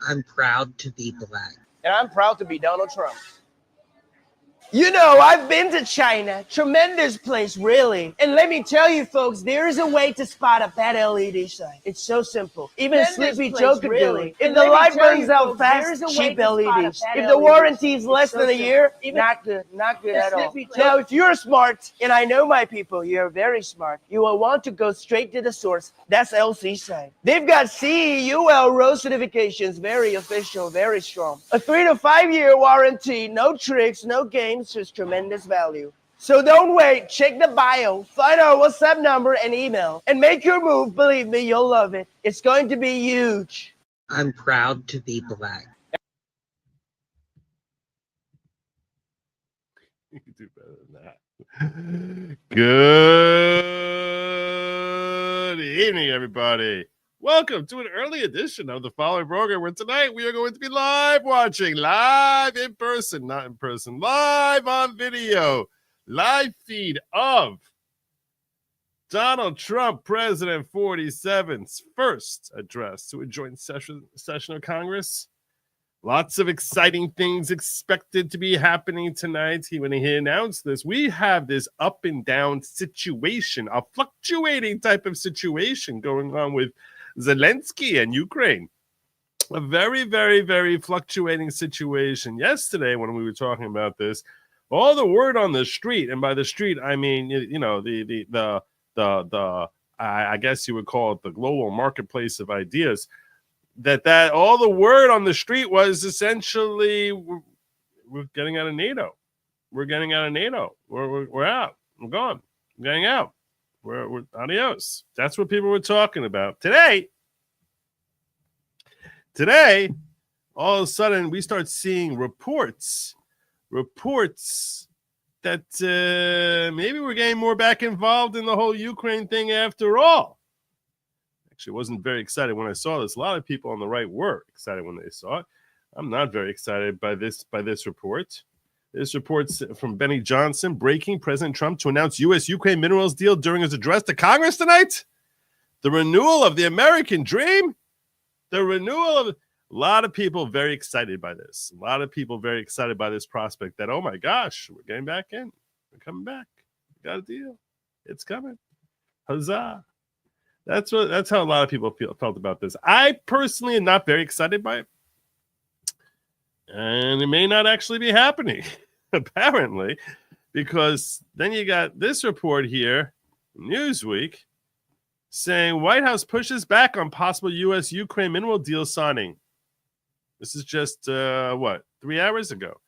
I'm proud to be black. And I'm proud to be Donald Trump. You know, I've been to China. Tremendous place, really. And let me tell you, folks, there is a way to spot a bad LED sign. It's so simple. Even Sleepy Joe could do it. If the light burns out fast, cheap LEDs. If the warranty is less than a year, not good. Not good at all. Now, if you're smart, and I know my people, you're very smart, you will want to go straight to the source. That's LC sign. They've got CEUL row certifications, very official, very strong. A 3 to 5 year warranty, no tricks, no games. Just tremendous value. So don't wait. Check the bio, find our WhatsApp number and email, and make your move. Believe me, you'll love it. It's going to be huge. I'm proud to be black. You can do better than that. Good evening, everybody. Welcome to an early edition of the following program, where tonight we are going to be live in person, not in person, live on video, live feed of Donald Trump, President 47's first address to a joint session of Congress. Lots of exciting things expected to be happening tonight. When he announced this, we have this up and down situation, a fluctuating type of situation going on with Zelensky and Ukraine. A very, very, very fluctuating situation. Yesterday, when we were talking about this, all the word on the street, and by the street I mean, you know, I guess you would call it the global marketplace of ideas, that all the word on the street was essentially we're getting out of NATO. We're getting out of NATO. We're out. We're gone. We're getting out. We're adios. That's what people were talking about. Today, all of a sudden, we start seeing reports that maybe we're getting more back involved in the whole Ukraine thing after all. Actually, wasn't very excited when I saw this. A lot of people on the right were excited when they saw it. I'm not very excited by this report. This report's from Benny Johnson. Breaking: President Trump to announce U.S.-Ukraine minerals deal during his address to Congress tonight. The renewal of the American dream. A lot of people very excited by this. A lot of people very excited by this prospect that, oh my gosh, we're getting back in. We're coming back. We got a deal. It's coming. Huzzah. That's how a lot of people felt about this. I personally am not very excited by it. And it may not actually be happening, apparently, because then you got this report here, Newsweek, saying White House pushes back on possible U.S.-Ukraine mineral deal signing. This is just, 3 hours ago.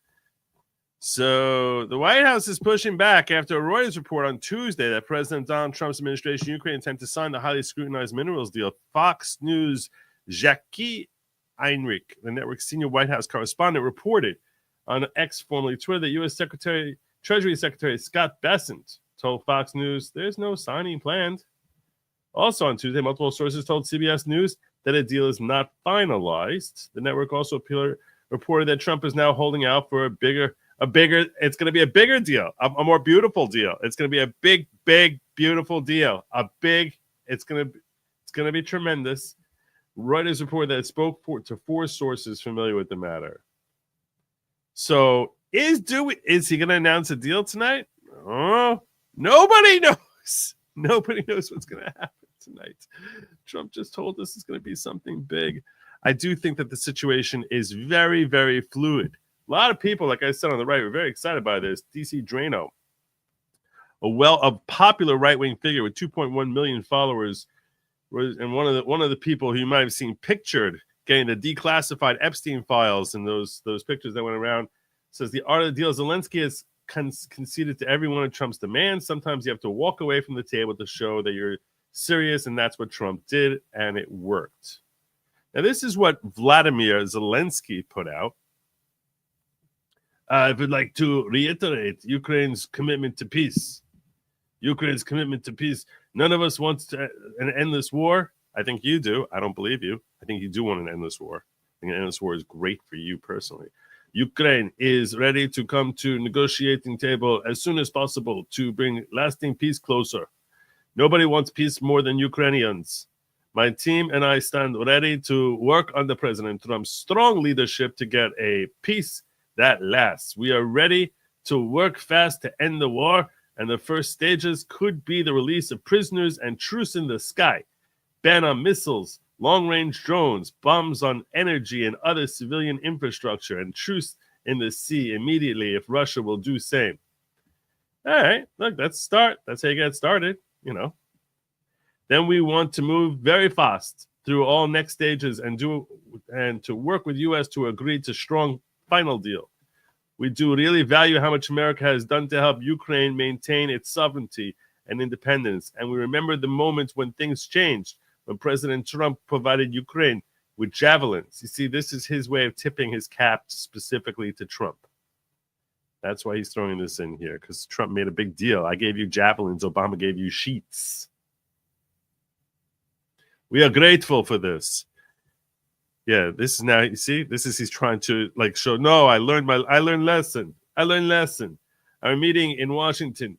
So the White House is pushing back after a Reuters report on Tuesday that President Donald Trump's administration Ukraine intend to sign the highly scrutinized minerals deal. Fox News' Jackie Heinrich, the network's senior White House correspondent, reported on X, formerly Twitter, that U.S. Treasury Secretary Scott Bessent told Fox News there's no signing planned. Also on Tuesday, multiple sources told CBS News that a deal is not finalized. The network also reported that Trump is now holding out for it's going to be a bigger deal, a more beautiful deal. It's going to be a big, beautiful deal. It's going to be tremendous. Reuters reported that it spoke to 4 sources familiar with the matter. So is he going to announce a deal tonight? Oh, nobody knows. Nobody knows what's going to happen tonight. Trump just told us it's going to be something big. I do think that the situation is very, very fluid. A lot of people, like I said on the right, were very excited by this. DC Drano, a popular right-wing figure with 2.1 million followers, and one of the people who you might have seen pictured getting the declassified Epstein files and those pictures that went around, says the art of the deal. Zelensky has conceded to every one of Trump's demands. Sometimes you have to walk away from the table to show that you're serious, and that's what Trump did, and it worked. Now, this is what Vladimir Zelensky put out. I would like to reiterate Ukraine's commitment to peace. Ukraine's commitment to peace. None of us wants an endless war. I think you do. I don't believe you. I think you do want an endless war. I think an endless war is great for you personally. Ukraine is ready to come to negotiating table as soon as possible to bring lasting peace closer. Nobody wants peace more than Ukrainians. My team and I stand ready to work under President Trump's strong leadership to get a peace that lasts. We are ready to work fast to end the war, and the first stages could be the release of prisoners and truce in the sky, ban on missiles, long-range drones, bombs on energy and other civilian infrastructure, and truce in the sea immediately if Russia will do same. All right, look, that's start. That's how you get started, you know. Then we want to move very fast through all next stages and to work with U.S. to agree to strong final deal. We do really value how much America has done to help Ukraine maintain its sovereignty and independence. And we remember the moments when things changed, when President Trump provided Ukraine with javelins. You see, this is his way of tipping his cap specifically to Trump. That's why he's throwing this in here, because Trump made a big deal. I gave you javelins, Obama gave you sheets. We are grateful for this. Yeah, this is now, you see, this is he's trying to like show, no, I learned lesson. Our meeting in Washington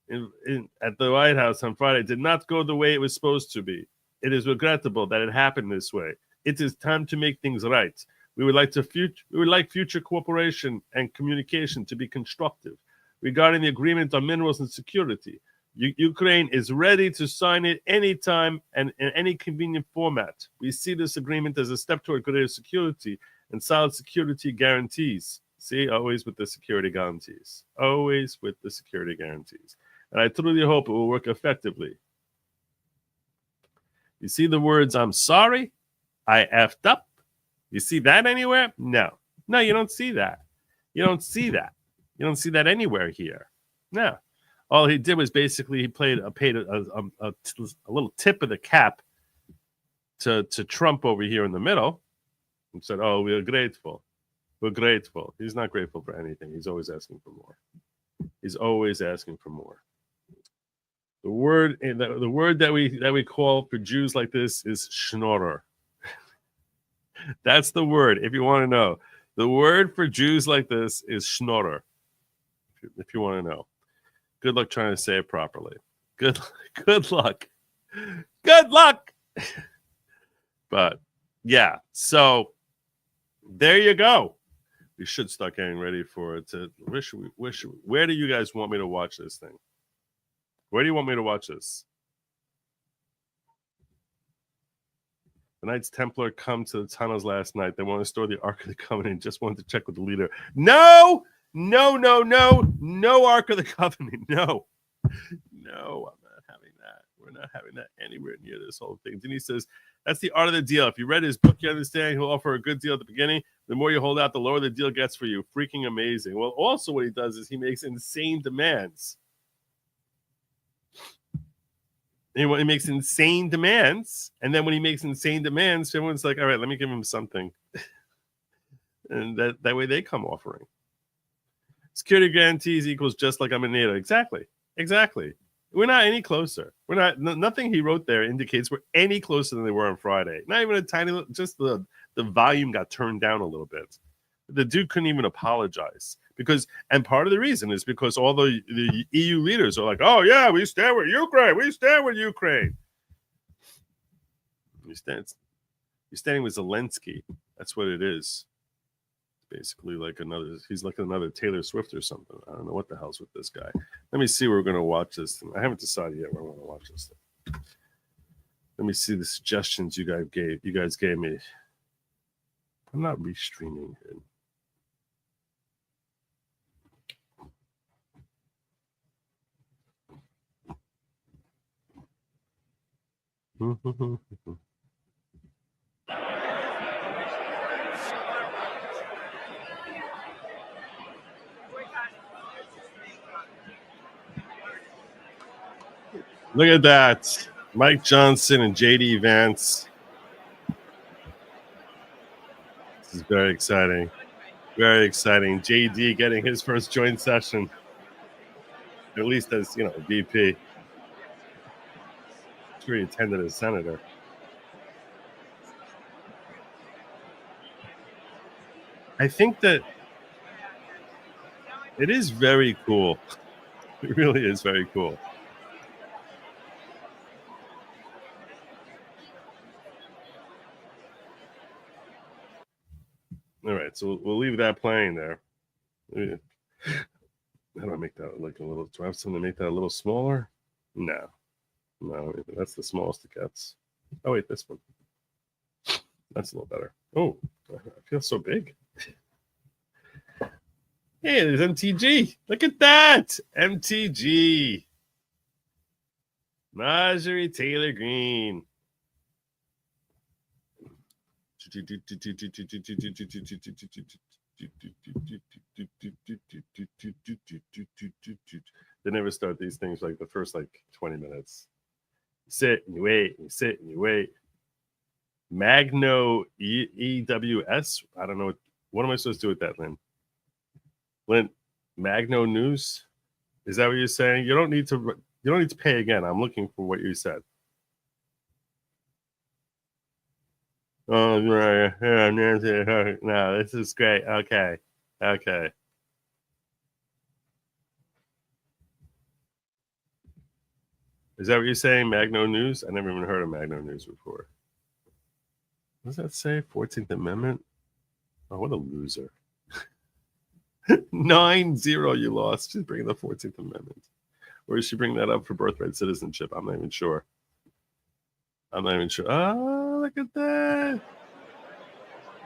at the White House on Friday did not go the way it was supposed to be. It is regrettable that it happened this way. It is time to make things right. We would like future cooperation and communication to be constructive regarding the agreement on minerals and security. Ukraine is ready to sign it anytime and in any convenient format. We see this agreement as a step toward greater security and solid security guarantees. See, always with the security guarantees. Always with the security guarantees. And I truly hope it will work effectively. You see the words, I'm sorry, I effed up. You see that anywhere? No. No, you don't see that. You don't see that. You don't see that anywhere here. No. All he did was basically he paid a little tip of the cap to Trump over here in the middle and said, oh, we are grateful. We're grateful. He's not grateful for anything. He's always asking for more. He's always asking for more. The word that we call for Jews like this is schnorrer. That's the word, if you want to know. The word for Jews like this is schnorrer, if you want to know. Good luck trying to say it properly. Good luck. Good luck. But yeah, so there you go. We should start getting ready for it. Where do you guys want me to watch this thing? Where do you want me to watch this? The Knights Templar come to the tunnels last night. They want to store the Ark of the Covenant. Just wanted to check with the leader. No, Ark of the Covenant. No, I'm not having that. We're not having that anywhere near this whole thing. Denise says, that's the art of the deal. If you read his book, you understand he'll offer a good deal at the beginning. The more you hold out, the lower the deal gets for you. Freaking amazing. Well, also what he does is he makes insane demands. He makes insane demands, and then when he makes insane demands, everyone's like, all right, let me give him something. And that way they come offering. Security guarantees equals just like I'm in NATO. Exactly. We're not any closer. Nothing he wrote there indicates we're any closer than they were on Friday. Not even a tiny little, just the volume got turned down a little bit. The dude couldn't even apologize. And part of the reason is because all the EU leaders are like, oh, yeah, we stand with Ukraine. You're standing with Zelensky. That's what it is. Basically he's like another Taylor Swift or something. I don't know what the hell's with this guy. Let me see where we're going to watch this thing. I haven't decided yet where I want to watch this thing. Let me see the suggestions you guys gave me. I'm not restreaming it. Look at that. Mike Johnson and J.D. Vance. This is very exciting. Very exciting. J.D. getting his first joint session. At least as, VP. I'm sure he attended as senator. I think that it is very cool. It really is very cool. All right, so we'll leave that playing there. How do I make that like a little? Do I have something to make that a little smaller? No, that's the smallest it gets. Oh wait, this one. That's a little better. Oh, I feel so big. Hey, there's MTG. Look at that, MTG. Marjorie Taylor Greene. They never start these things like the first 20 minutes. Sit and you wait, and you sit and you wait. Magno EWS. I don't know. What am I supposed to do with that, Lynn? Lynn, Magno News? Is that what you're saying? You don't need to pay again. I'm looking for what you said. Oh, right. Yeah, Nancy. No, this is great. Okay. Is that what you're saying, Magno News? I never even heard of Magno News before. What does that say? 14th Amendment? Oh, what a loser. 9-0 you lost. She's bringing the 14th Amendment. Or is she bringing that up for birthright citizenship? I'm not even sure. Oh, look at that.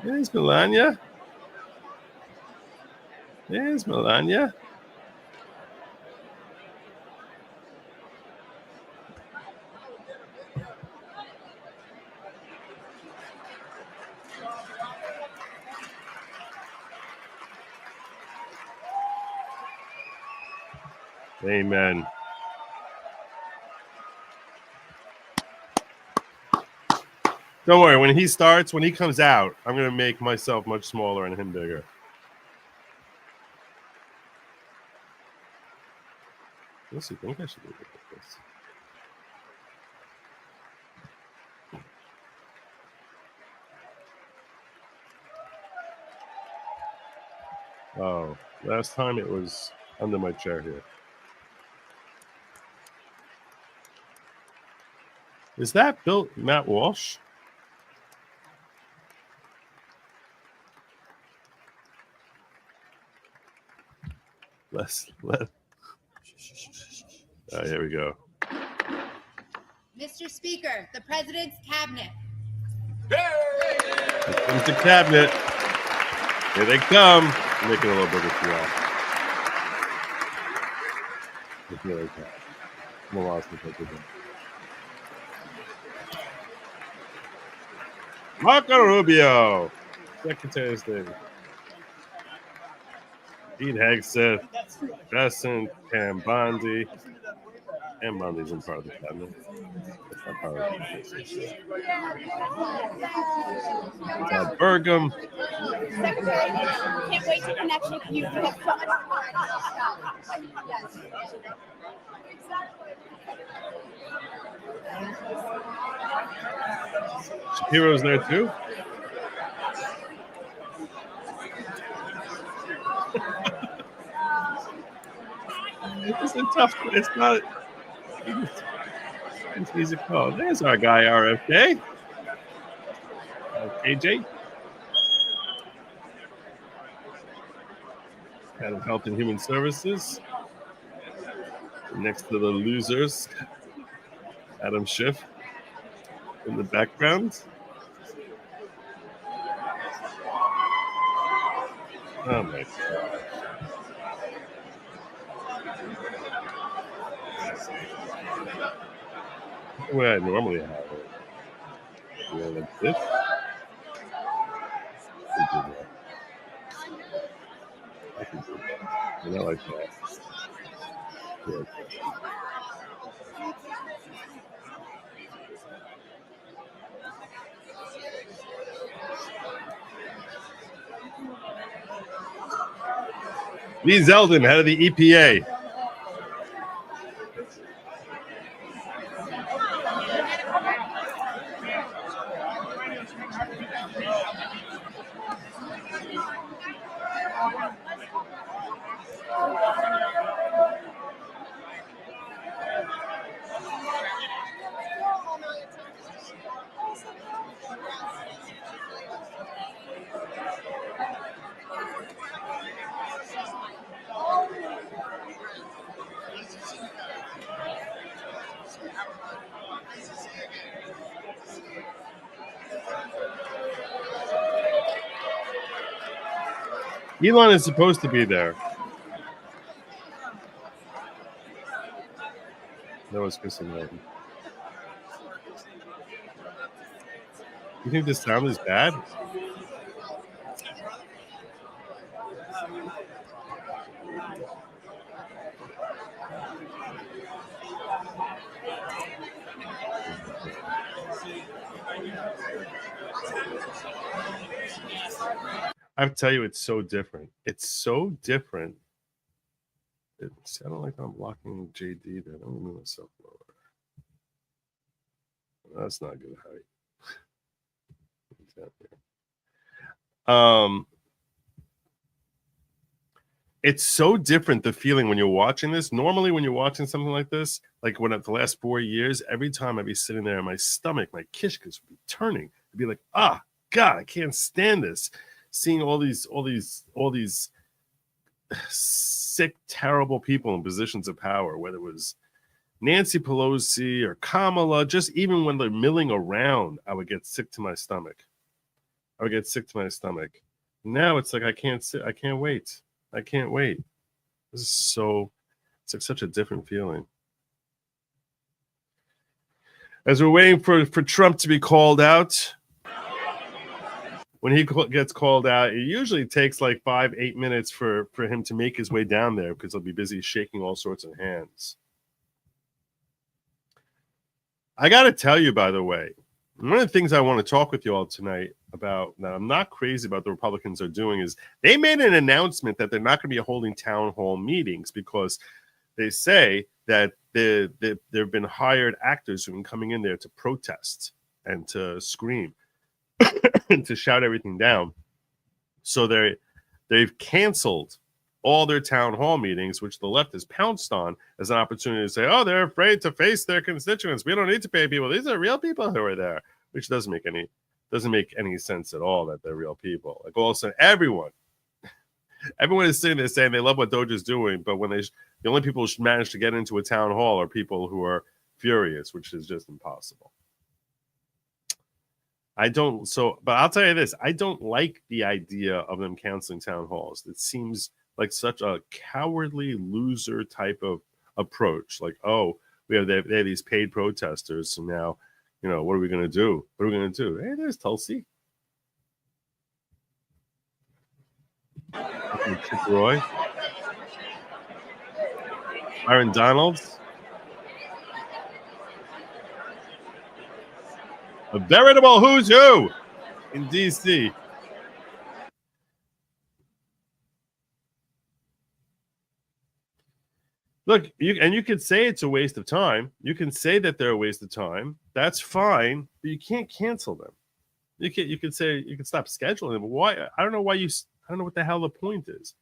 There's Melania. Amen. Don't worry. When he comes out, I'm going to make myself much smaller and him bigger. Yes, you think I should do it like this? Oh, last time it was under my chair here. Is that Matt Walsh? Here we go. Mr. Speaker, the President's Cabinet. Here comes the cabinet. Here they come. I'm making a little bigger for y'all. It's really bad. I'm lost with it. Marco Rubio, Secretary of State. Pete Hegseth, Bessent, Pam Bondi. Pam Bondi isn't part of the cabinet. That's not part of the Todd Burgum. Secretary, can't wait to connect with you. You have so much fun. Yes. Shapiro's there too. It's a tough. It's not. It's easy call. There's our guy RFK. KJ. Head of Health and Human Services. Next to the losers, Adam Schiff in the background. Oh my God. Where I normally have it. Yeah, like this. I can do that. I like that. Yeah. Lee Zeldin, head of the EPA. Elon is supposed to be there. That was kissing Martin. You think this sound is bad? I have to tell you, it's so different. It's so different. I don't like how I'm blocking JD there. Let me move myself lower. That's not good height. It's so different, the feeling when you're watching this. Normally when you're watching something like this, like when at the last 4 years, every time I'd be sitting there in my stomach, my kishkas would be turning. I'd be like, ah, God, I can't stand this. Seeing all these sick, terrible people in positions of power, whether it was Nancy Pelosi or Kamala, just even when they're milling around, I would get sick to my stomach. Now it's like I can't wait. I can't wait. This is so, it's like such a different feeling. As we're waiting for Trump to be called out, when he gets called out, it usually takes like 5-8 minutes for him to make his way down there because he'll be busy shaking all sorts of hands. I got to tell you, by the way, one of the things I want to talk with you all tonight about that I'm not crazy about the Republicans are doing is they made an announcement that they're not going to be holding town hall meetings because they say that there have been hired actors who've been coming in there to protest and to scream and to shout everything down. So they've canceled all their town hall meetings, which the left has pounced on as an opportunity to say, oh, they're afraid to face their constituents. We don't need to pay people. These are real people who are there, which doesn't make any sense at all that they're real people. Like all of a sudden, everyone is sitting there saying they love what DOGE is doing, but when the only people who manage to get into a town hall are people who are furious, which is just impossible. But I'll tell you this, I don't like the idea of them canceling town halls. It seems like such a cowardly loser type of approach. Like, oh, they have these paid protesters, so now, what are we going to do? Hey, there's Tulsi. Chick Roy. Aaron Donalds. A veritable who's who in D.C. Look, you could say it's a waste of time. You can say that they're a waste of time. That's fine, but you can't cancel them. You can say you can stop scheduling them. But why? I don't know why I don't know what the hell the point is.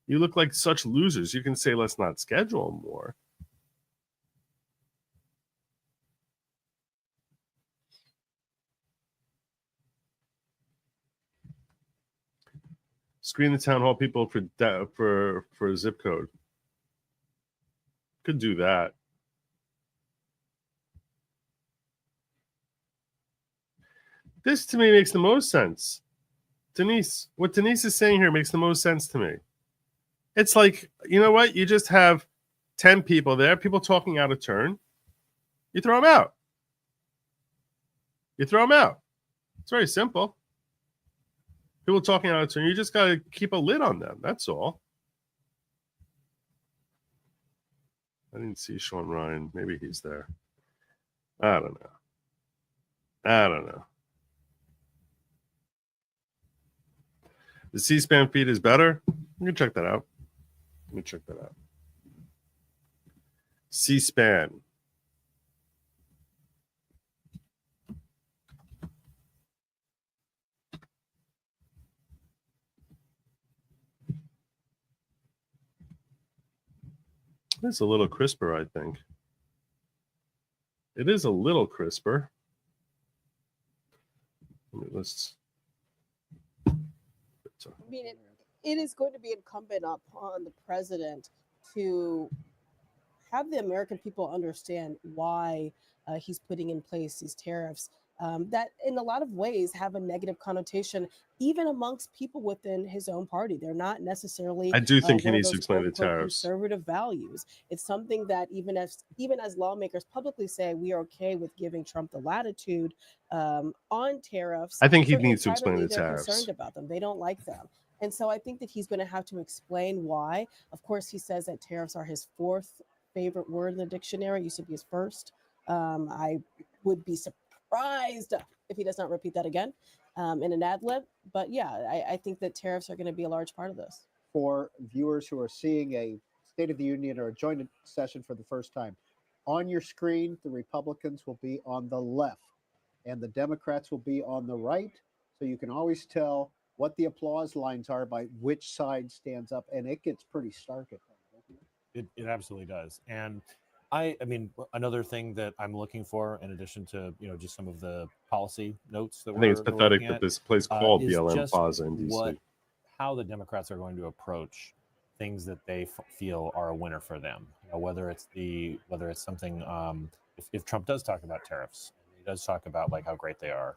You look like such losers. You can say let's not schedule them more. Screen the town hall people for a zip code. Could do that. This to me makes the most sense. What Denise is saying here makes the most sense to me. It's like, you know what? You just have 10 people there, people talking out of turn. You throw them out. It's very simple. People talking out of turn. You just got to keep a lid on them. That's all. I didn't see Sean Ryan. Maybe he's there. I don't know. The C-SPAN feed is better. You can check that out. C-SPAN. It's a little crisper, I think. It is a little crisper. Let's. I mean, it is going to be incumbent upon the president to have the American people understand why he's putting in place these tariffs. that in a lot of ways have a negative connotation, even amongst people within his own party. They're not necessarily I do think he one of needs to those explain quote the unquote tariffs. conservative values. It's something that even as lawmakers publicly say we are okay with giving Trump the latitude on tariffs, I think he certainly needs to explain privately the they're tariffs. concerned about them. They don't like them. And so I think that he's going to have to explain why. Of course, he says that tariffs are his fourth favorite word in the dictionary. It used to be his first. I would be surprised if he does not repeat that again in an ad lib. But yeah, I think that tariffs are going to be a large part of this. For viewers who are seeing a State of the Union or a joint session for the first time, on your screen, the Republicans will be on the left and the Democrats will be on the right. So you can always tell what the applause lines are by which side stands up. And it gets pretty stark at times. It absolutely does. And I mean, another thing that I'm looking for, in addition to just some of the policy notes that I think it's pathetic that this place called is BLM just Plaza in DC. How the Democrats are going to approach things that they feel are a winner for them. Whether it's something if Trump does talk about tariffs, he does talk about like how great they are.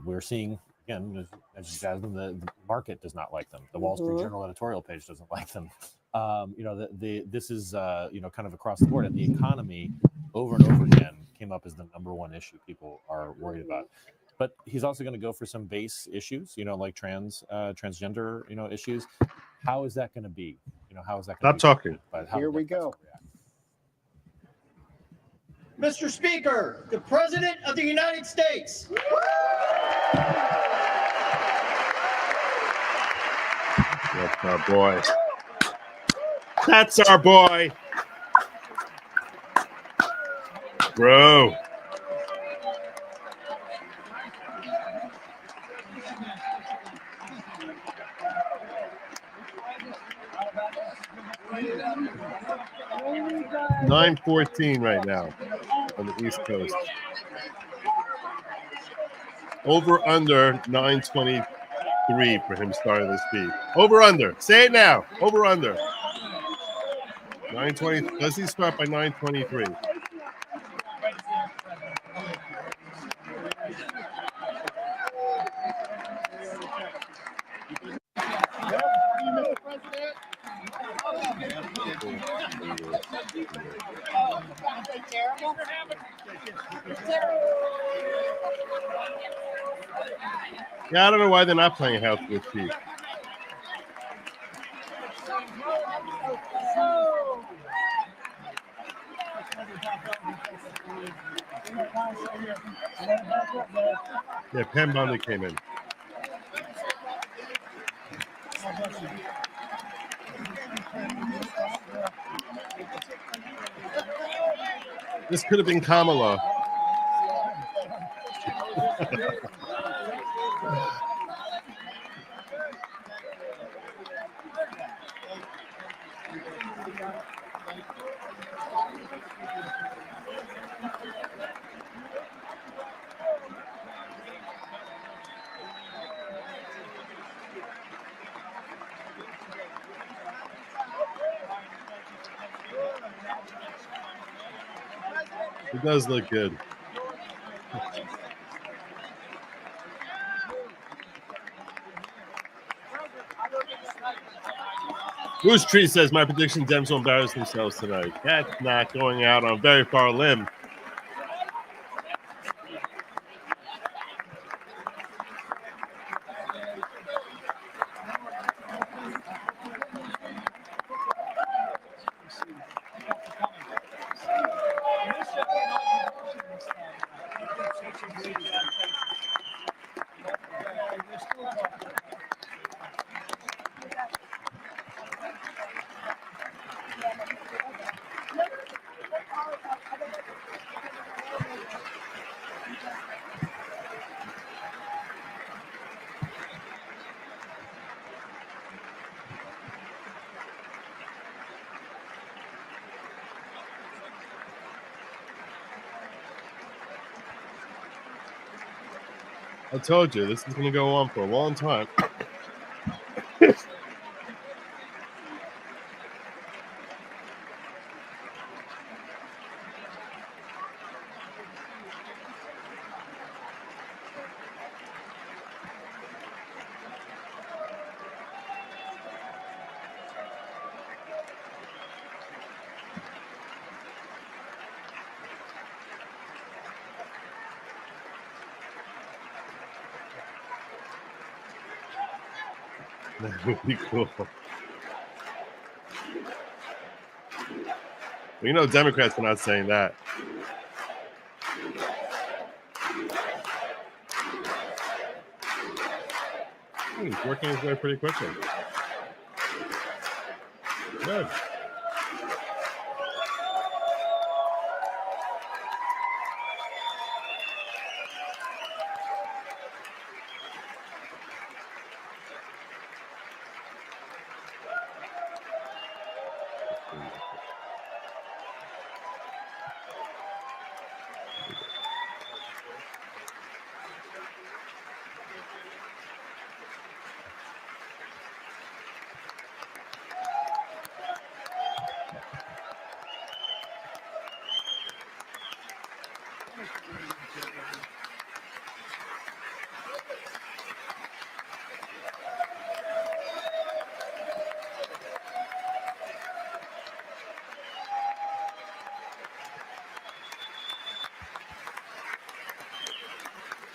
We're seeing again, as Jasmine, the market does not like them. The Wall Street Journal editorial page doesn't like them. This is kind of across the board, and the economy over and over again came up as the number one issue people are worried about. But he's also going to go for some base issues, like transgender, issues. How is that going to be? How is that going to be? Stop talking. Here we go. Mr. Speaker, the President of the United States. That's our boy. That's our boy. Bro. $9:14 right now on the East Coast. Over under 9:23 for him starting the speed. Over under. Say it now. Over under. 9:20. Does he start by 9:23? Yeah, I don't know why they're not playing House with Chief. Yeah, Pam Bondi came in. This could have been Kamala. It does look good. Goose Tree says, my prediction, Dems will embarrass themselves tonight. That's not going out on a very far limb. I told you, this is going to go on for a long time. That would be cool. You know, Democrats are not saying that. He's working his way pretty quickly. Good.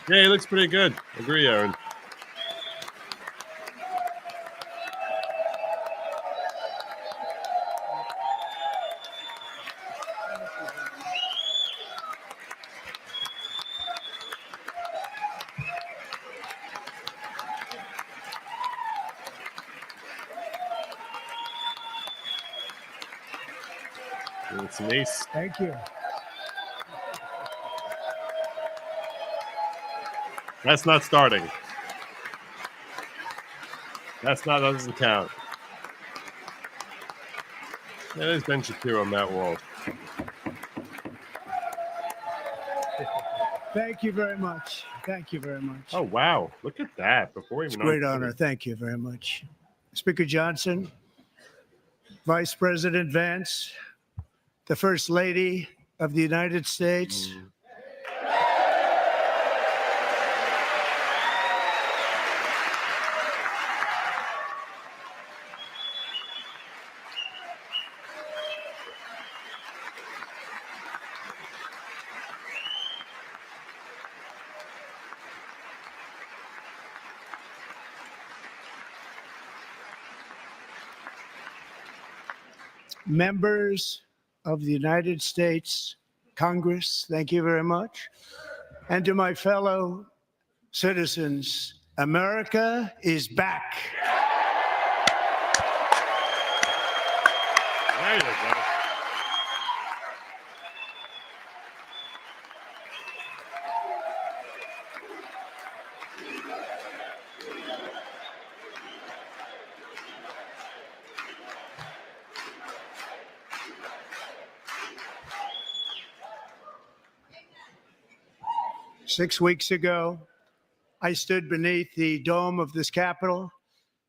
Yeah, he looks pretty good. Agree, Aaron. It's an ace. Thank you. That's not starting. That doesn't count. Yeah, there's Ben Shapiro, Matt Wall. Thank you very much. Thank you very much. Oh, wow. Look at that. Before It's a even great honor. Thank you very much. Speaker Johnson, Vice President Vance, the First Lady of the United States. Members of the United States Congress, thank you very much. And to my fellow citizens, America is back. There you go. 6 weeks ago, I stood beneath the dome of this Capitol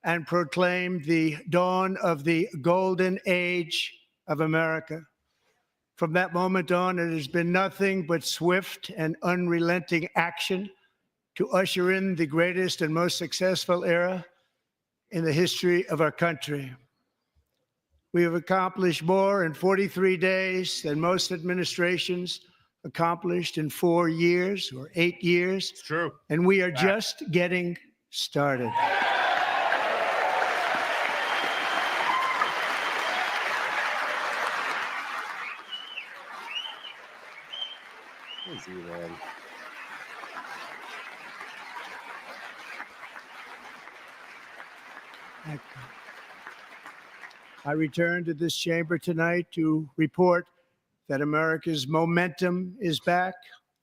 and proclaimed the dawn of the golden age of America. From that moment on, it has been nothing but swift and unrelenting action to usher in the greatest and most successful era in the history of our country. We have accomplished more in 43 days than most administrations accomplished in 4 years or 8 years. It's true. And we are just getting started. Where's Elon? I return to this chamber tonight to report that America's momentum is back,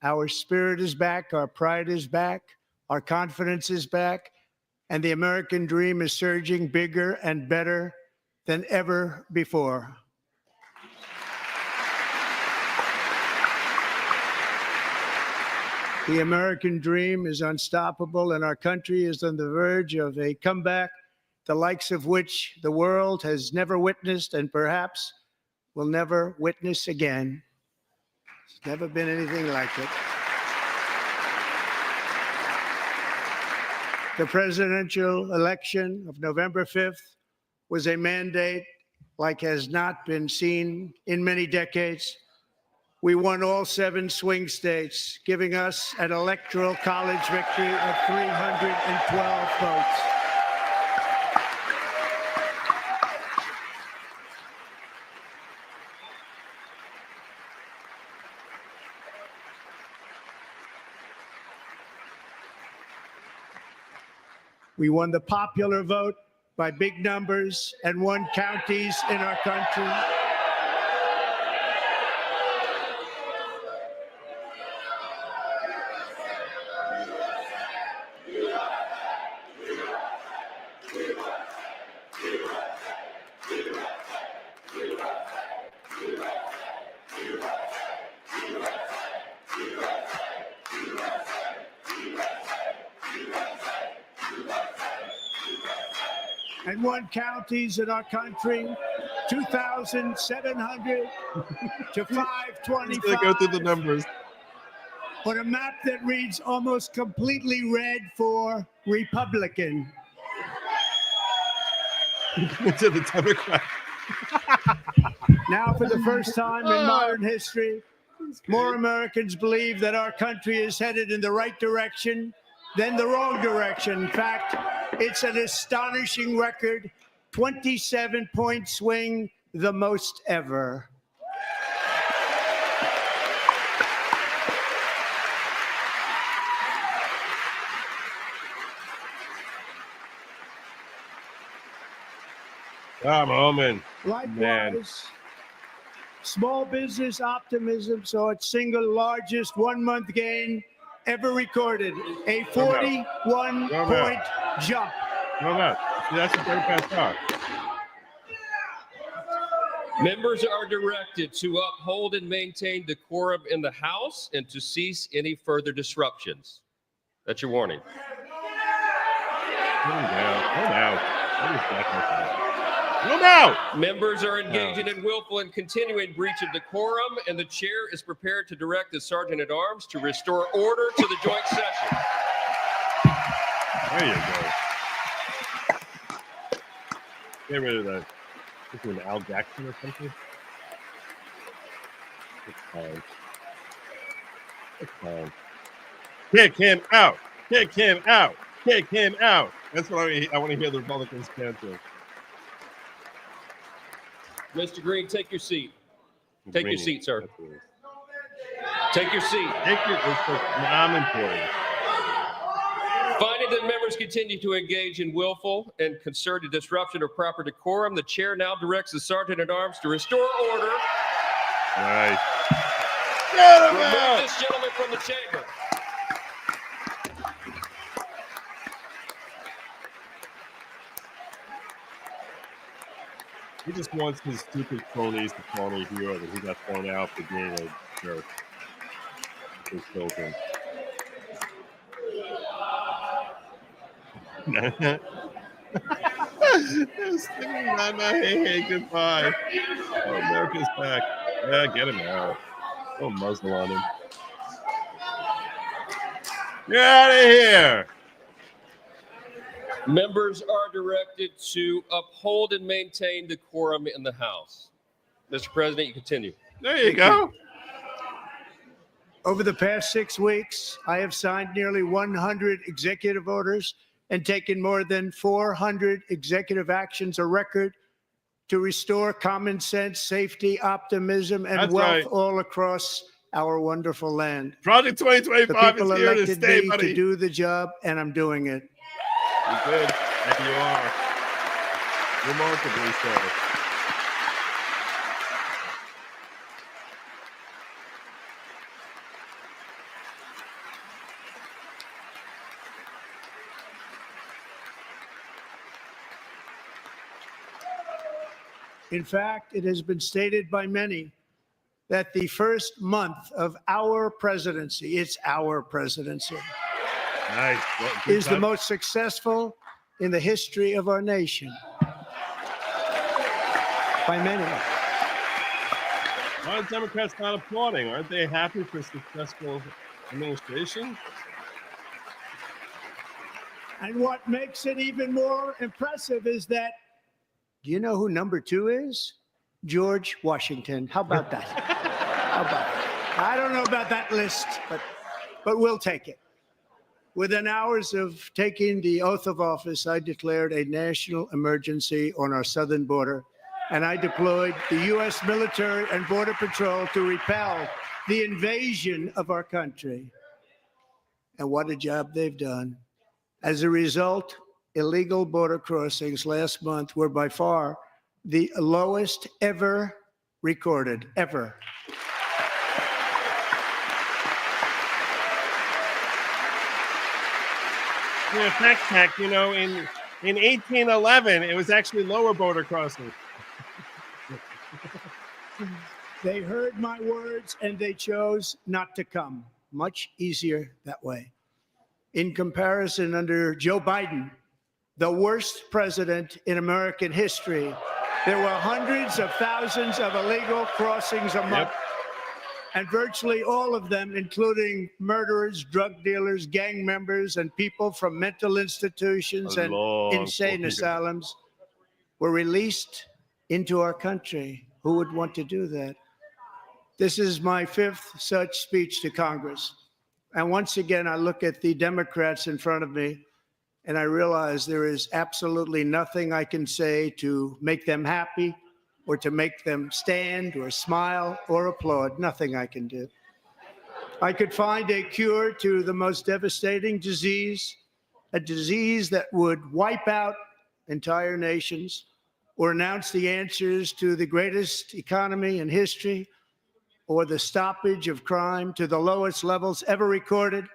our spirit is back, our pride is back, our confidence is back, and the American dream is surging bigger and better than ever before. The American dream is unstoppable, and our country is on the verge of a comeback, the likes of which the world has never witnessed and perhaps will never witness again. There's never been anything like it. The presidential election of November 5th was a mandate like has not been seen in many decades. We won all 7 swing states, giving us an electoral college victory of 312 votes. We won the popular vote by big numbers and won counties in our country. And won counties in our country, 2,700 to 525. Let's go through the numbers. On a map that reads almost completely red for Republican. To the Democrat. Now, for the first time in modern history, more Americans believe that our country is headed in the right direction than the wrong direction. In fact, it's an astonishing record, 27-point swing, the most ever. Come on, man. Likewise, small business optimism saw its single largest one-month gain ever recorded, a 41-point jump. No, no. See, that's what Democrats are. Members are directed to uphold and maintain decorum in the House and to cease any further disruptions. That's your warning. Calm down. Calm down. Calm down. Members are engaging in willful and continuing breach of decorum, and the chair is prepared to direct the Sergeant-at-Arms to restore order to the joint session. There you go. Get rid of that. This is an Al Jackson or something. It's fine. It's fine. Kick him out. Kick him out. Kick him out. That's what I want to hear the Republicans chant to. Mr. Green, take your seat. Take your seat, sir. Take your seat. I'm important. Finding that members continue to engage in willful and concerted disruption of proper decorum, the chair now directs the Sergeant-at-Arms to restore order. Nice. Get him Remove out. this gentleman from the chamber. He just wants his stupid cronies to call me hero that he got thrown out for being a jerk. His children. Hey, goodbye. Oh, America's back. Yeah, get him out. Oh, muzzle on him. Get out of here. Members are directed to uphold and maintain decorum in the House. Mr. President, you continue. There you go. Over the past 6 weeks, I have signed nearly 100 executive orders and taken more than 400 executive actions, a record to restore common sense, safety, optimism, and wealth all across our wonderful land. Project 2025 is here to stay, me buddy. to do the job, and I'm doing it. You did, and you are. Remarkably so. In fact, it has been stated by many that the first month of our presidency, it's our presidency, Nice. is the most successful in the history of our nation. By many. Why are Democrats not applauding? Aren't they happy for successful administration? And what makes it even more impressive is that, do you know who number 2 is? George Washington. How about that? How about that? I don't know about that list, but we'll take it. Within hours of taking the oath of office, I declared a national emergency on our southern border, and I deployed the U.S. military and Border Patrol to repel the invasion of our country. And what a job they've done. As a result, illegal border crossings last month were by far the lowest ever recorded, ever. Yeah, fact check, you know, in 1811, it was actually lower border crossings. They heard my words and they chose not to come. Much easier that way. In comparison, under Joe Biden, the worst president in American history, there were hundreds of thousands of illegal crossings a month. And virtually all of them, including murderers, drug dealers, gang members, and people from mental institutions and insane asylums, were released into our country. Who would want to do that? This is my fifth such speech to Congress. And once again, I look at the Democrats in front of me, and I realize there is absolutely nothing I can say to make them happy, or to make them stand or smile or applaud. Nothing I can do. I could find a cure to the most devastating disease, a disease that would wipe out entire nations, or announce the answers to the greatest economy in history, or the stoppage of crime to the lowest levels ever recorded.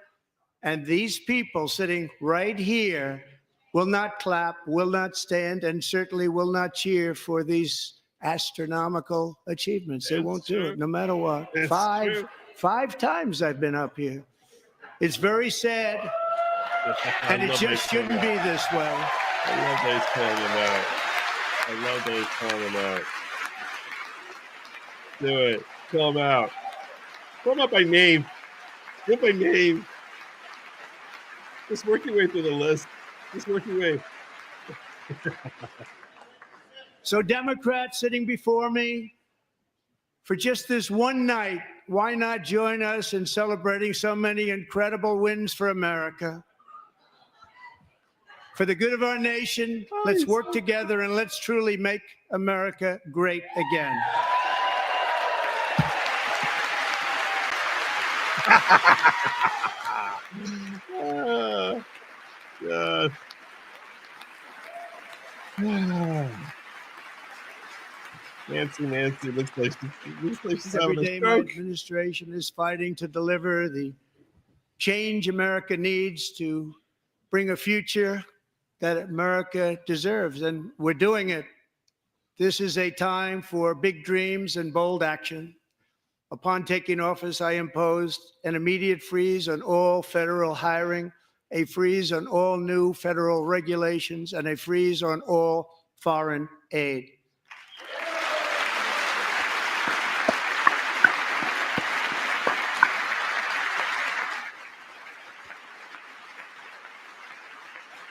And these people sitting right here will not clap, will not stand, and certainly will not cheer for these astronomical achievements. They won't do it, no matter what. Five times I've been up here. It's very sad, and it just shouldn't be this way. I love that he's calling him out. I love that he's calling him out. Do it. Call him out. Call him out by name. Do it by name. Just work your way through the list. Just work your way. So Democrats sitting before me, for just this one night, why not join us in celebrating so many incredible wins for America? For the good of our nation, let's work together and let's truly make America great again. God. Nancy, looks like she's having Every a day, my stroke. administration is fighting to deliver the change America needs to bring a future that America deserves, and we're doing it. This is a time for big dreams and bold action. Upon taking office, I imposed an immediate freeze on all federal hiring, a freeze on all new federal regulations, and a freeze on all foreign aid.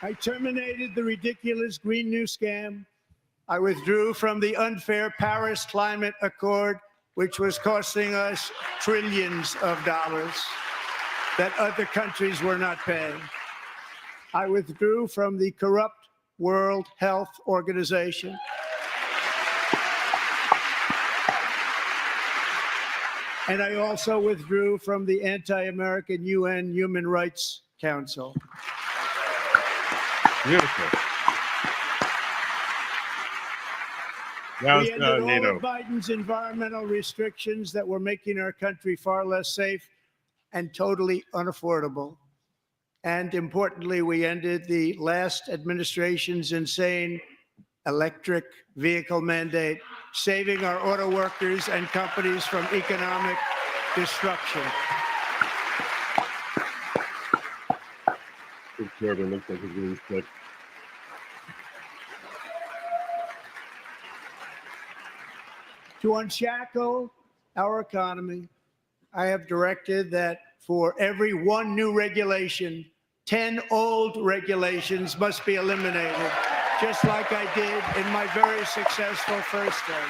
I terminated the ridiculous Green New Scam. I withdrew from the unfair Paris Climate Accord, which was costing us trillions of dollars that other countries were not paying. I withdrew from the corrupt World Health Organization. And I also withdrew from the anti-American UN Human Rights Council. Beautiful. Now We it's ended all NATO. of Biden's environmental restrictions that were making our country far less safe and totally unaffordable. And importantly, we ended the last administration's insane electric vehicle mandate, saving our auto workers and companies from economic destruction. Jordan looks like he's really sick. To unshackle our economy, I have directed that for every one new regulation, 10 old regulations must be eliminated, just like I did in my very successful first term.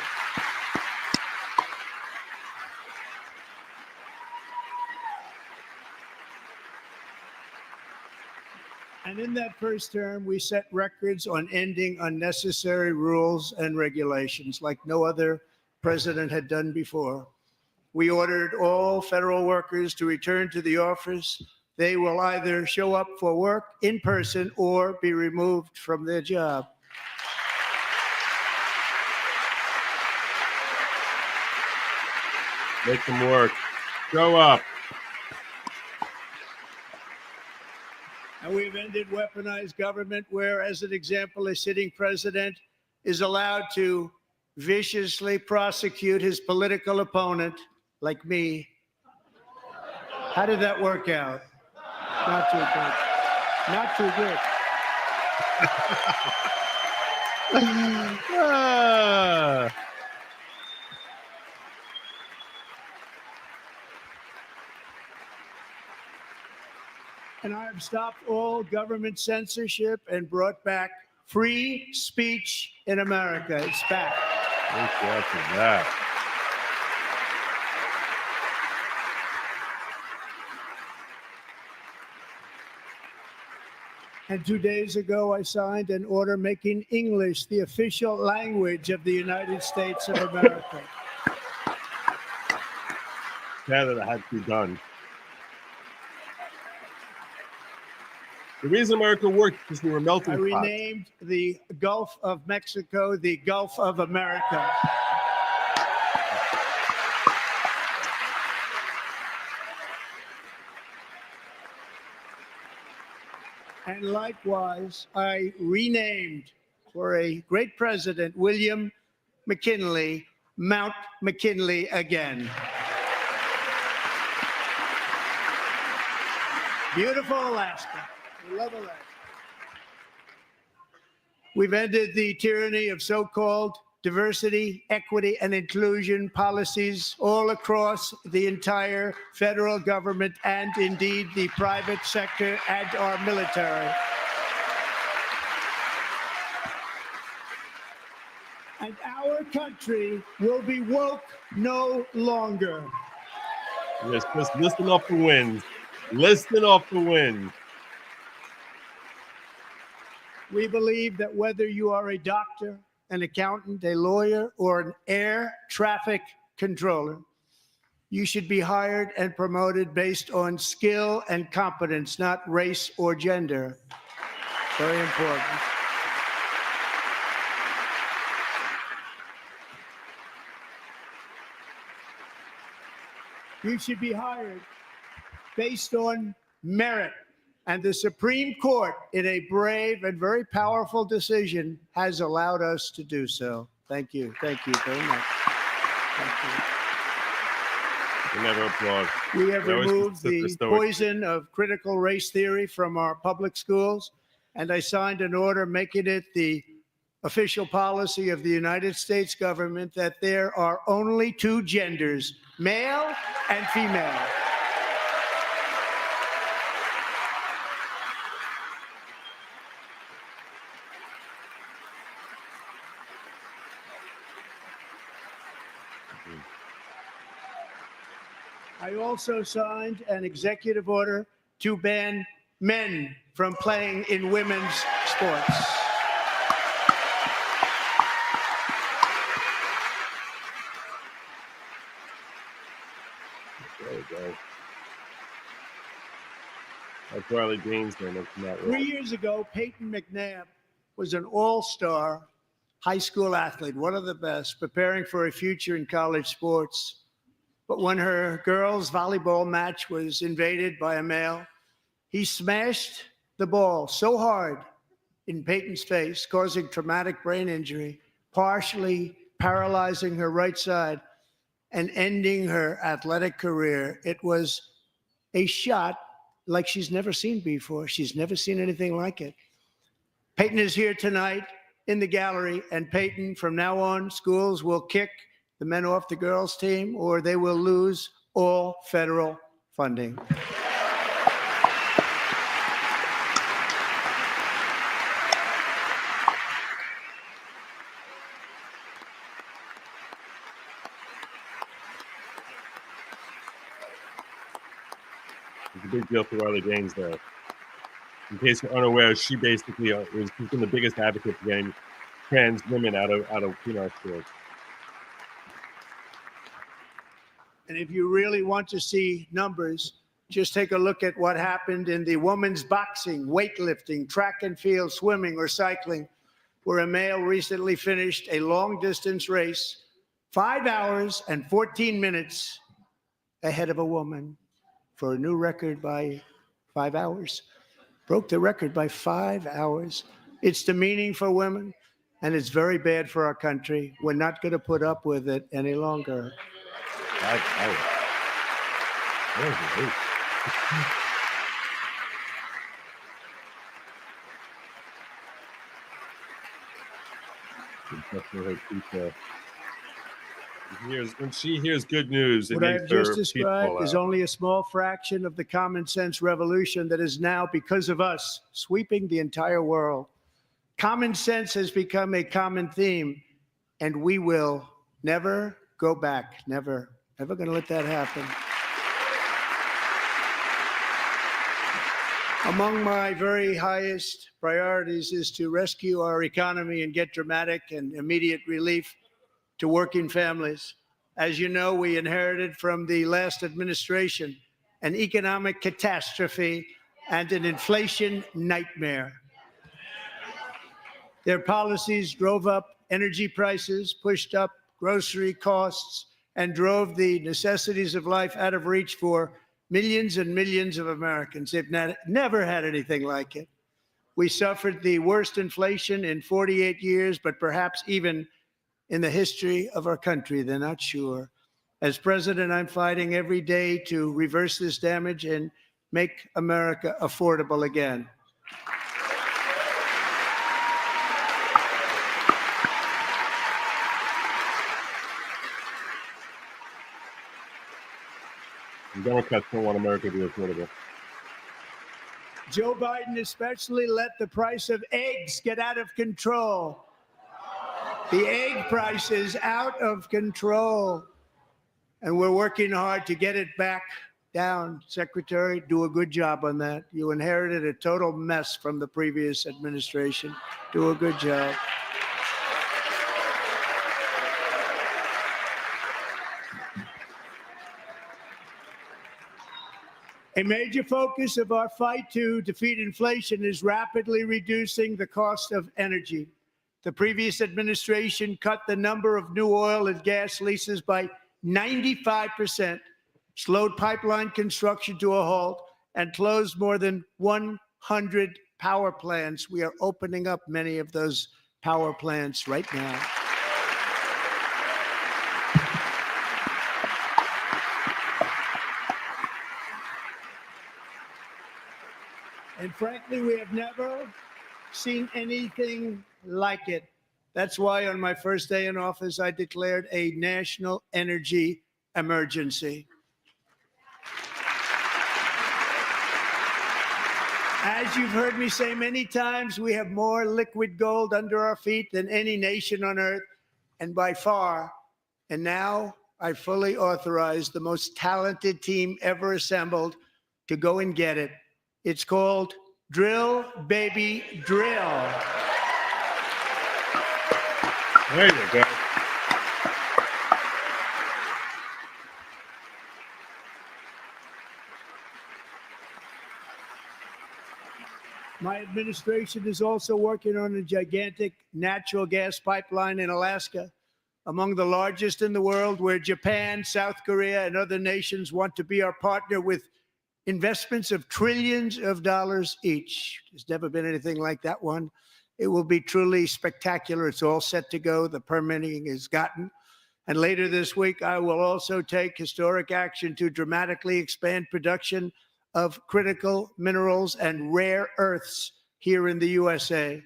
And in that first term, we set records on ending unnecessary rules and regulations like no other president had done before. We ordered all federal workers to return to the office they will either show up for work in person or be removed from their job. Make them work. Show up. And we've ended weaponized government where, as an example, a sitting president is allowed to viciously prosecute his political opponent, like me. How did that work out? Not too good. Not too good. And I have stopped all government censorship and brought back free speech in America. It's back. Thank you for that. And 2 days ago, I signed an order making English the official language of the United States of America. That had to be done. The reason America worked is because we were melting I pot. renamed the Gulf of Mexico the Gulf of America. And likewise, I renamed, for a great president, William McKinley, Mount McKinley again. Beautiful Alaska. We love Alaska. We've ended the tyranny of so-called diversity, equity, and inclusion policies all across the entire federal government and indeed the private sector and our military. And our country will be woke no longer. Yes, just listen off the wind. Listen off the wind. We believe that whether you are a doctor, an accountant, a lawyer, or an air traffic controller, you should be hired and promoted based on skill and competence, not race or gender. Very important. You should be hired based on merit. And the Supreme Court, in a brave and very powerful decision, has allowed us to do so. Thank you. Thank you very much. Thank We never applaud. you. We have We always removed sit there the stoic. poison of critical race theory from our public schools, and I signed an order making it the official policy of the United States government that there are only two genders, male and female. I also signed an executive order to ban men from playing in women's sports. There we go. That's Riley Gaines there looking that 3 way. years ago, Peyton McNabb was an all-star high school athlete, one of the best, preparing for a future in college sports. But when her girls' volleyball match was invaded by a male, he smashed the ball so hard in Peyton's face, causing traumatic brain injury, partially paralyzing her right side and ending her athletic career. It was a shot like she's never seen before. She's never seen anything like it. Peyton is here tonight in the gallery, and Peyton, from now on, schools will kick the men off the girls' team, or they will lose all federal funding. It's a big deal for Riley Gaines there. In case you're unaware, she basically she's been the biggest advocate for getting trans women out of female sports. And if you really want to see numbers, Just take a look at what happened in the women's boxing, weightlifting, track and field, swimming, or cycling, where a male recently finished a long-distance race 5 hours and 14 minutes ahead of a woman for a new record by 5 hours. Broke the record by 5 hours. It's demeaning for women, and it's very bad for our country. We're not going to put up with it any longer. 5 hours. Oh, when she hears good news, What I've just described is only a small fraction of the common sense revolution that is now, because of us, sweeping the entire world. Common sense has become a common theme, and we will never go back. Never. Never going to let that happen. Among my very highest priorities is to rescue our economy and get dramatic and immediate relief to working families. As you know, we inherited from the last administration an economic catastrophe and an inflation nightmare. Their policies drove up energy prices, pushed up grocery costs, and drove the necessities of life out of reach for millions and millions of Americans. They've never had anything like it. We suffered the worst inflation in 48 years, but perhaps even in the history of our country. They're not sure. As president, I'm fighting every day to reverse this damage and make America affordable again. Democrats don't want America to be affordable. Joe Biden especially let the price of eggs get out of control. The egg price is out of control, and we're working hard to get it back down. Secretary, do a good job on that. You inherited a total mess from the previous administration. Do a good job. A major focus of our fight to defeat inflation is rapidly reducing the cost of energy. The previous administration cut the number of new oil and gas leases by 95%, slowed pipeline construction to a halt, and closed more than 100 power plants. We are opening up many of those power plants right now. And frankly, we have never seen anything like it. That's why on my first day in office, I declared a national energy emergency. As you've heard me say many times, we have more liquid gold under our feet than any nation on earth, and by far. And now I fully authorize the most talented team ever assembled to go and get it. It's called Drill, Baby, Drill. There you go. My administration is also working on a gigantic natural gas pipeline in Alaska, among the largest in the world, where Japan, South Korea, and other nations want to be our partner with investments of trillions of dollars each. There's never been anything like that one. It will be truly spectacular. It's all set to go. The permitting is gotten. And later this week, I will also take historic action to dramatically expand production of critical minerals and rare earths here in the USA.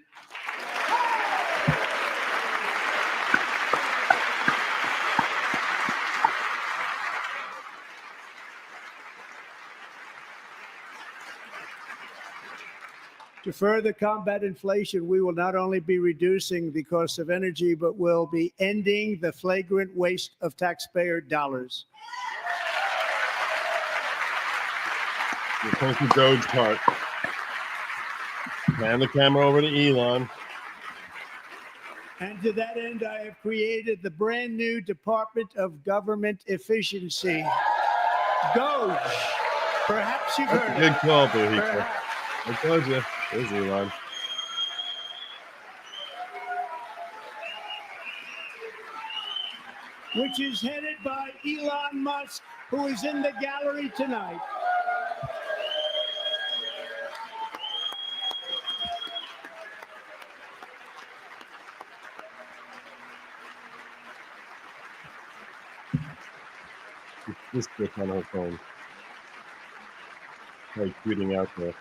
To further combat inflation, we will not only be reducing the cost of energy, but will be ending the flagrant waste of taxpayer dollars. Thank you, DOGE part. Hand the camera over to Elon. And to that end, I have created the brand new Department of Government Efficiency, DOGE. Perhaps you've heard Good of call, it. Bohica. Perhaps. I told you. There's Elon. Which is headed by Elon Musk, who is in the gallery tonight. Just click on her phone. Like tweeting out there.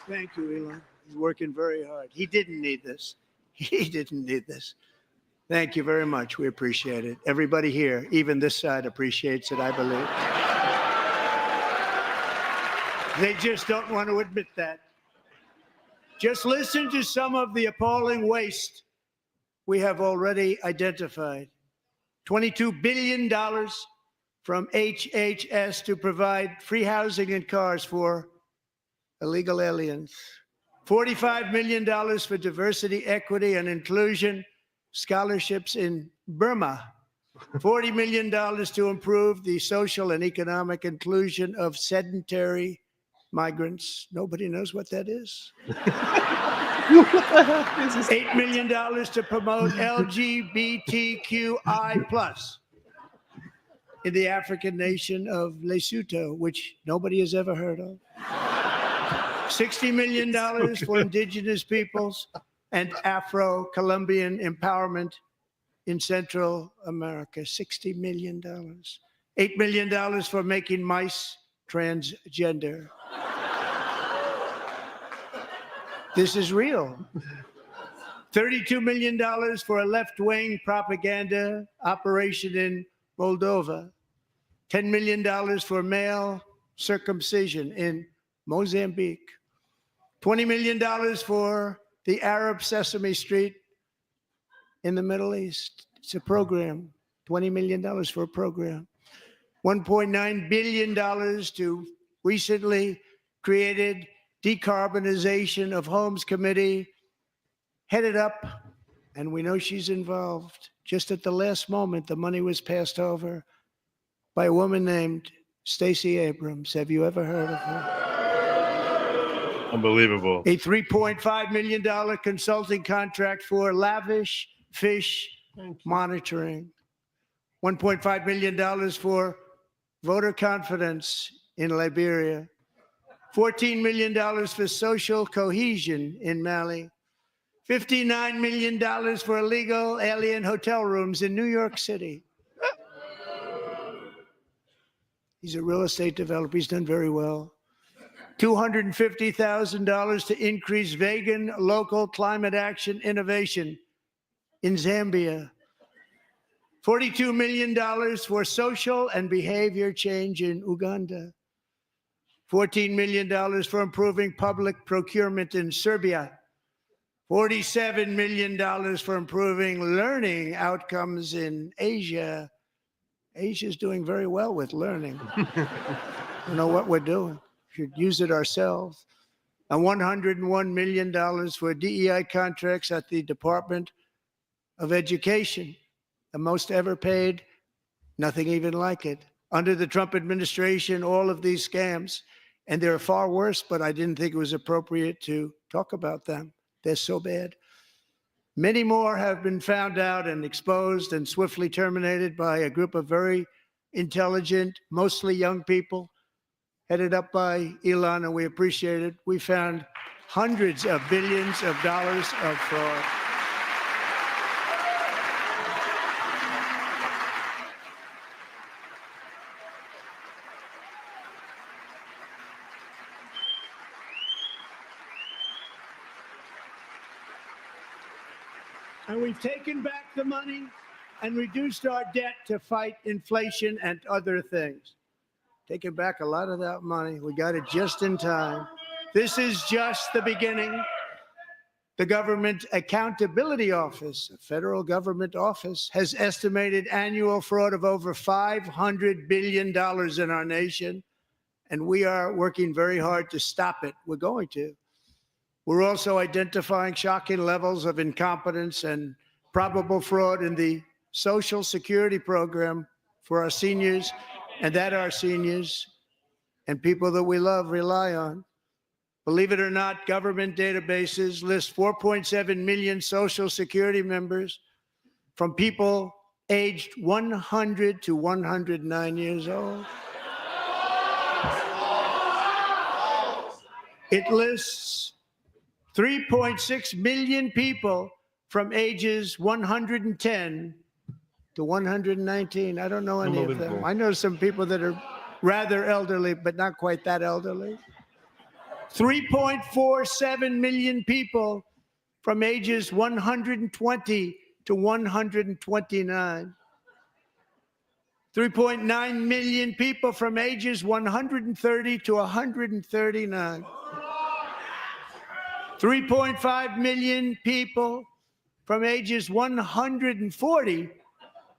Thank you, Elon. He's working very hard. He didn't need this. He didn't need this. Thank you very much. We appreciate it. Everybody here, even this side, appreciates it, I believe. They just don't want to admit that. Just listen to some of the appalling waste we have already identified. $22 billion from HHS to provide free housing and cars for illegal aliens. $45 million for diversity, equity, and inclusion scholarships in Burma. $40 million to improve the social and economic inclusion of sedentary migrants. Nobody knows what that is. $8 million to promote LGBTQI+ in the African nation of Lesotho, which nobody has ever heard of. $60 million for indigenous peoples and Afro-Colombian empowerment in Central America. $60 million. $8 million for making mice transgender. This is real. $32 million for a left-wing propaganda operation in Moldova. $10 million for male circumcision in Mozambique. $20 million for the Arab Sesame Street in the Middle East. It's a program. $20 million for a program. $1.9 billion to recently created Decarbonization of Homes Committee, headed up, and we know she's involved. Just at the last moment, the money was passed over by a woman named Stacey Abrams. Have you ever heard of her? Unbelievable. A $3.5 million consulting contract for lavish fish monitoring. $1.5 million for voter confidence in Liberia. $14 million for social cohesion in Mali. $59 million for illegal alien hotel rooms in New York City. He's a real estate developer. He's done very well. $250,000 to increase vegan local climate action innovation in Zambia. $42 million for social and behavior change in Uganda. $14 million for improving public procurement in Serbia. $47 million for improving learning outcomes in Asia. Asia's doing very well with learning. You know what we're doing. We should use it ourselves. And $101 million for DEI contracts at the Department of Education, the most ever paid, nothing even like it. Under the Trump administration, all of these scams, and they're far worse, but I didn't think it was appropriate to talk about them. They're so bad. Many more have been found out and exposed and swiftly terminated by a group of very intelligent, mostly young people, headed up by Elon, and we appreciate it. We found hundreds of billions of dollars of fraud. And we've taken back the money and reduced our debt to fight inflation and other things. Taking back a lot of that money. We got it just in time. This is just the beginning. The Government Accountability Office, a federal government office, has estimated annual fraud of over $500 billion in our nation, and we are working very hard to stop it. We're going to. We're also identifying shocking levels of incompetence and probable fraud in the Social Security program for our seniors, and that our seniors and people that we love rely on. Believe it or not, government databases list 4.7 million Social Security members from people aged 100 to 109 years old. It lists 3.6 million people from ages 110 to 119. I don't know any of them. Unbelievable. I know some people that are rather elderly, but not quite that elderly. 3.47 million people from ages 120 to 129. 3.9 million people from ages 130 to 139. 3.5 million people from ages 140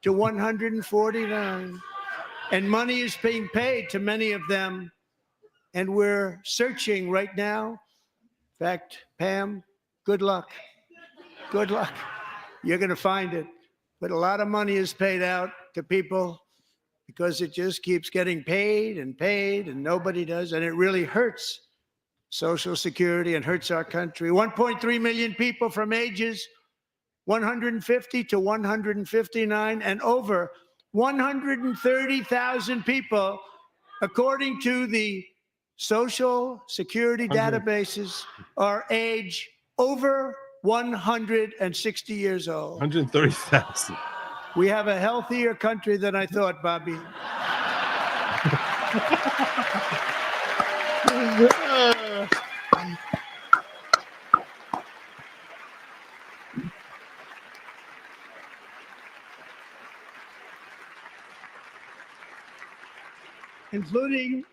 to 149. And money is being paid to many of them. And we're searching right now. In fact, Pam, good luck. Good luck. You're going to find it. But a lot of money is paid out to people because it just keeps getting paid and nobody does. And it really hurts Social Security and hurts our country. 1.3 million people from ages 150 to 159, and over 130,000 people, according to the Social Security databases, are age over 160 years old. 130,000. We have a healthier country than I thought, Bobby. Including,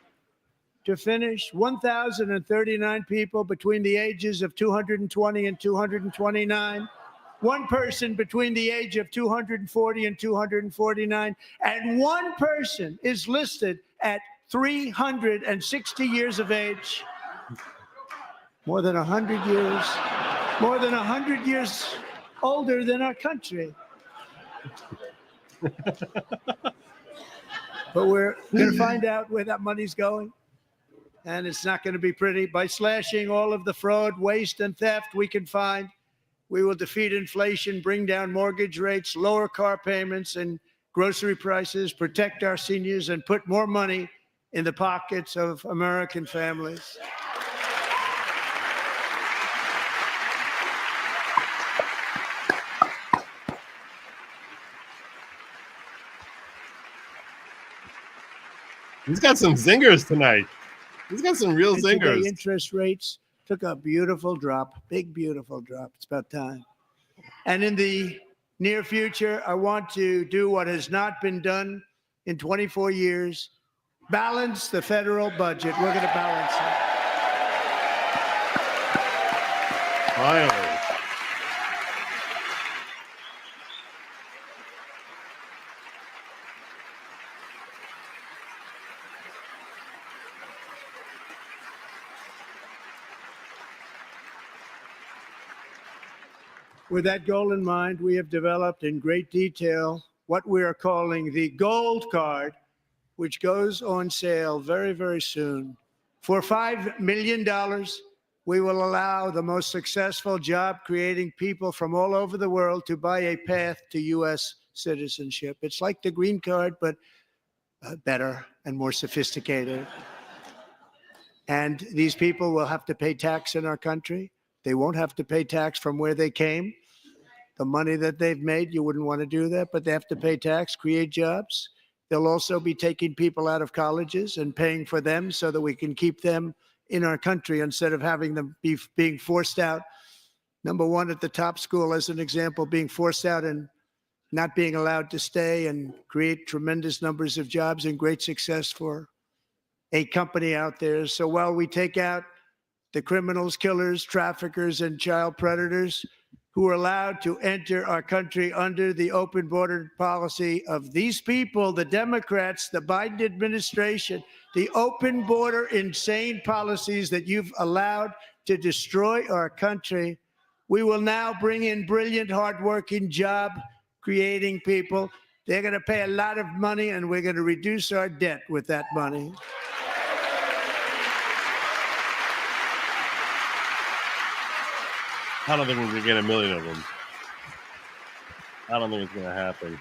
to finish, 1,039 people between the ages of 220 and 229, one person between the age of 240 and 249, and one person is listed at 360 years of age. More than 100 years, more than 100 years older than our country. But we're going to find out where that money's going. And it's not going to be pretty. By slashing all of the fraud, waste, and theft we can find, we will defeat inflation, bring down mortgage rates, lower car payments and grocery prices, protect our seniors, and put more money in the pockets of American families. He's got some zingers tonight. He's got some real And zingers. today, interest rates took a beautiful drop, big, beautiful drop. It's about time. And in the near future, I want to do what has not been done in 24 years, balance the federal budget. We're going to balance it. Finally. With that goal in mind, we have developed in great detail what we are calling the Gold Card, which goes on sale very, very soon. For $5 million, we will allow the most successful job-creating people from all over the world to buy a path to U.S. citizenship. It's like the green card, but better and more sophisticated. And these people will have to pay tax in our country. They won't have to pay tax from where they came. The money that they've made, you wouldn't want to do that, but they have to pay tax, create jobs. They'll also be taking people out of colleges and paying for them so that we can keep them in our country instead of having them being forced out. Number one, at the top school, as an example, being forced out and not being allowed to stay and create tremendous numbers of jobs and great success for a company out there. So while we take out the criminals, killers, traffickers, and child predators who are allowed to enter our country under the open border policy of these people, the Democrats, the Biden administration, the open border insane policies that you've allowed to destroy our country, we will now bring in brilliant, hardworking, job-creating people. They're going to pay a lot of money, and we're going to reduce our debt with that money. I don't think we're going to get a million of them. I don't think it's going to happen.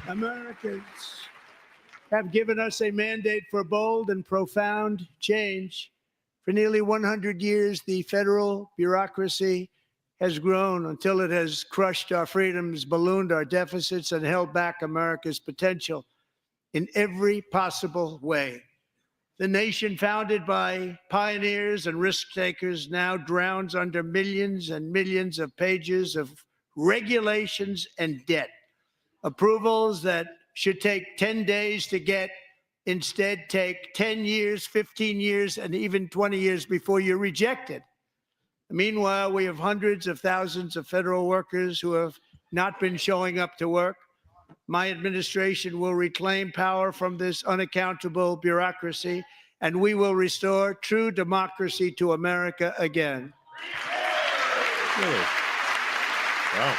Americans have given us a mandate for bold and profound change. For nearly 100 years, the federal bureaucracy has grown until it has crushed our freedoms, ballooned our deficits, and held back America's potential in every possible way. The nation founded by pioneers and risk takers now drowns under millions and millions of pages of regulations and debt. Approvals that should take 10 days to get instead take 10 years, 15 years, and even 20 years before you're rejected. Meanwhile, we have hundreds of thousands of federal workers who have not been showing up to work. My administration will reclaim power from this unaccountable bureaucracy, and we will restore true democracy to America again. Really? Wow.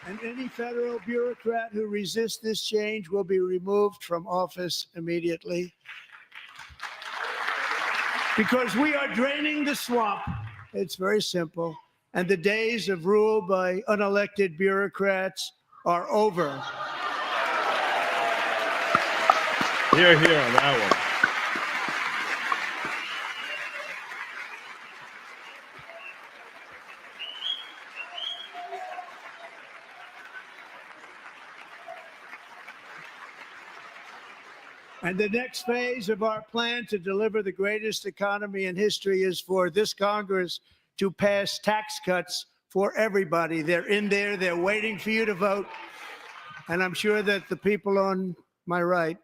And any federal bureaucrat who resists this change will be removed from office immediately. Because we are draining the swamp. It's very simple. And the days of rule by unelected bureaucrats are over. Here on that one. And the next phase of our plan to deliver the greatest economy in history is for this Congress to pass tax cuts for everybody. They're in there. They're waiting for you to vote. And I'm sure that the people on my right,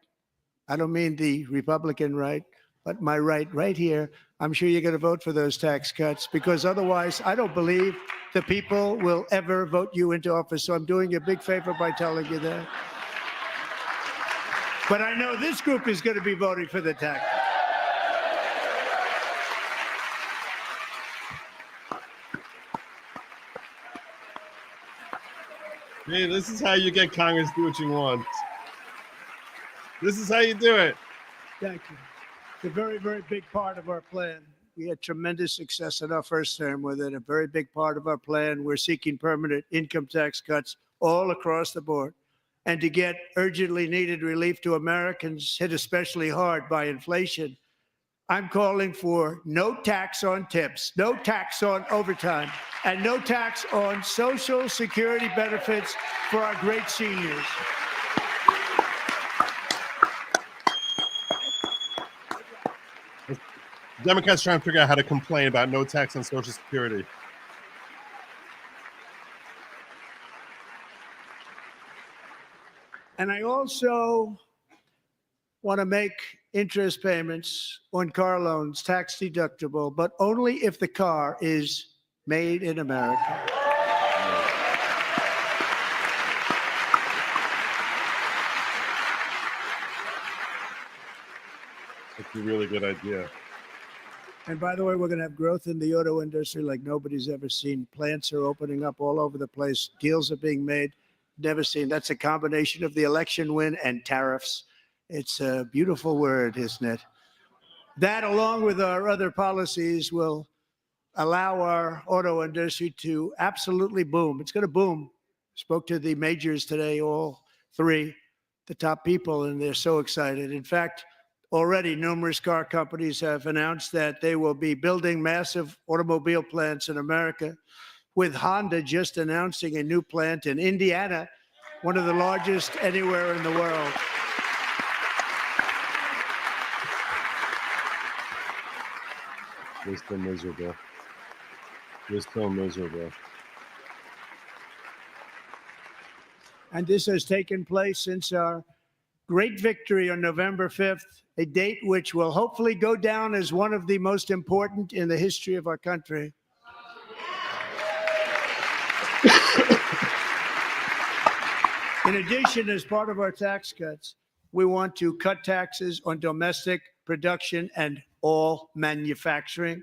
I don't mean the Republican right, but my right here, I'm sure you're going to vote for those tax cuts, because otherwise I don't believe the people will ever vote you into office. So I'm doing you a big favor by telling you that. But I know this group is going to be voting for the tax. Hey, this is how you get Congress to do what you want. This is how you do it. Thank you. It's a very, very big part of our plan. We had tremendous success in our first term with it. A very big part of our plan. We're seeking permanent income tax cuts all across the board. And to get urgently needed relief to Americans hit especially hard by inflation, I'm calling for no tax on tips, no tax on overtime, and no tax on Social Security benefits for our great seniors. Democrats trying to figure out how to complain about no tax on Social Security. And I also want to make interest payments on car loans tax deductible, but only if the car is made in America. That's a really good idea. And by the way, we're going to have growth in the auto industry like nobody's ever seen. Plants are opening up all over the place. Deals are being made. Never seen. That's a combination of the election win and tariffs. It's a beautiful word, isn't it? That, along with our other policies, will allow our auto industry to absolutely boom. It's going to boom. Spoke to the majors today, all three, the top people, and they're so excited. In fact, already numerous car companies have announced that they will be building massive automobile plants in America, with Honda just announcing a new plant in Indiana, one of the largest anywhere in the world. We're still miserable. We're still miserable. And this has taken place since our great victory on November 5th, a date which will hopefully go down as one of the most important in the history of our country. In addition, as part of our tax cuts, we want to cut taxes on domestic production and all manufacturing.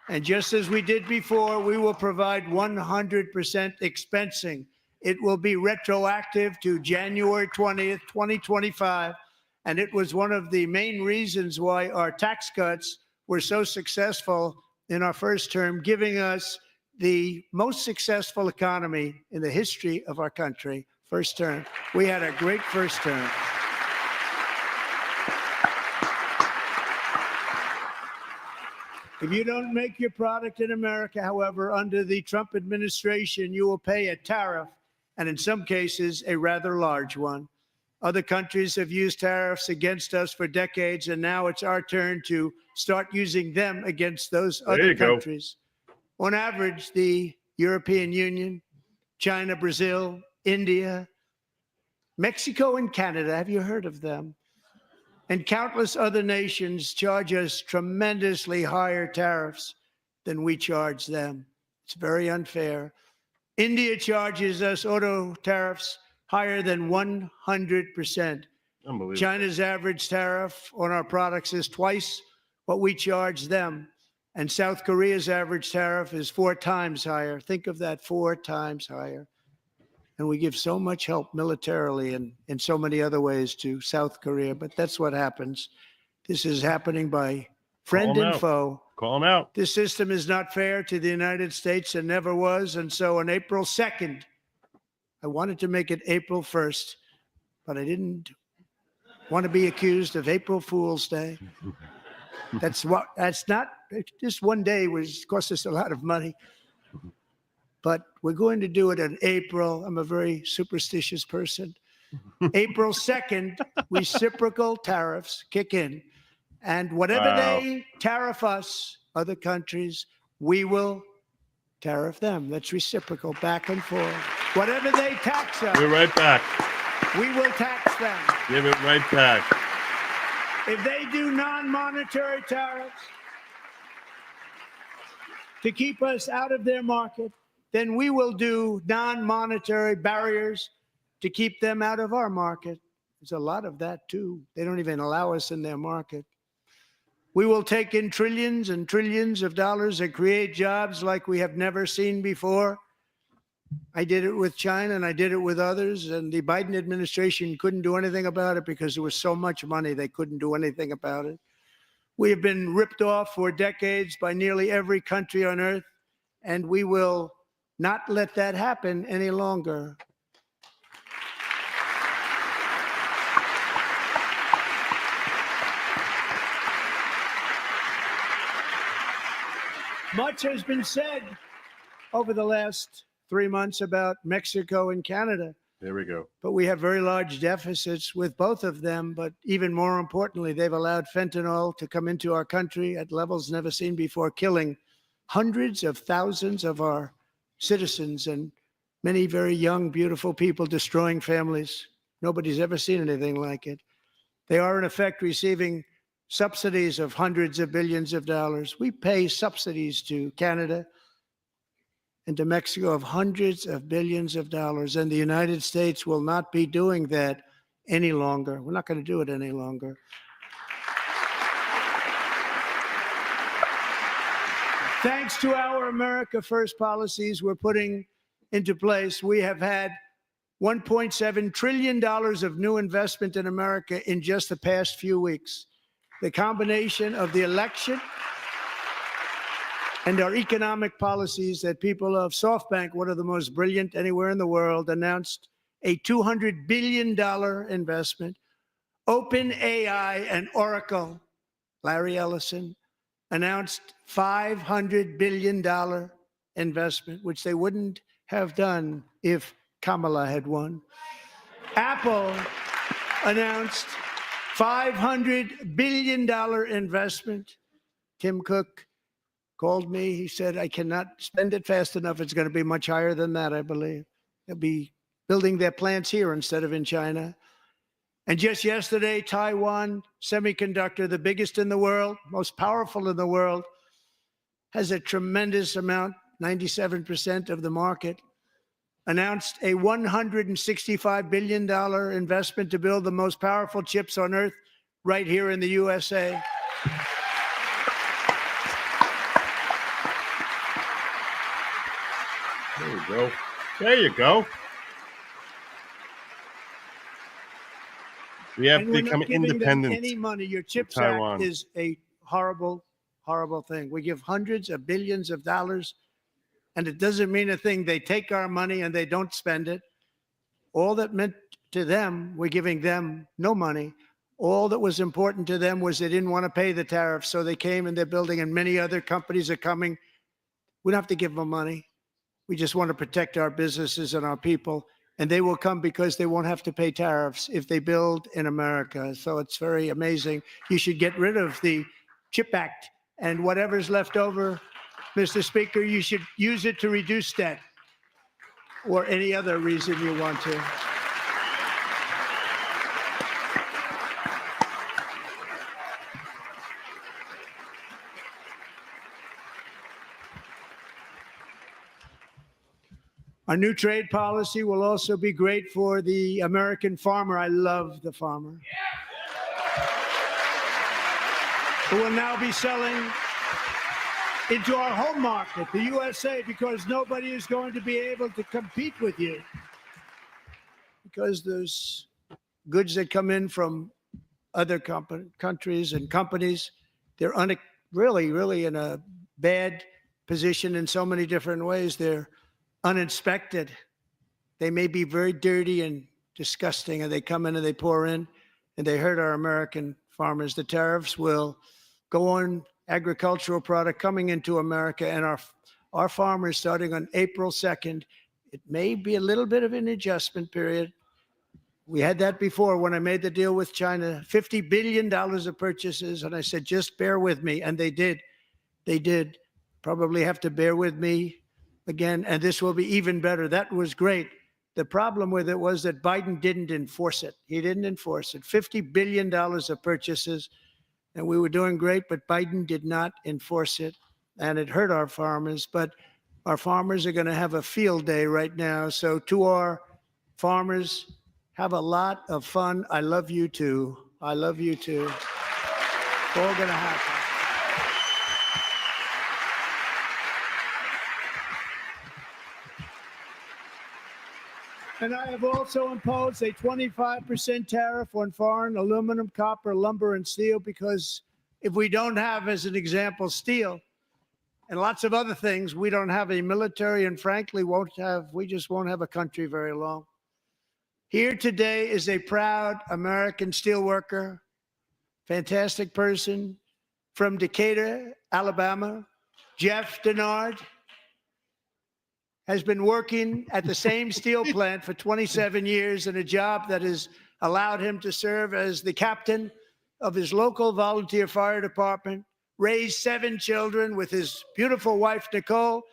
And just as we did before, we will provide 100% expensing It will be retroactive to January 20th, 2025. And it was one of the main reasons why our tax cuts were so successful in our first term, giving us the most successful economy in the history of our country. First term. We had a great first term. If you don't make your product in America, however, under the Trump administration, you will pay a tariff, and in some cases, a rather large one. Other countries have used tariffs against us for decades, and now it's our turn to start using them against those other countries. On average, the European Union, China, Brazil, India, Mexico, and Canada, have you heard of them? And countless other nations charge us tremendously higher tariffs than we charge them. It's very unfair. India charges us auto tariffs higher than 100%. Unbelievable. China's average tariff on our products is twice what we charge them. And South Korea's average tariff is 4 times higher. Think of that, 4 times higher. And we give so much help militarily and in so many other ways to South Korea. But that's what happens. This is happening by friend and foe. Call them out. This system is not fair to the United States and never was. And so on April 2nd, I wanted to make it April 1st, but I didn't want to be accused of April Fool's Day. That's not, just one day cost us a lot of money. But we're going to do it in April. I'm a very superstitious person. April 2nd, reciprocal tariffs kick in. And whatever they tariff us, other countries, we will tariff them. That's reciprocal, back and forth. Whatever they tax us, we're right back. We will tax them. Give it right back. If they do non-monetary tariffs to keep us out of their market, then we will do non-monetary barriers to keep them out of our market. There's a lot of that, too. They don't even allow us in their market. We will take in trillions and trillions of dollars and create jobs like we have never seen before. I did it with China, and I did it with others, and the Biden administration couldn't do anything about it because there was so much money they couldn't do anything about it. We have been ripped off for decades by nearly every country on earth, and we will not let that happen any longer. Much has been said over the last 3 months about Mexico and Canada. There we go. But we have very large deficits with both of them. But even more importantly, they've allowed fentanyl to come into our country at levels never seen before, killing hundreds of thousands of our citizens and many very young, beautiful people, destroying families. Nobody's ever seen anything like it. They are, in effect, receiving subsidies of hundreds of billions of dollars. We pay subsidies to Canada and to Mexico of hundreds of billions of dollars, and the United States will not be doing that any longer. We're not going to do it any longer. Thanks to our America First policies we're putting into place, we have had $1.7 trillion of new investment in America in just the past few weeks. The combination of the election and our economic policies that people of SoftBank, one of the most brilliant anywhere in the world, announced a $200 billion investment. OpenAI and Oracle, Larry Ellison, announced $500 billion investment, which they wouldn't have done if Kamala had won. Apple announced $500 billion investment. Tim Cook called me. He said, I cannot spend it fast enough. It's going to be much higher than that, I believe. They'll be building their plants here instead of in China. And just yesterday, Taiwan Semiconductor, the biggest in the world, most powerful in the world, has a tremendous amount, 97% of the market, announced a $165 billion investment to build the most powerful chips on earth right here in the USA. There you go. There you go. We have And we're become not giving them independent. any money. Your CHIPS Taiwan. Act is a horrible, horrible thing. We give hundreds of billions of dollars, and it doesn't mean a thing. They take our money and they don't spend it. All that meant to them, we're giving them no money. All that was important to them was they didn't want to pay the tariffs, so they came and they're building, and many other companies are coming. We don't have to give them money. We just want to protect our businesses and our people, and they will come because they won't have to pay tariffs if they build in America. So it's very amazing. You should get rid of the CHIP Act, and whatever's left over, Mr. Speaker, you should use it to reduce debt or any other reason you want to. Our new trade policy will also be great for the American farmer. I love the farmer. Who will now be selling into our home market, the USA, because nobody is going to be able to compete with you. Because those goods that come in from other countries and companies, they're really in a bad position in so many different ways. They're uninspected. They may be very dirty and disgusting, and they come in and they pour in and they hurt our American farmers. The tariffs will go on agricultural product coming into America, and our farmers, starting on April 2nd, it may be a little bit of an adjustment period. We had that before when I made the deal with China, $50 billion of purchases, and I said, just bear with me, and they did. They did. Probably have to bear with me again, and this will be even better. That was great. The problem with it was that Biden didn't enforce it. He didn't enforce it. $50 billion of purchases, and we were doing great, but Biden did not enforce it, and it hurt our farmers. But our farmers are going to have a field day right now. So to our farmers, have a lot of fun. I love you too. I love you too. It's all going to happen. And I have also imposed a 25% tariff on foreign aluminum, copper, lumber, and steel, because if we don't have, as an example, steel and lots of other things, we don't have a military, and frankly, we just won't have a country very long. Here today is a proud American steelworker, fantastic person from Decatur, Alabama, Jeff Denard. Has been working at the same steel plant for 27 years in a job that has allowed him to serve as the captain of his local volunteer fire department, raised 7 children with his beautiful wife, Nicole,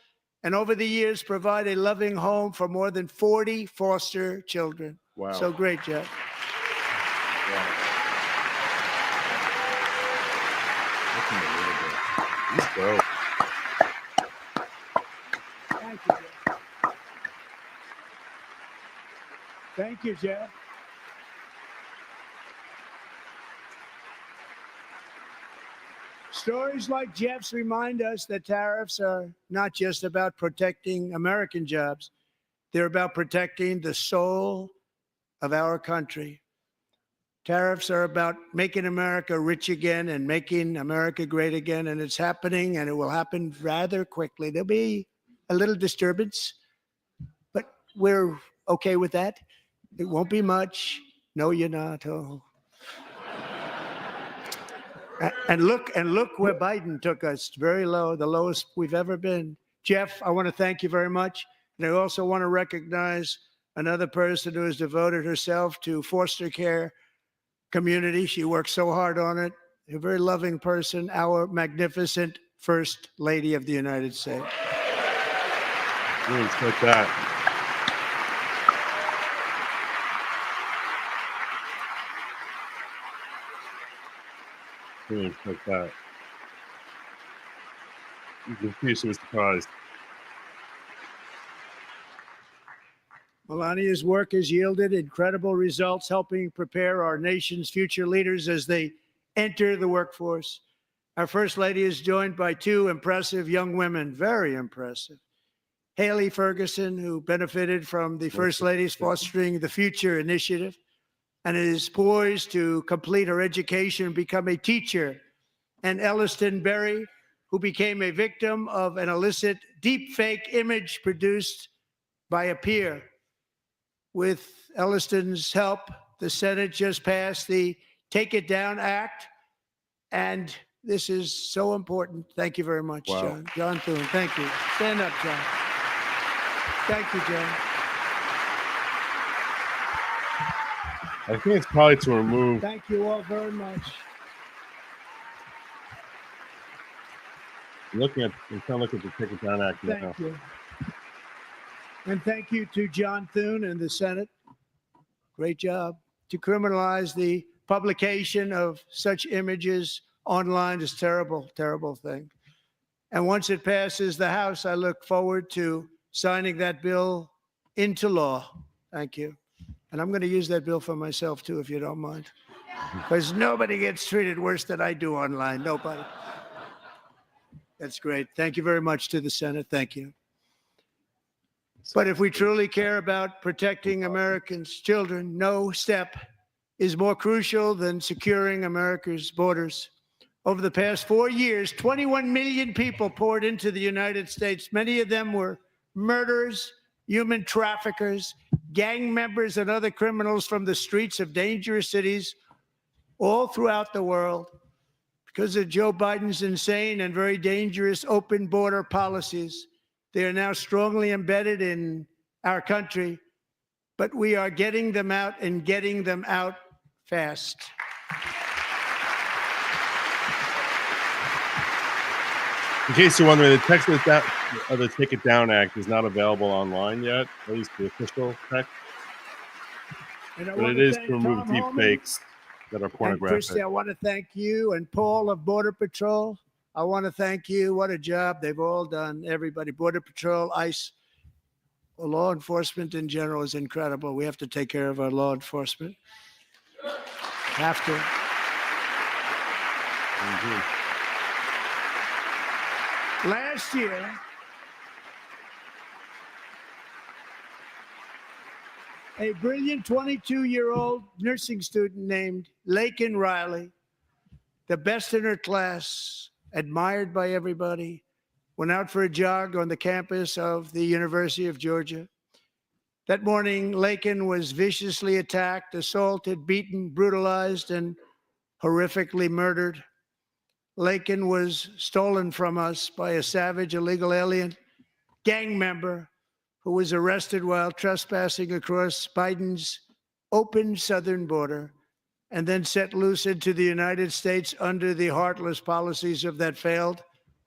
and over the years provide a loving home for more than 40 foster children. Wow. So great, Jeff. Wow. He's dope. Thank you, Jeff. Thank you, Jeff. Stories like Jeff's remind us that tariffs are not just about protecting American jobs. They're about protecting the soul of our country. Tariffs are about making America rich again and making America great again, and it's happening, and it will happen rather quickly. There'll be a little disturbance, but we're okay with that. It won't be much. No, you're not. Oh. And look where Biden took us, very low, the lowest we've ever been. Jeff, I want to thank you very much. And I also want to recognize another person who has devoted herself to foster care community. She works so hard on it. A very loving person, our magnificent First Lady of the United States. Really like that. Really like that. In case you were surprised. Melania's work has yielded incredible results, helping prepare our nation's future leaders as they enter the workforce. Our First Lady is joined by 2 impressive young women, very impressive. Haley Ferguson, who benefited from the First Lady's Fostering the Future initiative, and is poised to complete her education and become a teacher. And Elliston Berry, who became a victim of an illicit deepfake image produced by a peer. With Elliston's help, the Senate just passed the Take It Down Act, and this is so important. Thank you very much, Wow. John. John Thune, thank you. Stand up, John. Thank you, John. I think it's probably to remove. Thank you all very much. I'm trying to look at the Take It Down Act now. Thank you. And thank you to John Thune and the Senate. Great job. To criminalize the publication of such images online is terrible, terrible thing. And once it passes the House, I look forward to signing that bill into law. Thank you. And I'm going to use that bill for myself, too, if you don't mind. Because nobody gets treated worse than I do online. Nobody. That's great. Thank you very much to the Senate. Thank you. But if we truly care about protecting Americans' children, no step is more crucial than securing America's borders. Over the past 4 years, 21 million people poured into the United States. Many of them were murderers, human traffickers, gang members, and other criminals from the streets of dangerous cities all throughout the world. Because of Joe Biden's insane and very dangerous open border policies, they are now strongly embedded in our country, but we are getting them out and getting them out fast. In case you're wondering, the text of the Take It Down Act is not available online yet, at least the official text. But it is to remove deep fakes that are pornographic. Christy, I want to thank you and Paul of Border Patrol. I want to thank you. What a job they've all done. Everybody, Border Patrol, ICE, law enforcement in general is incredible. We have to take care of our law enforcement. Have to. Mm-hmm. Last year, a brilliant 22-year-old nursing student named Laken Riley, the best in her class, admired by everybody, went out for a jog on the campus of the University of Georgia. That morning, Laken was viciously attacked, assaulted, beaten, brutalized, and horrifically murdered. Laken was stolen from us by a savage illegal alien gang member who was arrested while trespassing across Biden's open southern border and then set loose into the United States under the heartless policies of that failed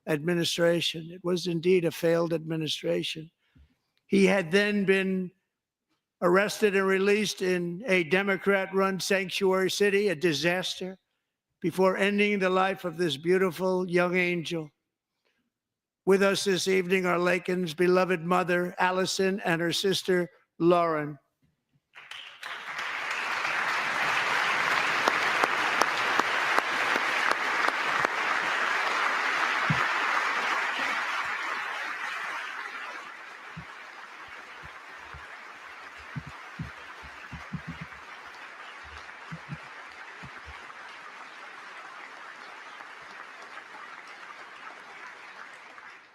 administration. It was indeed a failed administration. He had then been arrested and released in a Democrat-run sanctuary city, a disaster, before ending the life of this beautiful young angel. With us this evening are Laken's beloved mother, Allison, and her sister, Lauren.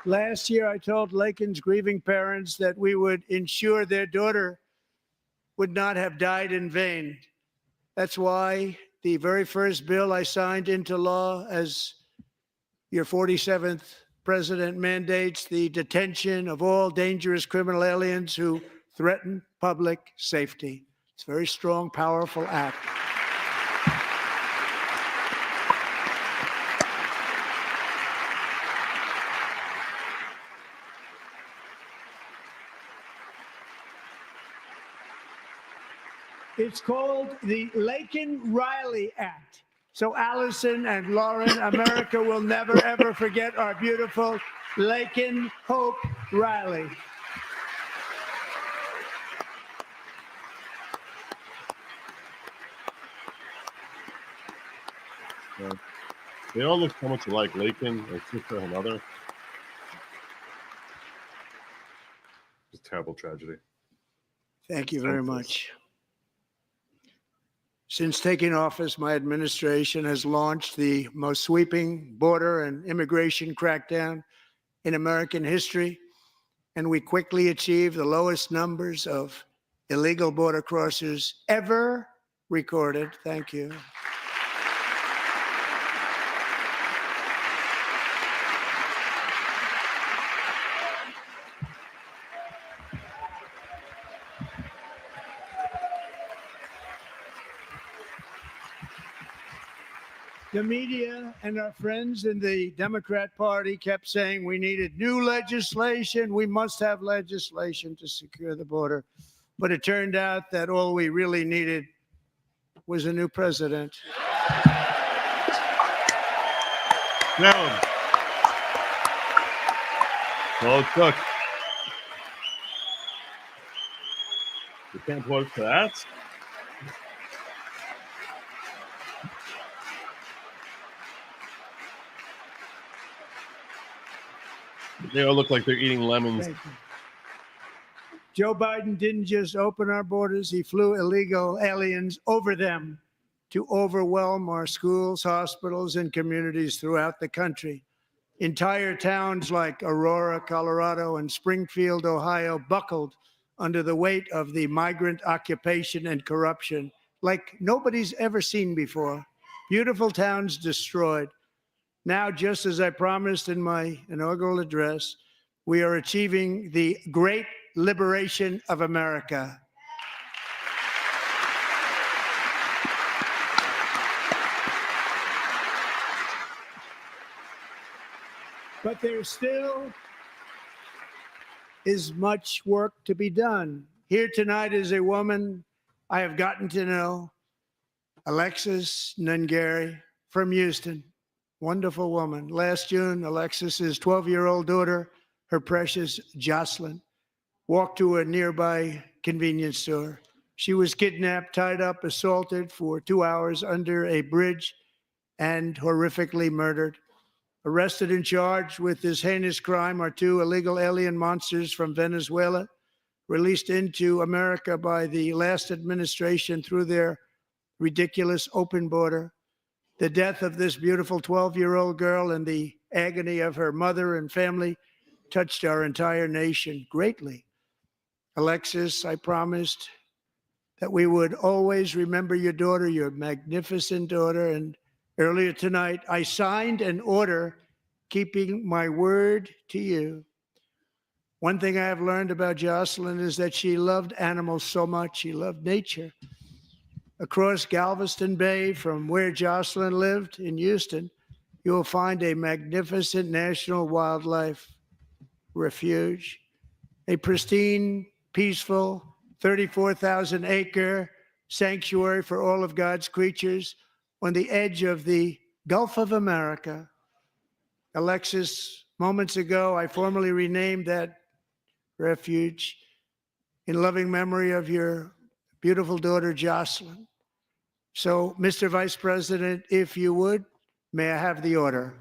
Last year, I told Laken's grieving parents that we would ensure their daughter would not have died in vain. That's why the very first bill I signed into law as your 47th president mandates the detention of all dangerous criminal aliens who threaten public safety. It's a very strong, powerful act. It's called the Laken-Riley Act. So Allison and Lauren, America will never, ever forget our beautiful Laken Hope Riley. Yeah. They all look so much alike. Laken, her sister, her mother. It's a terrible tragedy. Thank you very much. Since taking office, my administration has launched the most sweeping border and immigration crackdown in American history, and we quickly achieved the lowest numbers of illegal border crossers ever recorded. Thank you. The media and our friends in the Democrat Party kept saying we needed new legislation. We must have legislation to secure the border. But it turned out that all we really needed was a new president. Now, well, it took. You can't vote for that. They all look like they're eating lemons. Joe Biden didn't just open our borders, he flew illegal aliens over them to overwhelm our schools, hospitals, and communities throughout the country. Entire towns like Aurora, Colorado, and Springfield, Ohio, buckled under the weight of the migrant occupation and corruption like nobody's ever seen before. Beautiful towns destroyed. Now, just as I promised in my inaugural address, we are achieving the great liberation of America. But there still is much work to be done. Here tonight is a woman I have gotten to know, Alexis Nungary from Houston. Wonderful woman. Last June, Alexis's 12-year-old daughter, her precious Jocelyn, walked to a nearby convenience store. She was kidnapped, tied up, assaulted for 2 hours under a bridge, and horrifically murdered. Arrested and charged with this heinous crime are 2 illegal alien monsters from Venezuela, released into America by the last administration through their ridiculous open border. The death of this beautiful 12-year-old girl and the agony of her mother and family touched our entire nation greatly. Alexis, I promised that we would always remember your daughter, your magnificent daughter, and earlier tonight, I signed an order keeping my word to you. One thing I have learned about Jocelyn is that she loved animals so much. She loved nature. Across Galveston Bay, from where Jocelyn lived in Houston, you will find a magnificent national wildlife refuge, a pristine, peaceful, 34,000-acre sanctuary for all of God's creatures on the edge of the Gulf of America. Alexis, moments ago, I formally renamed that refuge in loving memory of your beautiful daughter, Jocelyn. So, Mr. Vice President, if you would, may I have the order?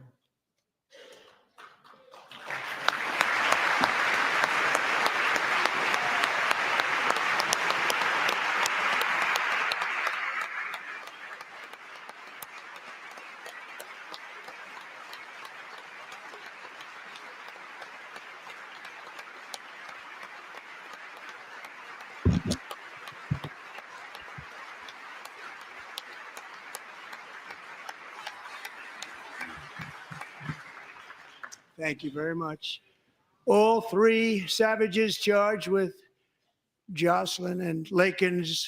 Thank you very much. All 3 savages charged with Jocelyn and Lakin's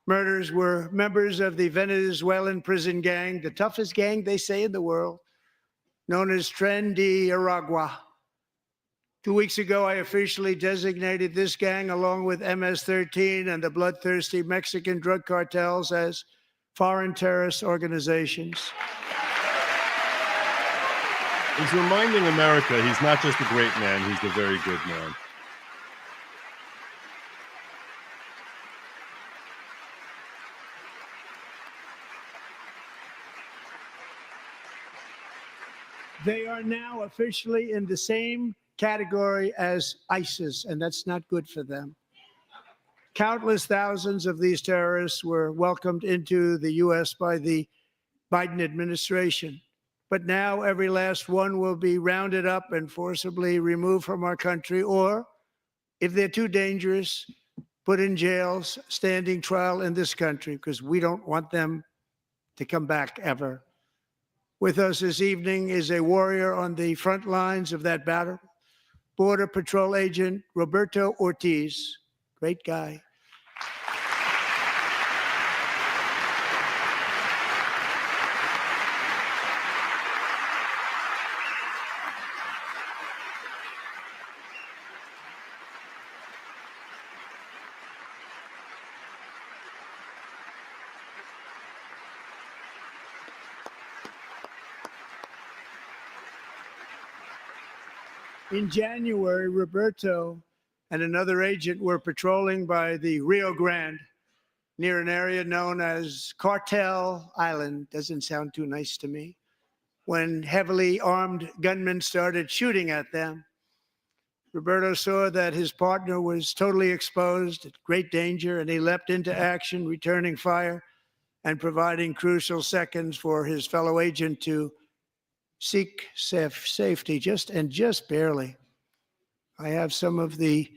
murders were members of the Venezuelan prison gang, the toughest gang, they say, in the world, known as Tren de Aragua. 2 weeks ago, I officially designated this gang, along with MS-13 and the bloodthirsty Mexican drug cartels, as foreign terrorist organizations. He's reminding America he's not just a great man, he's a very good man. They are now officially in the same category as ISIS, and that's not good for them. Countless thousands of these terrorists were welcomed into the U.S. by the Biden administration. But now every last one will be rounded up and forcibly removed from our country, or, if they're too dangerous, put in jails, standing trial in this country, because we don't want them to come back ever. With us this evening is a warrior on the front lines of that battle, Border Patrol Agent Roberto Ortiz. Great guy. In January, Roberto and another agent were patrolling by the Rio Grande near an area known as Cartel Island. Doesn't sound too nice to me. When heavily armed gunmen started shooting at them, Roberto saw that his partner was totally exposed, at great danger, and he leapt into action, returning fire and providing crucial seconds for his fellow agent to seek safety, just barely. I have some of the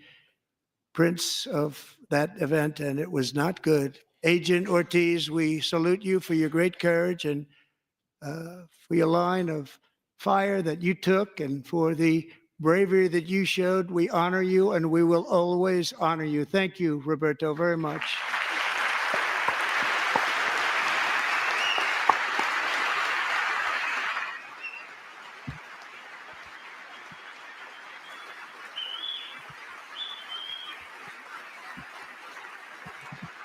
prints of that event, and it was not good. Agent Ortiz, we salute you for your great courage and for your line of fire that you took and for the bravery that you showed. We honor you, and we will always honor you. Thank you, Roberto, very much.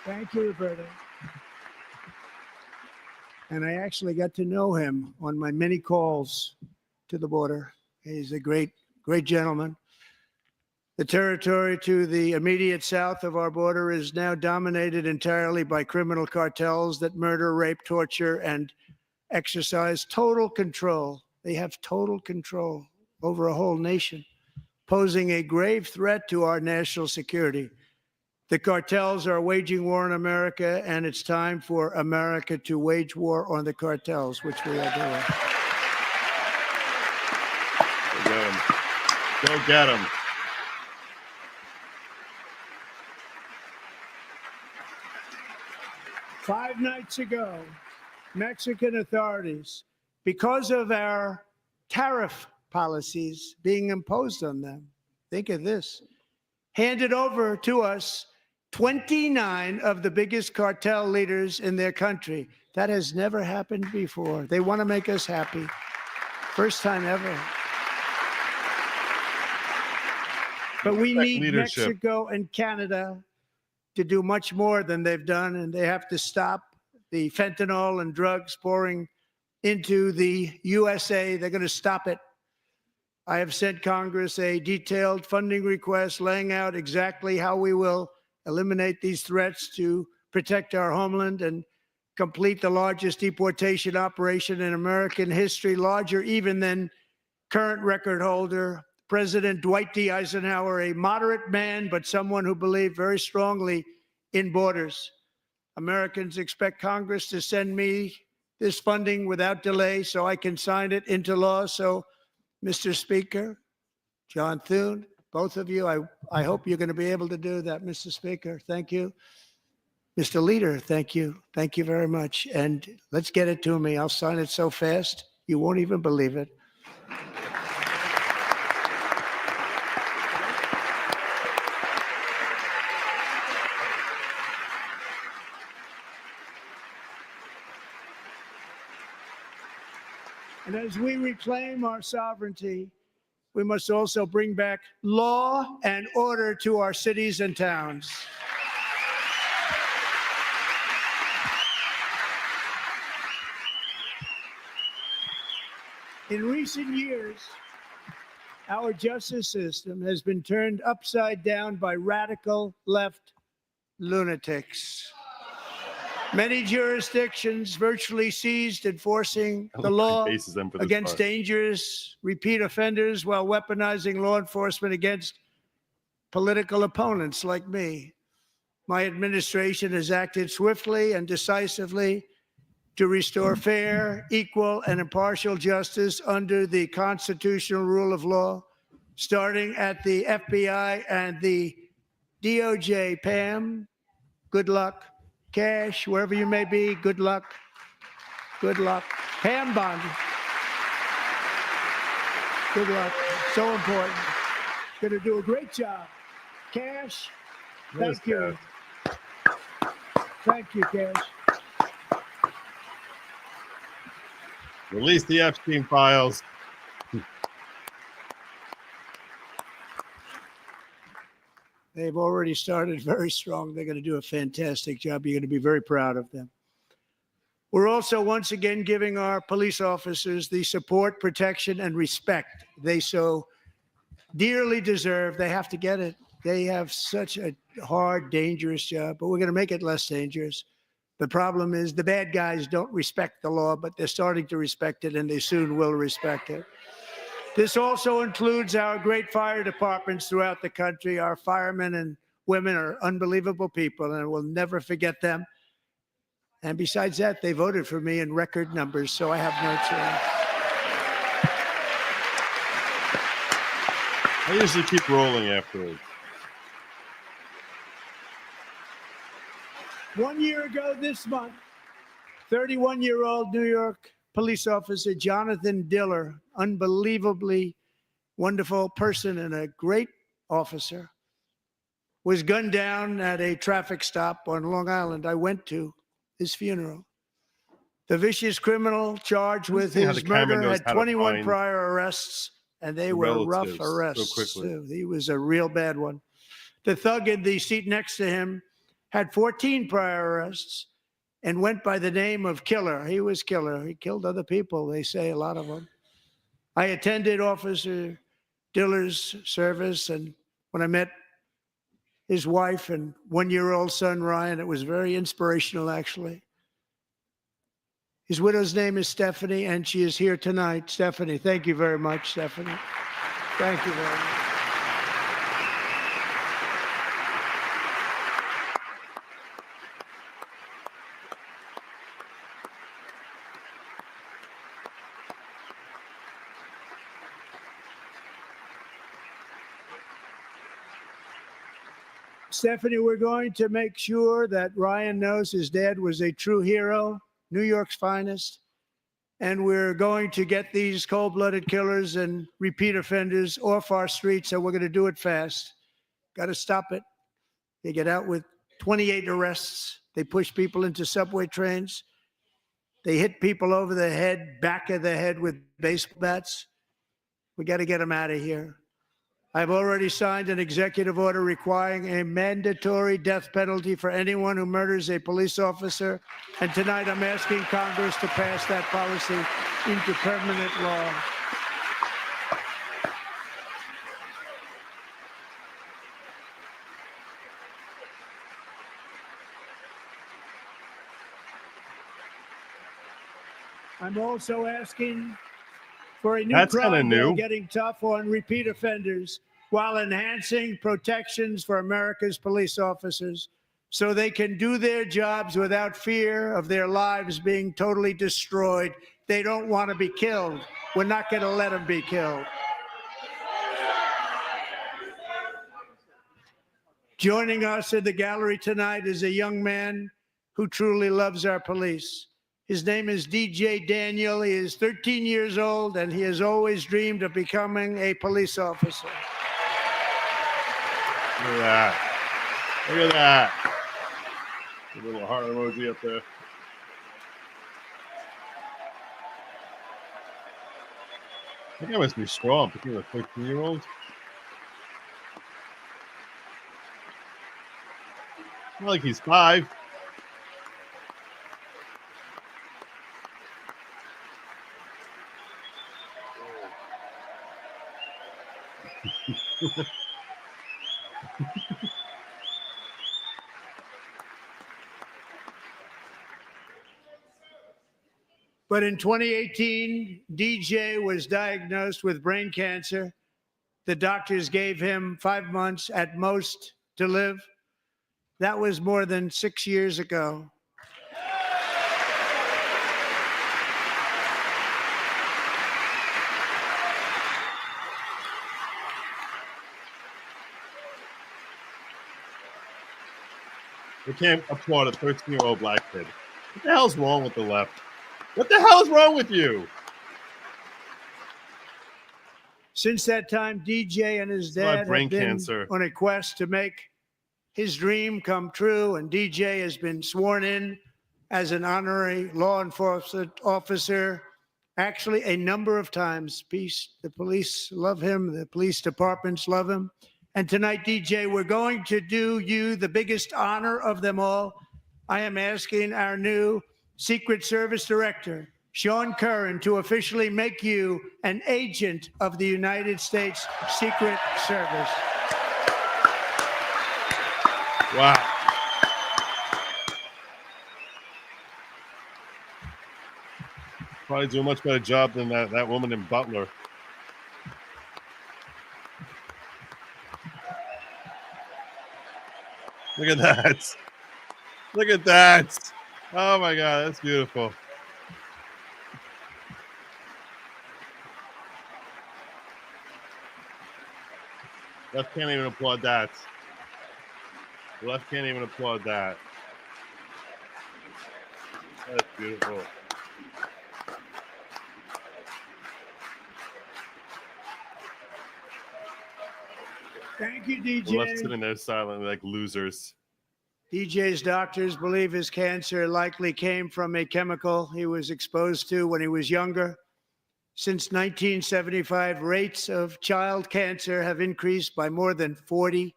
Thank you, Roberto. And I actually got to know him on my many calls to the border. He's a great gentleman. The territory to the immediate south of our border is now dominated entirely by criminal cartels that murder, rape, torture, and exercise total control. They have total control over a whole nation, posing a grave threat to our national security. The cartels are waging war on America, and it's time for America to wage war on the cartels, which we are doing. Go get them. Five nights ago, Mexican authorities, because of our tariff policies being imposed on them, think of this, handed over to us 29 of the biggest cartel leaders in their country. That has never happened before. They want to make us happy. First time ever. But we need Mexico and Canada to do much more than they've done, and they have to stop the fentanyl and drugs pouring into the USA. They're going to stop it. I have sent Congress a detailed funding request laying out exactly how we will eliminate these threats to protect our homeland and complete the largest deportation operation in American history, larger even than current record holder President Dwight D. Eisenhower, a moderate man, but someone who believed very strongly in borders. Americans expect Congress to send me this funding without delay so I can sign it into law. So, Mr. Speaker, John Thune, both of you, I hope you're going to be able to do that, Mr. Speaker. Thank you. Mr. Leader, thank you. Thank you very much. And let's get it to me. I'll sign it so fast, you won't even believe it. And as we reclaim our sovereignty, we must also bring back law and order to our cities and towns. In recent years, our justice system has been turned upside down by radical left lunatics. Many jurisdictions virtually ceased enforcing the law against dangerous repeat offenders while weaponizing law enforcement against political opponents like me. My administration has acted swiftly and decisively to restore fair, equal, and impartial justice under the constitutional rule of law, starting at the FBI and the DOJ. Pam, good luck. Cash, wherever you may be, good luck. Good luck. Pam Bondi, good luck. So important. Going to do a great job. Cash, thank you. Thank you, Cash. Release the Epstein files. They've already started very strong. They're going to do a fantastic job. You're going to be very proud of them. We're also once again giving our police officers the support, protection, and respect they so dearly deserve. They have to get it. They have such a hard, dangerous job, but we're going to make it less dangerous. The problem is the bad guys don't respect the law, but they're starting to respect it, and they soon will respect it. This also includes our great fire departments throughout the country. Our firemen and women are unbelievable people, and we'll never forget them. And besides that, they voted for me in record numbers, so I have no choice. I usually keep rolling afterwards. 1 year ago this month, 31-year-old New York police officer Jonathan Diller, unbelievably wonderful person and a great officer, was gunned down at a traffic stop on Long Island. I went to his funeral. The vicious criminal charged with his murder had 21 prior arrests, and they were rough arrests too. He was a real bad one. The thug in the seat next to him had 14 prior arrests and went by the name of Killer. He was Killer. He killed other people, they say, a lot of them. I attended Officer Diller's service, and when I met his wife and one-year-old son, Ryan, it was very inspirational, actually. His widow's name is Stephanie, and she is here tonight. Stephanie, thank you very much, Stephanie. Thank you very much. Stephanie, we're going to make sure that Ryan knows his dad was a true hero, New York's finest, and we're going to get these cold-blooded killers and repeat offenders off our streets, so we're going to do it fast. Got to stop it. They get out with 28 arrests. They push people into subway trains. They hit people over the head, back of the head with baseball bats. We got to get them out of here. I've already signed an executive order requiring a mandatory death penalty for anyone who murders a police officer. And tonight I'm asking Congress to pass that policy into permanent law. I'm also asking for a new crime bill getting tough on repeat offenders while enhancing protections for America's police officers so they can do their jobs without fear of their lives being totally destroyed. They don't want to be killed. We're not going to let them be killed. Joining us in the gallery tonight is a young man who truly loves our police. His name is DJ Daniel. He is 13 years old, and he has always dreamed of becoming a police officer. Look at that. Look at that. A little heart emoji up there. I think I must be strong, picking a 13-year-old. Not like he's 5. But in 2018, DJ was diagnosed with brain cancer. The doctors gave him 5 months at most to live. That was more than 6 years ago. We can't applaud a 13-year-old black kid. What the hell's wrong with the left? What the hell is wrong with you? Since that time, DJ and his It's like dad brain have been cancer. on a quest to make his dream come true, and DJ has been sworn in as an honorary law enforcement officer, actually a number of times. The police love him, the police departments love him. And tonight, DJ, we're going to do you the biggest honor of them all. I am asking our new Secret Service Director, Sean Curran, to officially make you an agent of the United States Secret Service. Wow. Probably do a much better job than that woman in Butler. Look at that. Look at that. Oh my God, that's beautiful. Left can't even applaud that. Left can't even applaud that. That's beautiful. Thank you, DJ. We're left sitting there silently like losers. DJ's doctors believe his cancer likely came from a chemical he was exposed to when he was younger. Since 1975, rates of child cancer have increased by more than 40%.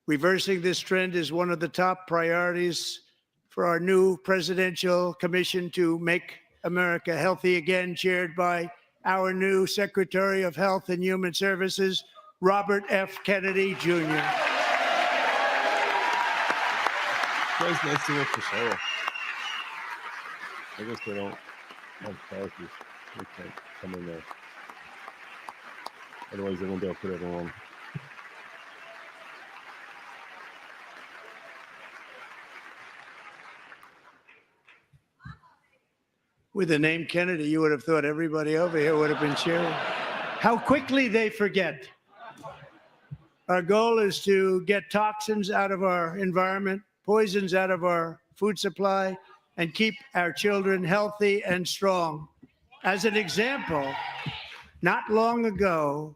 Reversing this trend is one of the top priorities for our new presidential commission to make America healthy again, chaired by our new Secretary of Health and Human Services, Robert F. Kennedy, Jr. Guys, nice to work for show. I guess they don't have characters. They can't come in there. Otherwise, they won't be able to put everyone. With the name Kennedy, you would have thought everybody over here would have been cheering. How quickly they forget. Our goal is to get toxins out of our environment, poisons out of our food supply, and keep our children healthy and strong. As an example, not long ago,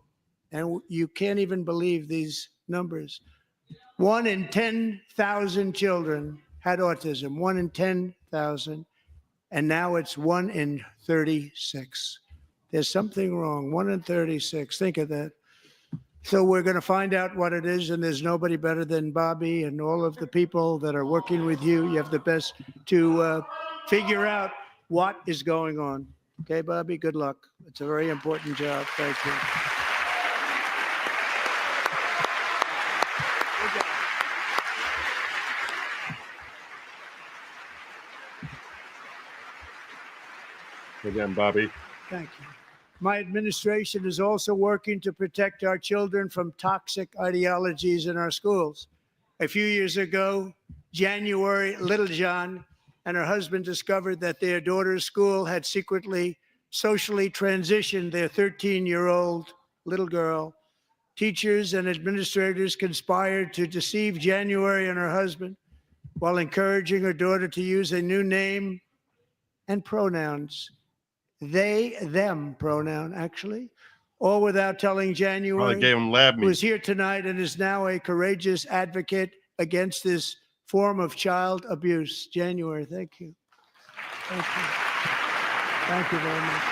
and you can't even believe these numbers, 1 in 10,000 children had autism, 1 in 10,000. And now it's 1 in 36. There's something wrong. 1 in 36. Think of that. So we're going to find out what it is, and there's nobody better than Bobby and all of the people that are working with you. You have the best to figure out what is going on. Okay, Bobby, good luck. It's a very important job. Thank you. Again, Bobby. Thank you. My administration is also working to protect our children from toxic ideologies in our schools. A few years ago, January Littlejohn and her husband discovered that their daughter's school had secretly socially transitioned their 13-year-old little girl. Teachers and administrators conspired to deceive January and her husband while encouraging her daughter to use a new name and pronouns. They, them pronoun, actually, all without telling January, gave him lab meat. who is here tonight and is now a courageous advocate against this form of child abuse. January, thank you. Thank you. Thank you very much.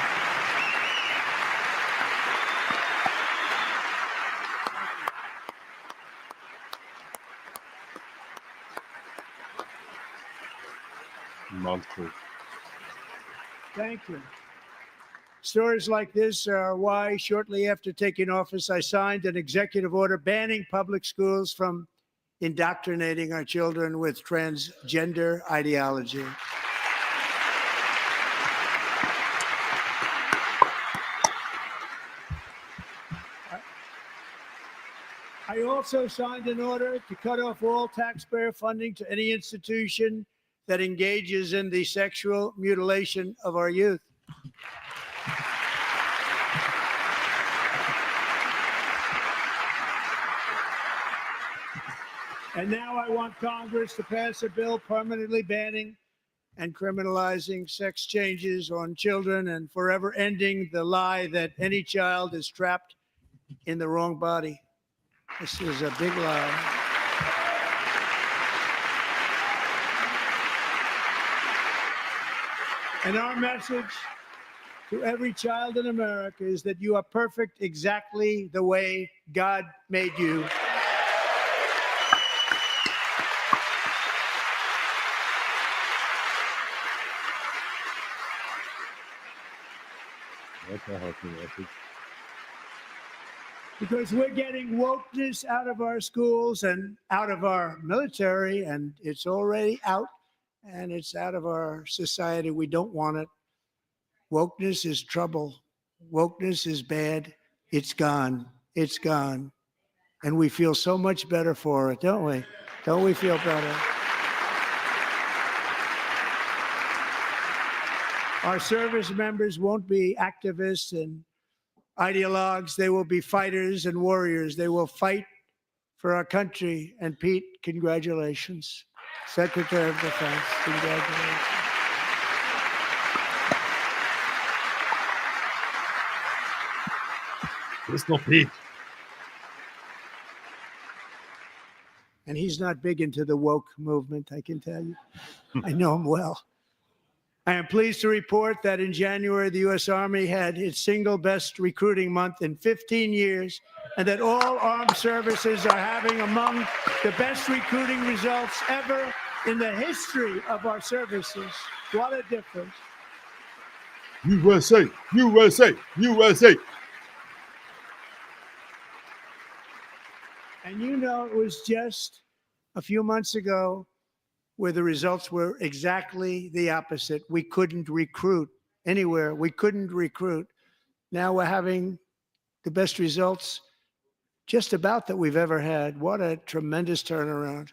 Monster. Thank you. Stories like this are why, shortly after taking office, I signed an executive order banning public schools from indoctrinating our children with transgender ideology. I also signed an order to cut off all taxpayer funding to any institution that engages in the sexual mutilation of our youth. And now I want Congress to pass a bill permanently banning and criminalizing sex changes on children and forever ending the lie that any child is trapped in the wrong body. This is a big lie. And our message to every child in America is that you are perfect exactly the way God made you. That's a healthy message. Because we're getting wokeness out of our schools and out of our military, and it's already out, and it's out of our society. We don't want it. Wokeness is trouble. Wokeness is bad. It's gone. It's gone. And we feel so much better for it, don't we? Don't we feel better? Our service members won't be activists and ideologues. They will be fighters and warriors. They will fight for our country. And Pete, congratulations. Secretary of Defense, congratulations. Pistol Pete. And he's not big into the woke movement, I can tell you. I know him well. I am pleased to report that in January, the U.S. Army had its single best recruiting month in 15 years, and that all armed services are having among the best recruiting results ever in the history of our services. What a difference. USA, USA, USA. And you know, it was just a few months ago where the results were exactly the opposite. We couldn't recruit anywhere. We couldn't recruit. Now we're having the best results just about that we've ever had. What a tremendous turnaround.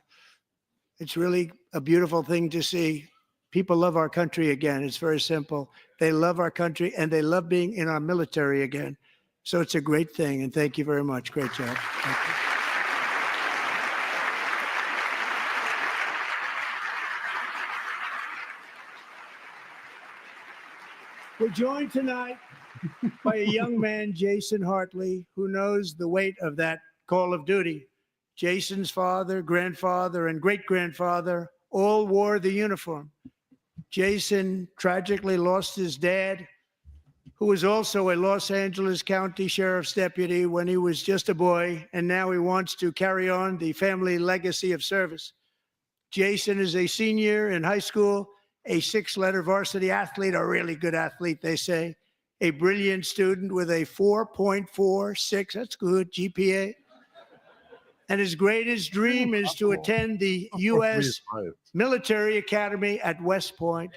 It's really a beautiful thing to see. People love our country again. It's very simple. They love our country and they love being in our military again. So it's a great thing. And thank you very much. Great job. Thank you. We're joined tonight by a young man, Jason Hartley, who knows the weight of that call of duty. Jason's father, grandfather, and great-grandfather all wore the uniform. Jason tragically lost his dad, who was also a Los Angeles County Sheriff's deputy when he was just a boy, and now he wants to carry on the family legacy of service. Jason is a senior in high school, a six-letter varsity athlete, a really good athlete, they say, a brilliant student with a 4.46, that's good, GPA. And his greatest dream is to attend the U.S. Military Academy at West Point.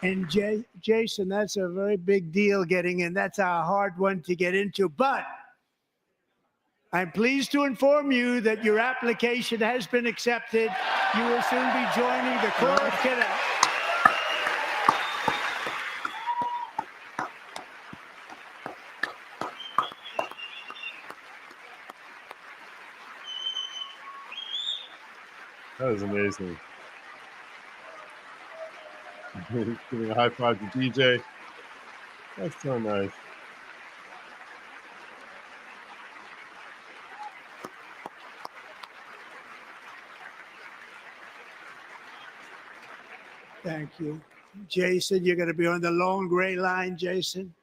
And Jason, that's a very big deal getting in. That's a hard one to get into. But I'm pleased to inform you that your application has been accepted. You will soon be joining the Corps of Cadets. That is amazing. Giving a high five to DJ. That's so nice. Thank you. Jason, you're going to be on the long gray line, Jason.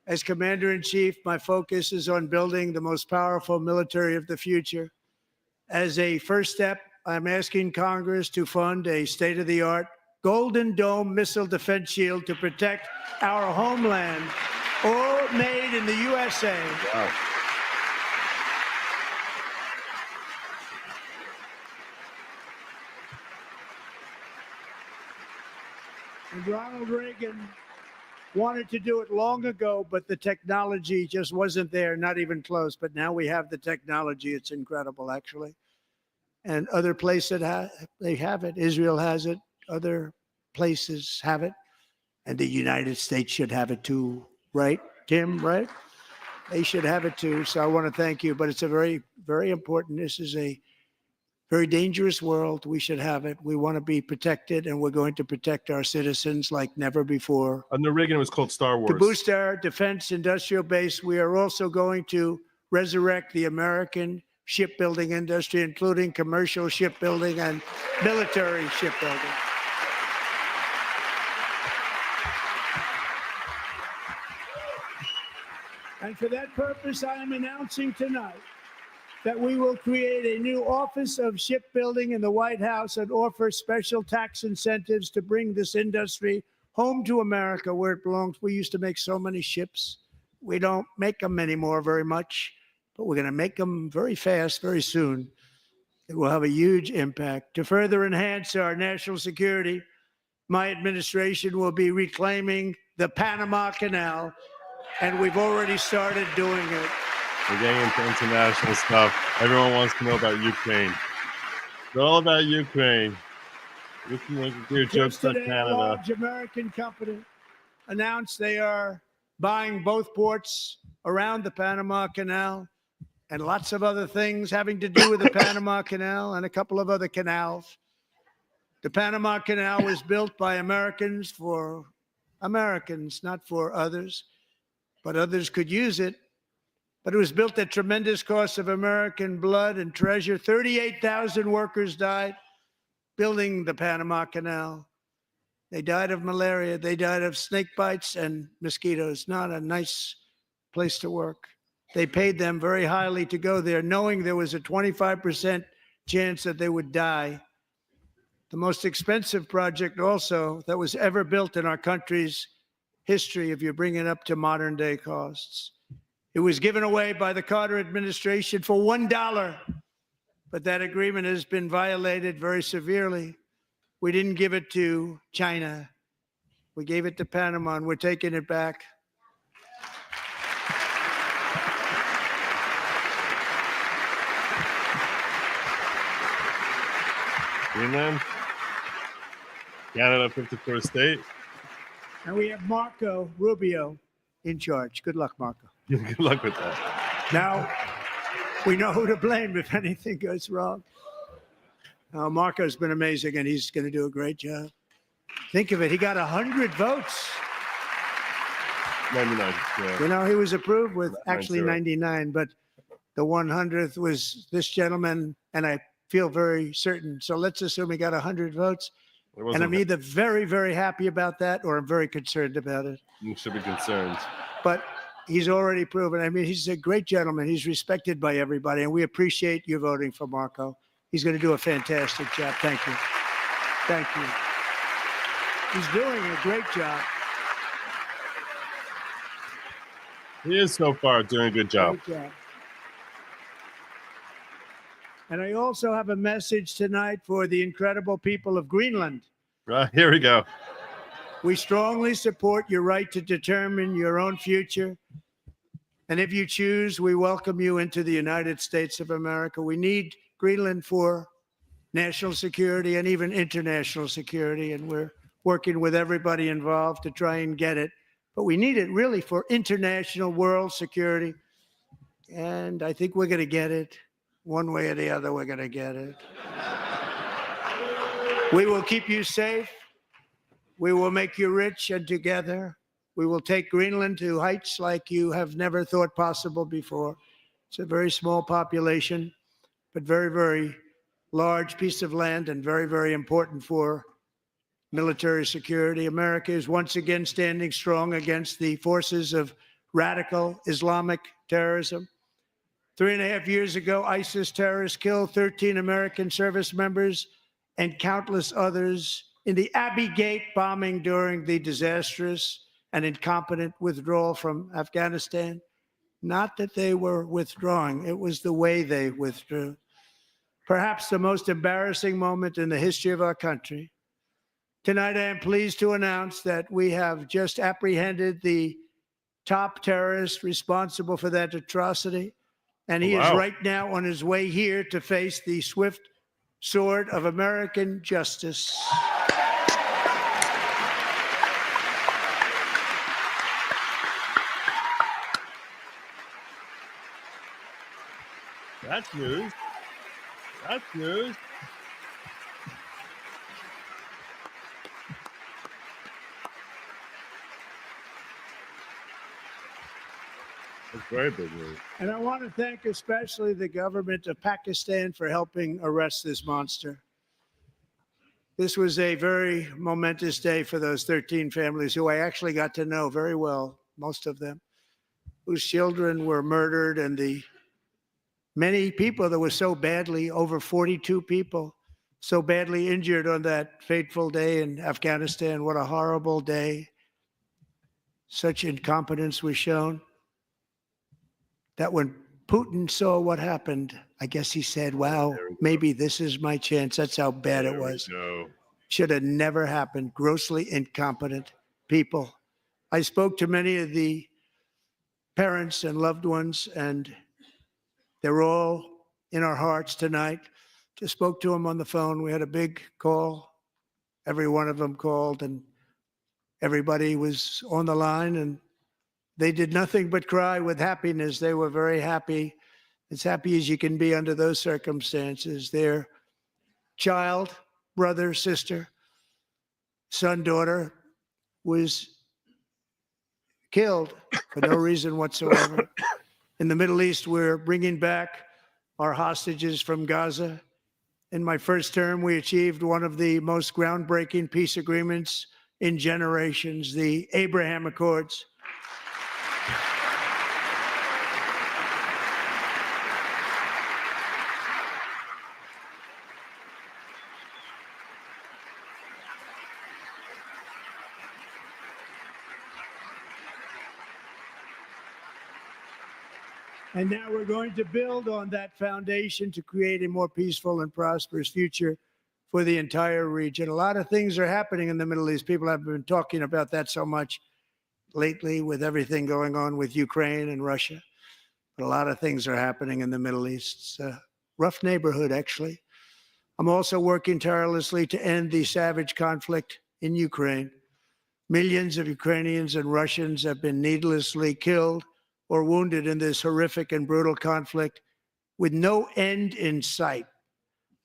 As Commander-in-Chief, my focus is on building the most powerful military of the future. As a first step, I'm asking Congress to fund a state-of-the-art Golden Dome missile defense shield to protect our homeland, all made in the USA. Wow. And Ronald Reagan wanted to do it long ago, but the technology just wasn't there, not even close. But now we have the technology. It's incredible, actually. And other places they have it. Israel has it. Other places have it. And the United States should have it too, right, Tim, right? They should have it too. So I want to thank you. But it's a very, very important. This is a very dangerous world. We should have it. We want to be protected, and we're going to protect our citizens like never before. Under Reagan, it was called Star Wars. To boost our defense industrial base, we are also going to resurrect the American shipbuilding industry, including commercial shipbuilding and military shipbuilding. And for that purpose, I am announcing tonight that we will create a new Office of Shipbuilding in the White House and offer special tax incentives to bring this industry home to America where it belongs. We used to make so many ships. We don't make them anymore very much, but we're going to make them very fast, very soon. It will have a huge impact. To further enhance our national security, my administration will be reclaiming the Panama Canal, and we've already started doing it. We're getting into international stuff. Everyone wants to know about Ukraine. It's all about Ukraine. You can make your jokes about Yesterday, a Canada. large American company announced they are buying both ports around the Panama Canal and lots of other things having to do with the Panama Canal and a couple of other canals. The Panama Canal was built by Americans for Americans, not for others, but others could use it. But it was built at tremendous cost of American blood and treasure. 38,000 workers died building the Panama Canal. They died of malaria. They died of snake bites and mosquitoes. Not a nice place to work. They paid them very highly to go there, knowing there was a 25% chance that they would die. The most expensive project also that was ever built in our country's history, if you bring it up to modern day costs. It was given away by the Carter administration for $1, but that agreement has been violated very severely. We didn't give it to China. We gave it to Panama, and we're taking it back. Greenland, Canada, 51st state. And we have Marco Rubio in charge. Good luck, Marco. Good luck with that. Now, we know who to blame if anything goes wrong. Marco's been amazing, and he's going to do a great job. Think of it. He got 100 votes. 99. Yeah. You know, he was approved with 90. actually 99, but the 100th was this gentleman, and I feel very certain. So let's assume he got 100 votes. And I'm either very, very happy about that, or I'm very concerned about it. You should be concerned. But he's already proven. I mean, he's a great gentleman. He's respected by everybody, and we appreciate you voting for Marco. He's going to do a fantastic job. Thank you. Thank you. He's doing a great job. He is so far doing a good job. Great job. And I also have a message tonight for the incredible people of Greenland. Right, here we go. We strongly support your right to determine your own future. And if you choose, we welcome you into the United States of America. We need Greenland for national security and even international security. And we're working with everybody involved to try and get it. But we need it really for international world security. And I think we're going to get it. One way or the other, we're going to get it. We will keep you safe. We will make you rich, and together we will take Greenland to heights like you have never thought possible before. It's a very small population, but very, very large piece of land and very, very important for military security. America is once again standing strong against the forces of radical Islamic terrorism. 3.5 years ago, ISIS terrorists killed 13 American service members and countless others in the Abbey Gate bombing during the disastrous and incompetent withdrawal from Afghanistan. Not that they were withdrawing, it was the way they withdrew. Perhaps the most embarrassing moment in the history of our country. Tonight, I am pleased to announce that we have just apprehended the top terrorist responsible for that atrocity, and he is right now on his way here to face the swift sword of American justice. That's news. That's news. It's very big news. And I want to thank especially the government of Pakistan for helping arrest this monster. This was a very momentous day for those 13 families who I actually got to know very well, most of them, whose children were murdered, and the many people that were so badly, over 42 people, so badly injured on that fateful day in Afghanistan. What a horrible day. Such incompetence was shown that when Putin saw what happened, I guess he said, wow, maybe this is my chance. That's how bad it was. Should have never happened. Grossly incompetent people. I spoke to many of the parents and loved ones, and they're all in our hearts tonight. Just spoke to them on the phone. We had a big call. Every one of them called, and everybody was on the line, and they did nothing but cry with happiness. They were very happy, as happy as you can be under those circumstances. Their child, brother, sister, son, daughter was killed for no reason whatsoever. In the Middle East, we're bringing back our hostages from Gaza. In my first term, we achieved one of the most groundbreaking peace agreements in generations, the Abraham Accords. And now we're going to build on that foundation to create a more peaceful and prosperous future for the entire region. A lot of things are happening in the Middle East. People have been talking about that so much lately with everything going on with Ukraine and Russia. But a lot of things are happening in the Middle East. It's a rough neighborhood, actually. I'm also working tirelessly to end the savage conflict in Ukraine. Millions of Ukrainians and Russians have been needlessly killed or wounded in this horrific and brutal conflict with no end in sight.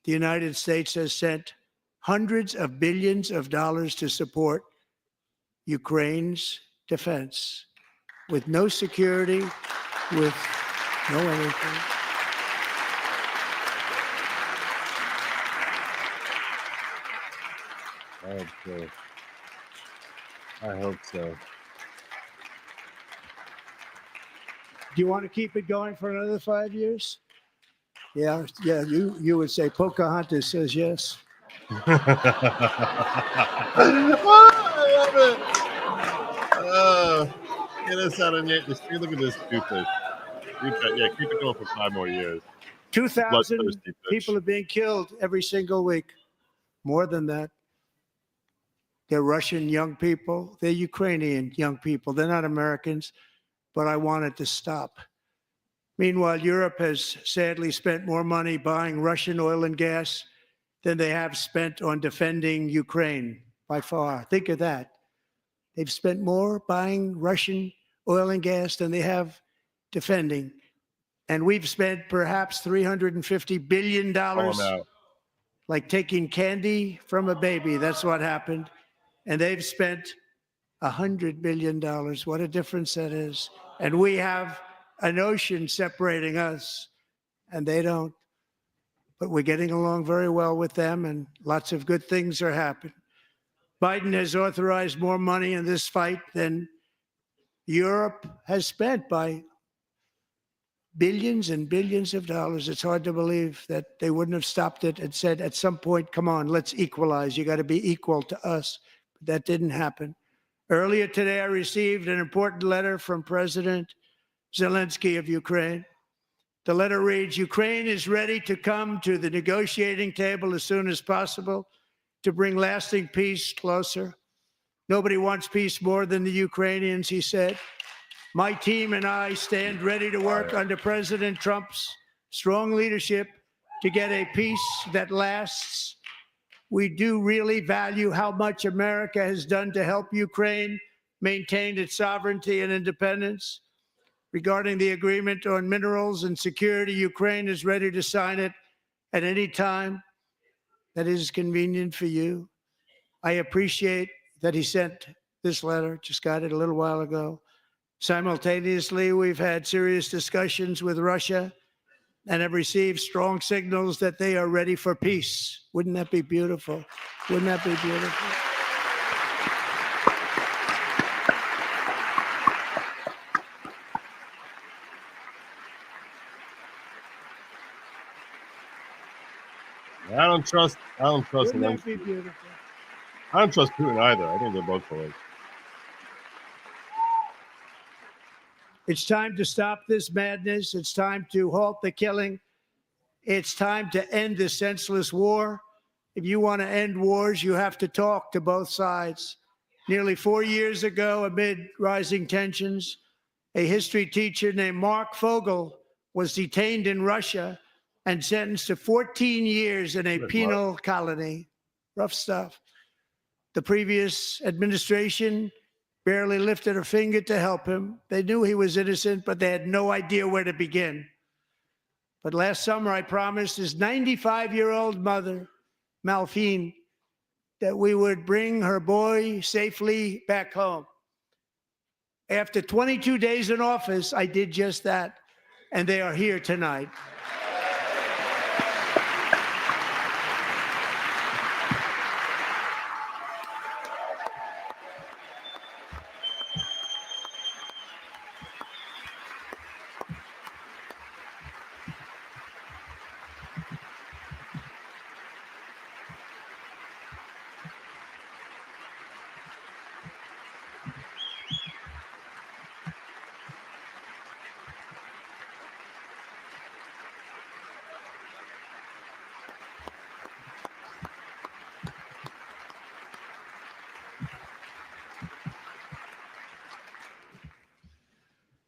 The United States has sent hundreds of billions of dollars to support Ukraine's defense with no security, with no anything. I hope so. I hope so. Do you want to keep it going for another 5 years? Yeah, you would say Pocahontas says yes. I love it. Get us out of here. Look at this stupid. Yeah, keep it going for 5 more years. 2,000 people are being killed every single week. More than that. They're Russian young people. They're Ukrainian young people. They're not Americans. But I want it to stop. Meanwhile, Europe has sadly spent more money buying Russian oil and gas than they have spent on defending Ukraine by far. Think of that. They've spent more buying Russian oil and gas than they have defending. And we've spent perhaps $350 billion, like taking candy from a baby. That's what happened. And they've spent $100 billion. What a difference that is. And we have an ocean separating us, and they don't. But we're getting along very well with them, and lots of good things are happening. Biden has authorized more money in this fight than Europe has spent by billions and billions of dollars. It's hard to believe that they wouldn't have stopped it and said at some point, come on, let's equalize. You got to be equal to us. But that didn't happen. Earlier today, I received an important letter from President Zelensky of Ukraine. The letter reads, Ukraine is ready to come to the negotiating table as soon as possible to bring lasting peace closer. Nobody wants peace more than the Ukrainians, he said. My team and I stand ready to work under President Trump's strong leadership to get a peace that lasts. We do really value how much America has done to help Ukraine maintain its sovereignty and independence. Regarding the agreement on minerals and security, Ukraine is ready to sign it at any time that is convenient for you. I appreciate that he sent this letter, just got it a little while ago. Simultaneously, we've had serious discussions with Russia and have received strong signals that they are ready for peace. Wouldn't that be beautiful? Wouldn't that be beautiful? I don't trust Wouldn't that Zelensky. be beautiful? I don't trust Putin either. I think they're both fools. It's time to stop this madness. It's time to halt the killing. It's time to end this senseless war. If you want to end wars, you have to talk to both sides. Nearly 4 years ago, amid rising tensions, a history teacher named Mark Fogel was detained in Russia and sentenced to 14 years in a penal colony. Rough stuff. The previous administration barely lifted a finger to help him. They knew he was innocent, but they had no idea where to begin. But last summer, I promised his 95-year-old mother, Malfine, that we would bring her boy safely back home. After 22 days in office, I did just that, and they are here tonight.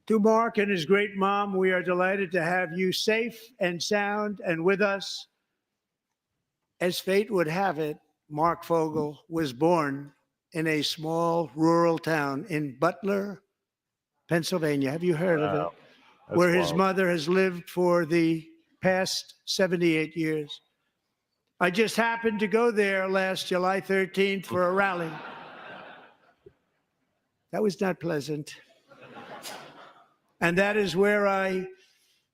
To Mark and his great mom, we are delighted to have you safe and sound and with us. As fate would have it, Mark Fogel was born in a small rural town in Butler, Pennsylvania. Have you heard of it? Where his mother has lived for the past 78 years. I just happened to go there last July 13th for a rally. That was not pleasant. And that is where I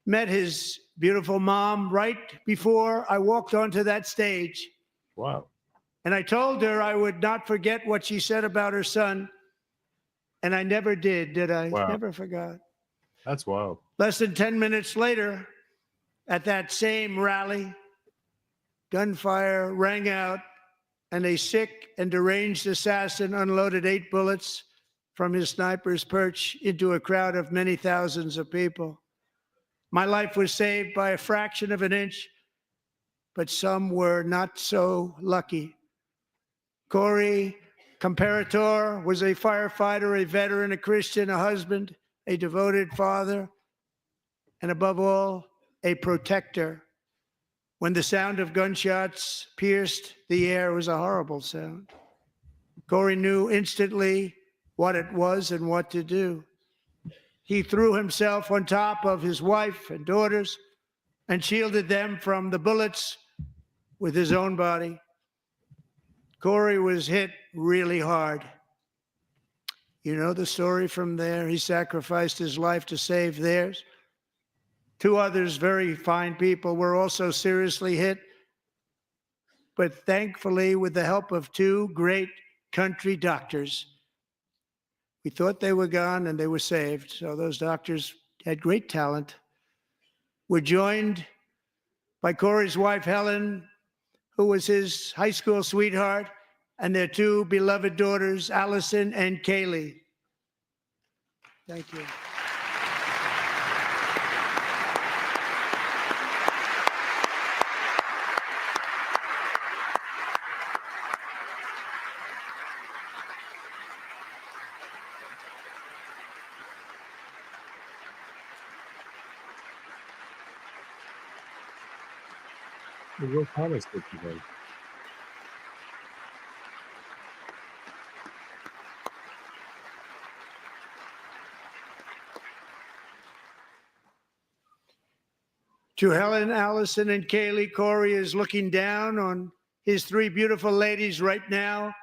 met his beautiful mom right before I walked onto that stage. Wow. And I told her I would not forget what she said about her son. And I never did I? Wow. Never forgot. That's wild. Less than 10 minutes later, at that same rally, gunfire rang out and a sick and deranged assassin unloaded 8 bullets from his sniper's perch into a crowd of many thousands of people. My life was saved by a fraction of an inch, but some were not so lucky. Corey Comparator was a firefighter, a veteran, a Christian, a husband, a devoted father, and above all, a protector. When the sound of gunshots pierced the air, it was a horrible sound. Corey knew instantly what it was and what to do. He threw himself on top of his wife and daughters and shielded them from the bullets with his own body. Corey was hit really hard. You know the story from there. He sacrificed his life to save theirs. 2 others, very fine people, were also seriously hit. But thankfully, with the help of 2 great country doctors, we thought they were gone and they were saved. So those doctors had great talent. We're joined by Corey's wife, Helen, who was his high school sweetheart, and their two beloved daughters, Allison and Kaylee. Thank you. What comments did you make? To Helen, Allison, and Kaylee, Corey is looking down on his three beautiful ladies right now,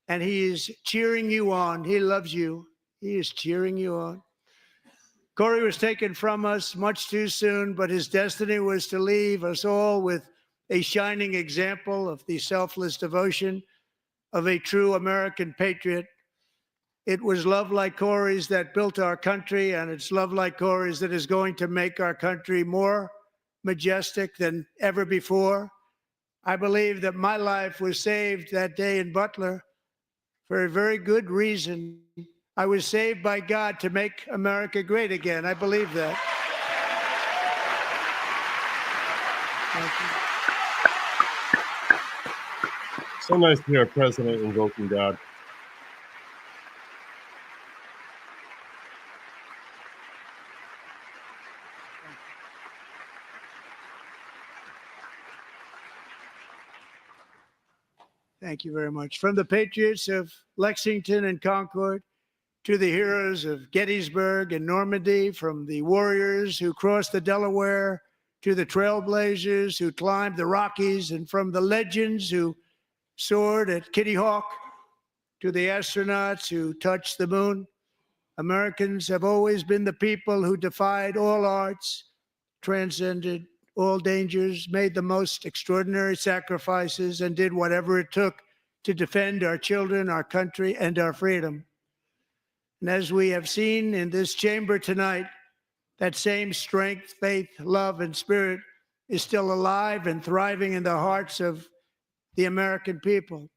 and he is cheering you on. He loves you. He is cheering you on. Corey was taken from us much too soon, but his destiny was to leave us all with a shining example of the selfless devotion of a true American patriot. It was love like Corey's that built our country, and it's love like Corey's that is going to make our country more majestic than ever before. I believe that my life was saved that day in Butler for a very good reason. I was saved by God to make America great again. I believe that. Thank you. So nice to hear a president invoking God. Thank you very much. From the patriots of Lexington and Concord to the heroes of Gettysburg and Normandy, from the warriors who crossed the Delaware to the trailblazers who climbed the Rockies, and from the legends who soared at Kitty Hawk to the astronauts who touched the moon, Americans have always been the people who defied all odds, transcended all dangers, made the most extraordinary sacrifices, and did whatever it took to defend our children, our country, and our freedom. And as we have seen in this chamber tonight, that same strength, faith, love, and spirit is still alive and thriving in the hearts of the American people.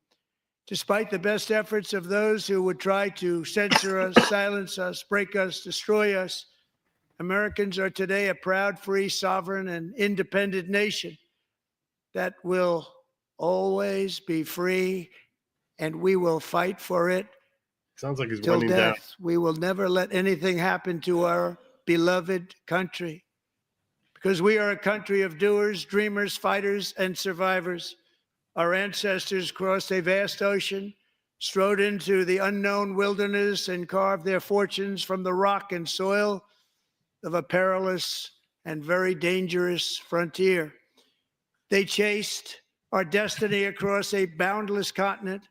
Despite the best efforts of those who would try to censor us, silence us, break us, destroy us, Americans are today a proud, free, sovereign, and independent nation that will always be free, and we will fight for it. Sounds like he's till winding down. death. We will never let anything happen to our beloved country, because we are a country of doers, dreamers, fighters, and survivors. Our ancestors crossed a vast ocean, strode into the unknown wilderness, and carved their fortunes from the rock and soil of a perilous and very dangerous frontier. They chased our destiny across a boundless continent.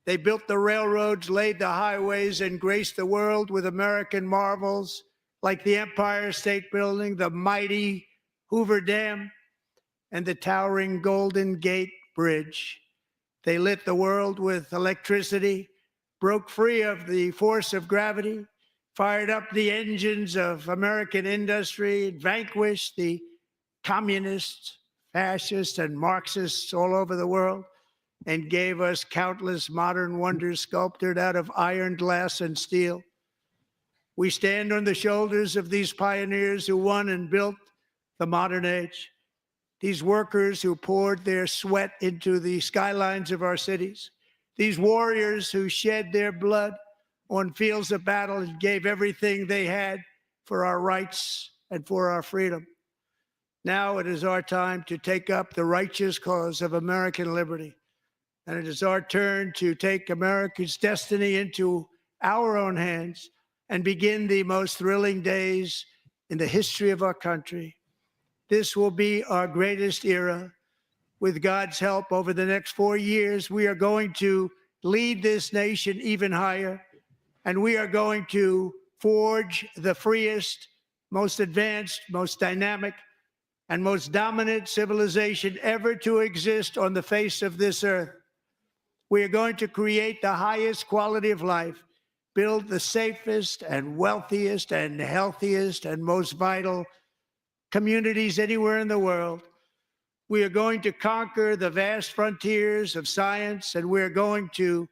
They built the railroads, laid the highways, and graced the world with American marvels like the Empire State Building, the mighty Hoover Dam, and the towering Golden Gate Bridge. They lit the world with electricity, broke free of the force of gravity, fired up the engines of American industry, vanquished the communists, fascists, and Marxists all over the world, and gave us countless modern wonders sculptured out of iron, glass, and steel. We stand on the shoulders of these pioneers who won and built the modern age. These workers who poured their sweat into the skylines of our cities. These warriors who shed their blood on fields of battle and gave everything they had for our rights and for our freedom. Now it is our time to take up the righteous cause of American liberty. And it is our turn to take America's destiny into our own hands and begin the most thrilling days in the history of our country. This will be our greatest era. With God's help, over the next 4 years, we are going to lead this nation even higher, and we are going to forge the freest, most advanced, most dynamic, and most dominant civilization ever to exist on the face of this earth. We are going to create the highest quality of life, build the safest and wealthiest and healthiest and most vital communities anywhere in the world. We are going to conquer the vast frontiers of science, and we're going to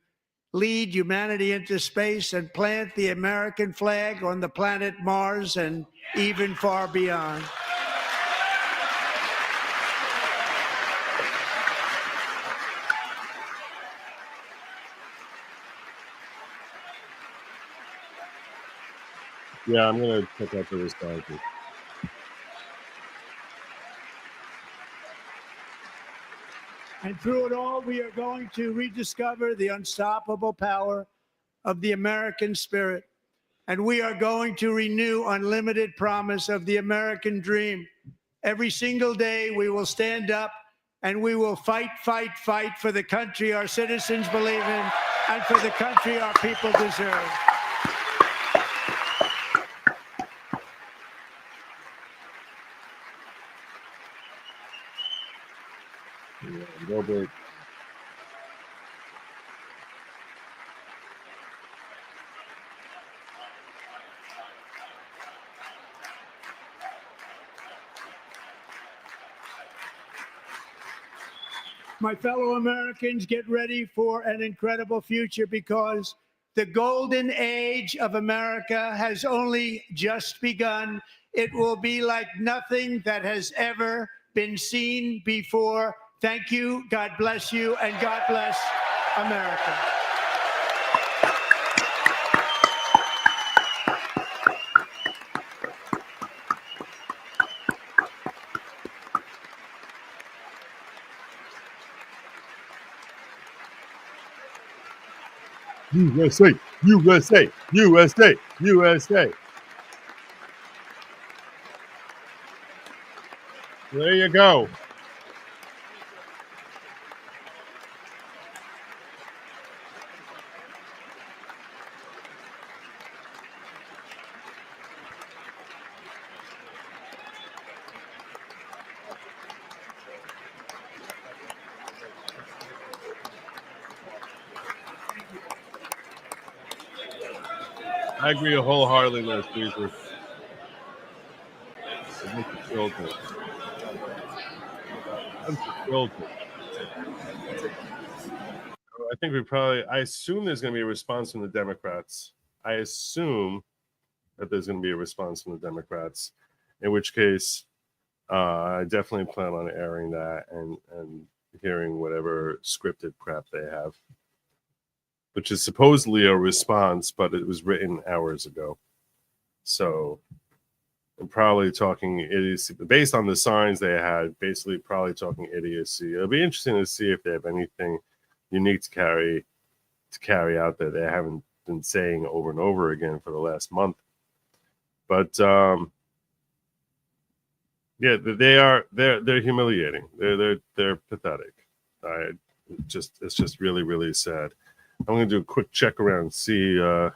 lead humanity into space and plant the American flag on the planet Mars and even far beyond. Yeah, I'm going to check out the responses. And through it all, we are going to rediscover the unstoppable power of the American spirit. And we are going to renew unlimited promise of the American dream. Every single day, we will stand up and we will fight, fight, fight for the country our citizens believe in and for the country our people deserve. Go big. My fellow Americans, get ready for an incredible future, because the golden age of America has only just begun. It will be like nothing that has ever been seen before. Thank you, God bless you, and God bless America. USA, USA, USA, USA. There you go. I agree wholeheartedly with this. I'm thrilled. I think I assume there's going to be a response from the Democrats. I assume that there's going to be a response from the Democrats, in which case I definitely plan on airing that and hearing whatever scripted crap they have, which is supposedly a response, but it was written hours ago. So I'm probably talking idiocy based on the signs they had, basically probably talking idiocy. It'll be interesting to see if they have anything unique to carry out that they haven't been saying over and over again for the last month. But yeah, they're humiliating. They're pathetic. It's just really, really sad. I'm going to do a quick check around and see let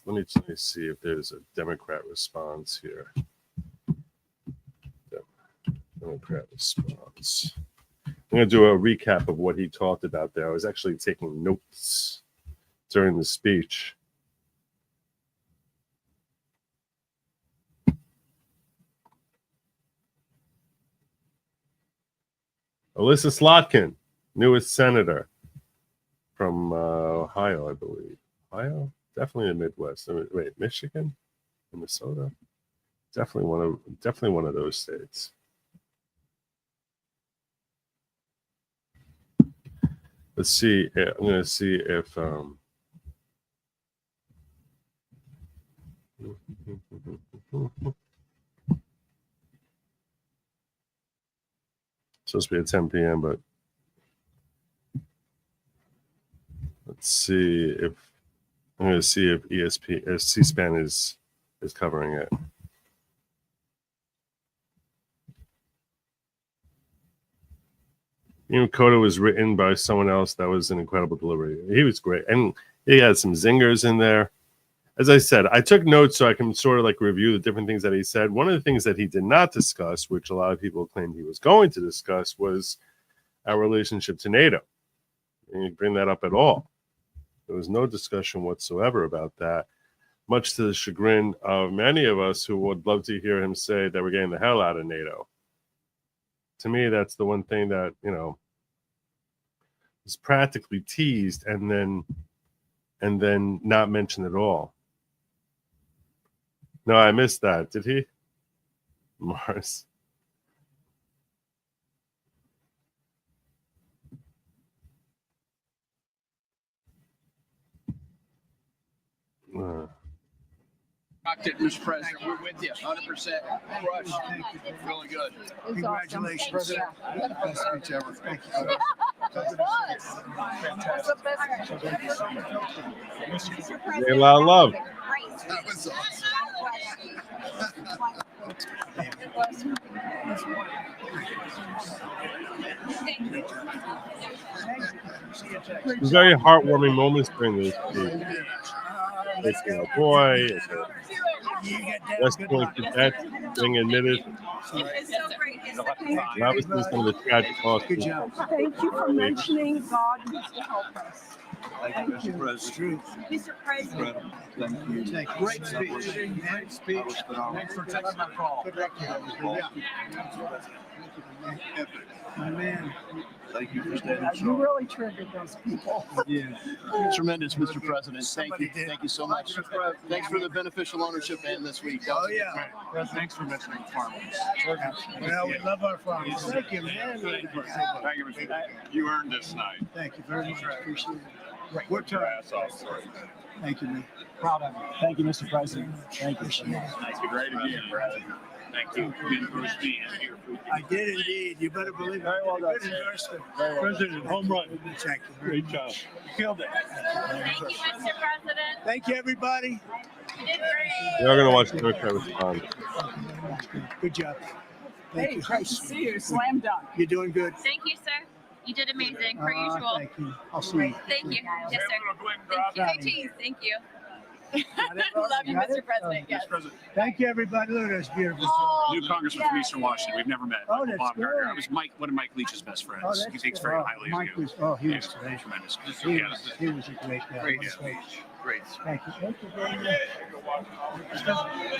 me see if there's a Democrat response here. Democrat response. I'm going to do a recap of what he talked about there. I was actually taking notes during the speech. Alyssa Slotkin, newest senator from Ohio, I believe. Ohio? Definitely the Midwest. Wait, Michigan? Minnesota? Definitely one of those states. Let's see. I'm going to see if it's supposed to be at 10 p.m., but let's see if I'm going to see if C-SPAN is covering it. You know, Coda was written by someone else. That was an incredible delivery. He was great. And he had some zingers in there. As I said, I took notes so I can sort of like review the different things that he said. One of the things that he did not discuss, which a lot of people claimed he was going to discuss, was our relationship to NATO. He didn't bring that up at all. There was no discussion whatsoever about that. much to the chagrin of many of us who would love to hear him say that we're getting the hell out of NATO. To me, that's the one thing that, you know, is practically teased and then not mentioned at all. No, I missed that. Did he? Mars. Rocked it, Mr. President. We're with you, 100%. Crush. Really good. Congratulations. President. Best speech ever. Thank you. A lot of love. That was awesome. Very heartwarming moments during this speech. It's a boy, it's a West Point cadet being admitted. And obviously some of the tragic losses. Good job. Thank you for mentioning God used to help us. Thank you, Mr. President. Mr. President. Thank you. Great speech. Great speech. Thanks for taking my call. Good luck. My man. Thank you for standing You strong. really triggered those people. Yeah. Tremendous, Mr. President. Thank you. Thank you so much. Thanks for the beneficial ownership ban this week. Oh, yeah. Thanks for mentioning farmers. Well, we love our farmers. Thank you, man. Thank you, Mr. You earned this night. Thank you very much. Appreciate it. Worked hard. Thank you, man. Proud of you. Thank you, Mr. President. Thank you. Thank you. Great again, brother. Thank you. Good for being here. I did indeed. You better believe it. Very well done. Good endorsement. President, home run. Thank you. Great job. You killed it. Thank you, Mr. President. Thank you, everybody. You did great. We are going to watch Democrat respond. Good job. Thank you. Great to see you. Slam dunk. You're doing good. Thank you, sir. You did amazing, per usual. Thank you. I'll see you. Thank you. Yes, sir. Thank you. Hey, cheese. Thank you. Love you, Mr. President. Yes. Thank you, everybody. Look at this beautiful. New congressman from Eastern Washington. We've never met. Oh, that's Bob good. Gardner. I was one of Mike Leach's best friends. Oh, that's He thinks good. very highly Mike of you. was, he was great. Tremendous. He was a great guy. Great. He was great. Great. Thank you. Thank you very much.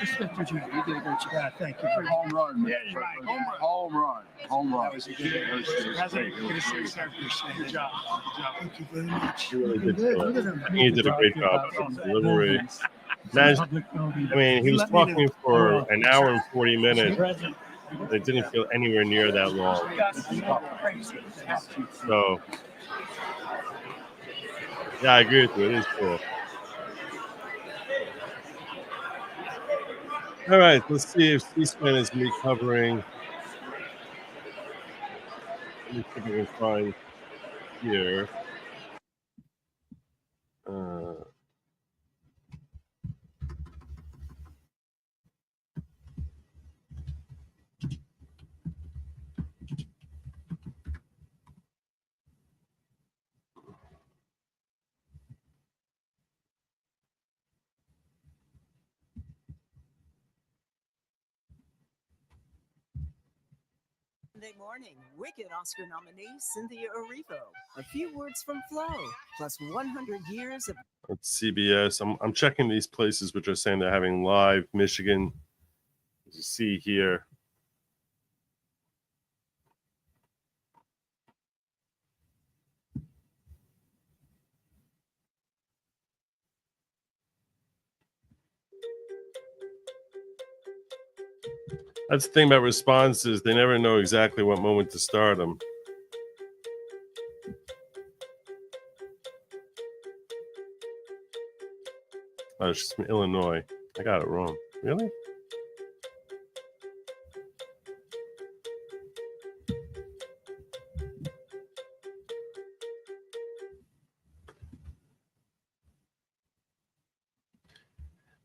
Respect what you did. You did a great job. Thank you. Home run. Yeah, you're right. Home run. Home run. That was a good President, good to see you, sir. Good job. Thank you very much. He really did Good. do Look it. at him. I think he did a great job with the delivery. Imagine, I mean, he was talking for an hour and 40 minutes. It didn't feel anywhere near that long. So, yeah, I agree with you. It is cool. All right, let's see if C-SPAN is recovering. Let me see if I can find here. Sunday morning, Wicked Oscar nominee Cynthia Erivo. A few words from Flo, plus 100 years of. It's CBS. I'm checking these places which are saying they're having live Michigan. As you see here. That's the thing about responses. They never know exactly what moment to start them. Oh, it's from Illinois. I got it wrong. Really?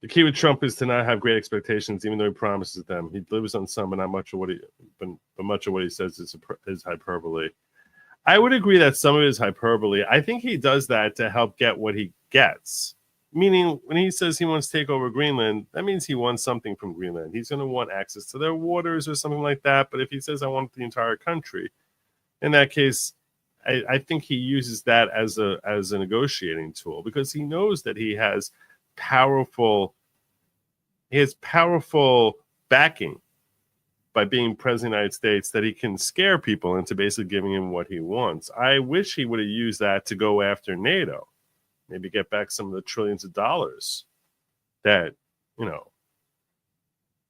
The key with Trump is to not have great expectations, even though he promises them. He delivers on some, but not much of what but much of what he says is hyperbole. I would agree that some of it is hyperbole. I think he does that to help get what he gets. Meaning, when he says he wants to take over Greenland, that means he wants something from Greenland. He's going to want access to their waters or something like that. But if he says, I want the entire country, in that case, I think he uses that as a negotiating tool because he knows that he has powerful backing by being president of the United States that he can scare people into basically giving him what he wants. I wish he would have used that to go after NATO, maybe get back some of the trillions of dollars that, you know,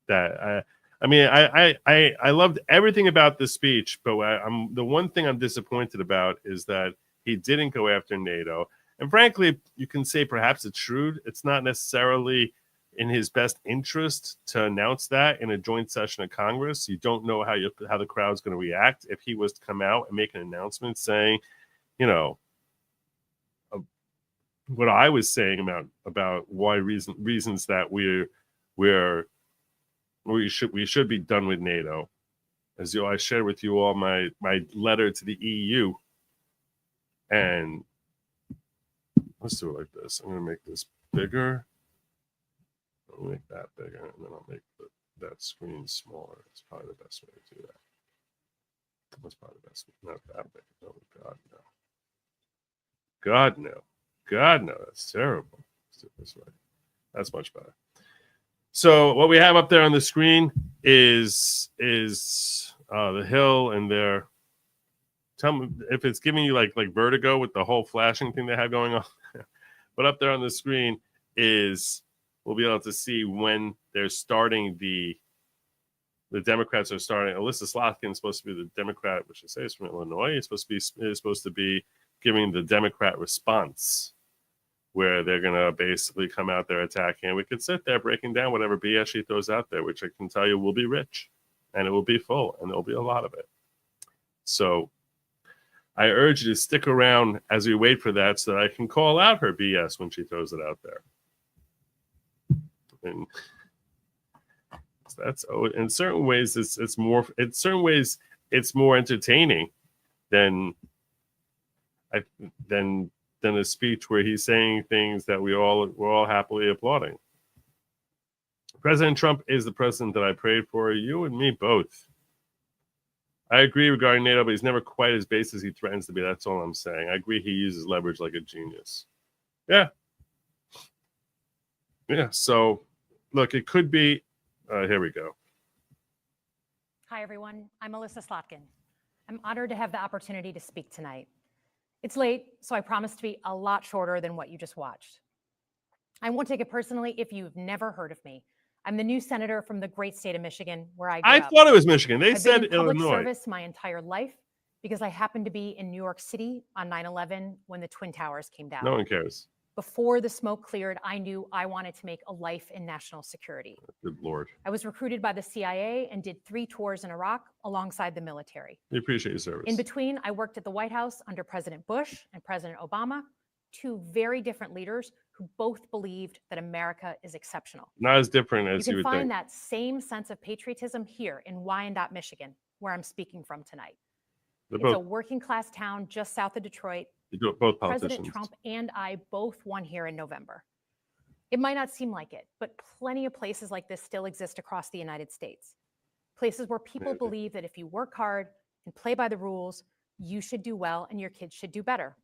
that I loved everything about the speech, but the one thing I'm disappointed about is that he didn't go after NATO. And frankly, you can say perhaps it's shrewd. It's not necessarily in his best interest to announce that in a joint session of Congress. You don't know how the crowd's going to react if he was to come out and make an announcement saying, you know, what I was saying about why reasons that we should be done with NATO. As I shared with you all my letter to the EU, and let's do it like this. I'm going to make this bigger. I'll make that bigger, and then I'll make that screen smaller. That's probably the best way to do that. That's probably the best. Not that big. Oh, God, no. God, no. God, no. That's terrible. Let's do it this way. That's much better. So what we have up there on the screen is the Hill and their. Tell me if it's giving you like vertigo with the whole flashing thing they have going on. But up there on the screen is we'll be able to see when they're starting the Democrats are starting. Alyssa Slotkin is supposed to be the Democrat, which I say is from Illinois. It's supposed to be giving the Democrat response, where they're going to basically come out there attacking. And we could sit there breaking down whatever BS she throws out there, which I can tell you will be rich, and it will be full, and there'll be a lot of it. So I urge you to stick around as we wait for that so that I can call out her BS when she throws it out there. And that's in certain ways it's more entertaining than a speech where he's saying things that we're all happily applauding. President Trump is the president that I prayed for. You and me both. I agree regarding NATO, but he's never quite as base as he threatens to be. That's all I'm saying. I agree he uses leverage like a genius. Yeah. So, look, it could be. Here we go. Hi, everyone. I'm Alyssa Slotkin. I'm honored to have the opportunity to speak tonight. It's late, so I promise to be a lot shorter than what you just watched. I won't take it personally if you've never heard of me. I'm the new senator from the great state of Michigan, where I grew up. I thought it was Michigan. They I've said been in public Illinois. service my entire life because I happened to be in New York City on 9/11 when the Twin Towers came down. No one cares. Before the smoke cleared, I knew I wanted to make a life in national security. Good Lord. I was recruited by the CIA and did 3 tours in Iraq alongside the military. We appreciate your service. In between, I worked at the White House under President Bush and President Obama, 2 very different leaders who both believed that America is exceptional. Not as different as you you can would find think. that same sense of patriotism here in Wyandotte, Michigan, where I'm speaking from tonight. It's a working class town just south of Detroit. You do it both politicians. President Trump and I both won here in November. It might not seem like it, but plenty of places like this still exist across the United States. Places where people believe that if you work hard and play by the rules, you should do well and your kids should do better.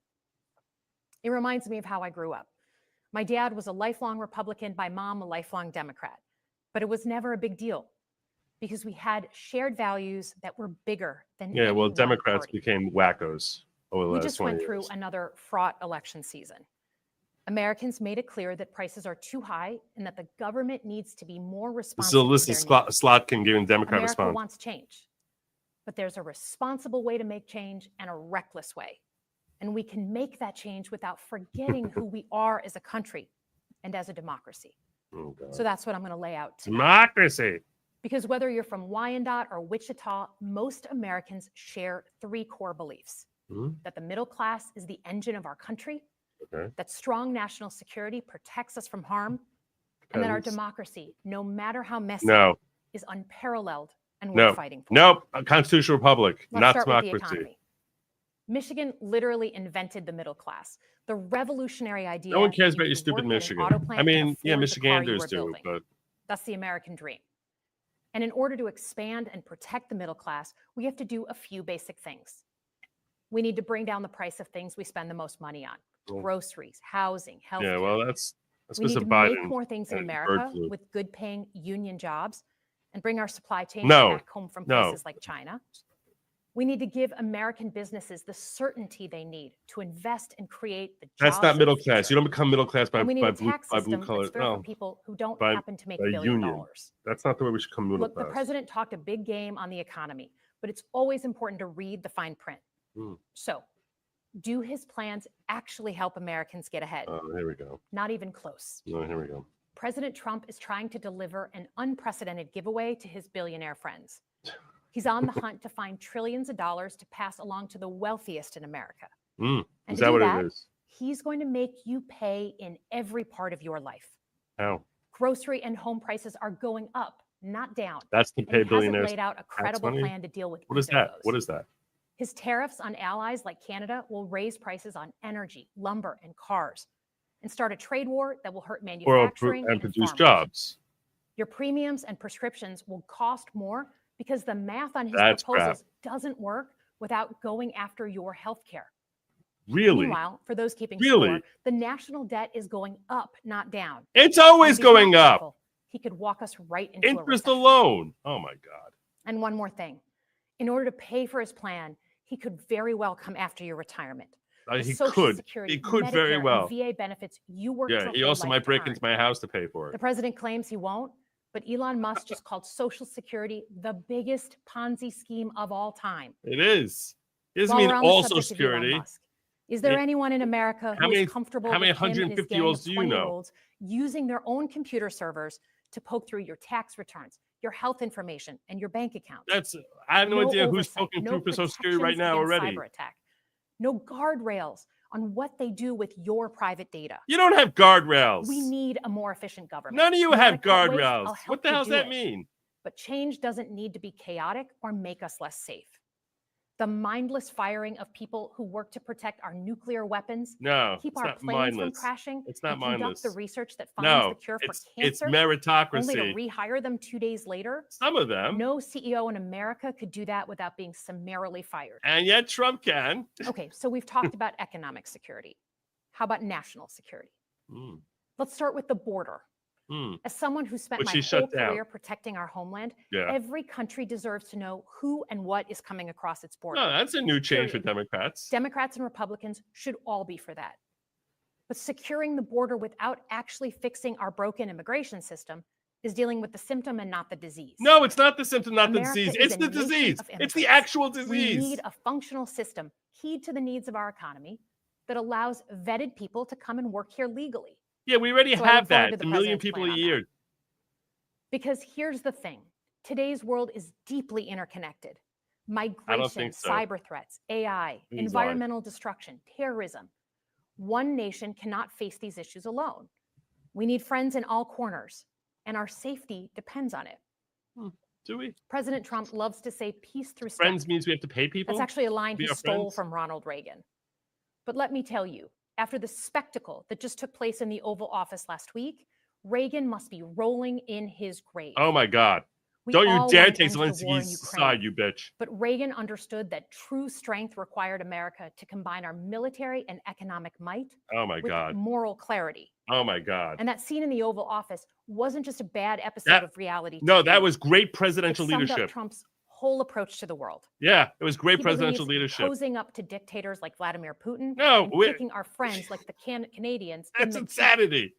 It reminds me of how I grew up. My dad was a lifelong Republican, my mom a lifelong Democrat, but it was never a big deal because we had shared values that were bigger than Yeah, well, any one Democrats party. became wackos over the We last just 20 went through years. another fraught election season. Americans made it clear that prices are too high and that the government needs to be more This is responsible. Alyssa Slotkin giving Democrat America response. wants change, but there's a responsible way to make change and a reckless way. And we can make that change without forgetting who we are as a country and as a democracy. Oh, God. So that's what I'm going to lay out tonight. Democracy. Because whether you're from Wyandotte or Wichita, most Americans share 3 core beliefs. That the middle class is the engine of our country, Okay. that strong national security protects us from harm, and that our Depends. democracy, no matter how messy, No. is unparalleled and No. worth fighting for. Nope. A constitutional republic, Let's not start with the democracy. economy. Michigan literally invented the middle class. The revolutionary idea. No one cares that about you your could stupid work in an Michigan. auto plant I and mean, yeah, afford the car you Michiganders were do, building. but That's the American dream. And in order to expand and protect the middle class, we have to do a few basic things. We need to bring down the price of things we spend the most money on: Well, groceries, housing, health. yeah, well, that's That's We need Mr. to Biden make more things in and bird America flu. with good paying union jobs and bring our supply chains No, back home from no. places like China. We need to give American businesses the certainty they need to invest and create the jobs. That's not of middle the class. future. You don't become middle class by And we need a blue tax system collar. that's fair No, for people who don't by, happen to make by $1 billion. union. That's not the way we should come middle Look, class. the president talked a big game on the economy, but it's always important to read the fine print. Mm. So, do his plans actually help Americans get ahead? Oh, here we go. Not even close. Oh, here we go. President Trump is trying to deliver an unprecedented giveaway to his billionaire friends. He's on the hunt to find trillions of dollars to pass along to the wealthiest in America. Mm. And Is to that do what that, it is? he's going to make you pay in every part of your life. How? Grocery and home prices are going up, not down. That's to And pay he hasn't billionaires. laid out a tax credible money? plan to deal with What is either of that? those. What is that? His tariffs on allies like Canada will raise prices on energy, lumber, and cars, and start a trade war that will hurt Or manufacturing and produce farmers. jobs. Your premiums and prescriptions will cost more because the math on his That's proposals doesn't work without going after your health care. Really? Meanwhile, for those keeping Really? score, the national debt is going up, not down. It's always And if he's not going up. careful, he could walk us right into a Interest recession. alone. Oh my God. And one more thing. In order to pay for his plan, he could very well come after your retirement. The He Social could. Security, He could very Medicare, well. and VA benefits you work Yeah. for He a also might break lifetime. into my house to pay for The it. president claims he won't, but Elon Musk just called Social Security the biggest Ponzi scheme of all time. It is. It doesn't While mean we're on the all subject Social of Elon Security. Musk, is there It- anyone in America How who is many- comfortable how many with him and his 150-year-olds gang do of you know? 20-year-olds using their own computer servers to poke through your tax returns, your health information, and your bank accounts? That's. I have no idea who's oversight, poking no through for Social Security right protections now against already. cyber attack, no guardrails on what they do with your private data. You don't have guardrails. We need a more efficient government. None of you wanna have cut waste? guardrails. I'll help What the you hell does do that it. mean? But change doesn't need to be chaotic or make us less safe. The mindless firing of people who work to protect our nuclear weapons, No, keep it's our not planes from mindless. crashing, It's not and conduct mindless. the research that finds No, the cure for it's cancer, only meritocracy. to rehire them 2 days later. Some of them. No CEO in America could do that without being summarily fired. And yet Trump can. Okay, so we've talked about economic security. How about national security? Mm, Let's start with the border. mm. As someone who spent Which my he whole shut down. career protecting our homeland, Yeah. every country deserves to know who and what is coming across its border. No, that's a new change for Period. Democrats. Democrats and Republicans should all be for that. But securing the border without actually fixing our broken immigration system is dealing with the symptom and not the disease. No, it's not the symptom, not America the disease. is It's a the nation disease. of It's the immigrants. actual We disease. need a functional system keyed to the needs of our economy that allows vetted people to come and work here legally. Yeah, we already So I look have forward that. to It's the a million president's people plan a on that. year. Because here's the thing. Today's world is deeply interconnected. Migration, think so. cyber threats, AI, He's environmental destruction, terrorism. One nation cannot face these issues alone. We need friends in all corners, and our safety depends on it. Do we? President Trump loves to say peace through Friends strength. means we have to pay people? That's actually a line be he our stole friends? from Ronald Reagan. But let me tell you, after the spectacle that just took place in the Oval Office last week, Reagan must be rolling in his grave. Oh my God. We Don't you all dare want take end to war in Zelensky's Ukraine. side, you bitch. But Reagan understood that true strength required America to combine our military and economic might Oh my with God. moral clarity. Oh my God. And that scene in the Oval Office wasn't just a bad episode That- of reality No, TV. that was great It presidential summed up leadership. Trump's whole approach to the world. Yeah, it was great He presidential believes leadership. Posing up to dictators like Vladimir Putin No, and we- kicking our friends like the Canadians. in That's the teeth. insanity.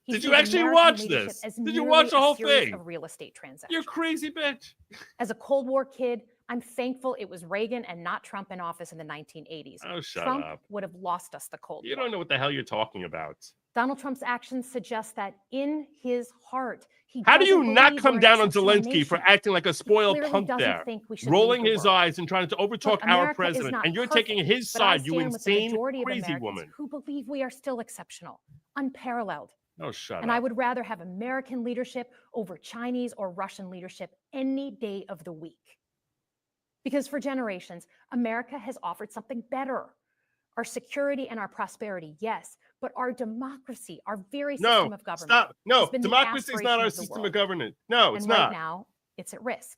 He Did you sees actually American watch leadership this? as Did you merely watch the a whole series thing? of real estate transactions. You're crazy bitch. As a Cold War kid, I'm thankful it was Reagan and not Trump in office in the 1980s. Oh, shut Trump up. would have lost us the Cold You War. don't know what the hell you're talking about. Donald Trump's actions suggest that in his heart, he How do you doesn't not believe come we're an down on exceptional Zelensky for nation. acting like a spoiled clearly punk doesn't there, think we should rolling lead the his world. eyes and trying to overtalk Look, our America is president, not and you're taking perfect, his but I side, you stand with the insane, majority of crazy Americans woman. who believe we are still exceptional, unparalleled. Oh, shut And up. I would rather have American leadership over Chinese or Russian leadership any day of the week. Because for generations, America has offered something better. Our security and our prosperity, yes, but our democracy, our very system No, of government. stop. No, has been the democracy is not aspiration our of the system world. of government. No, it's and right not. now, it's at risk.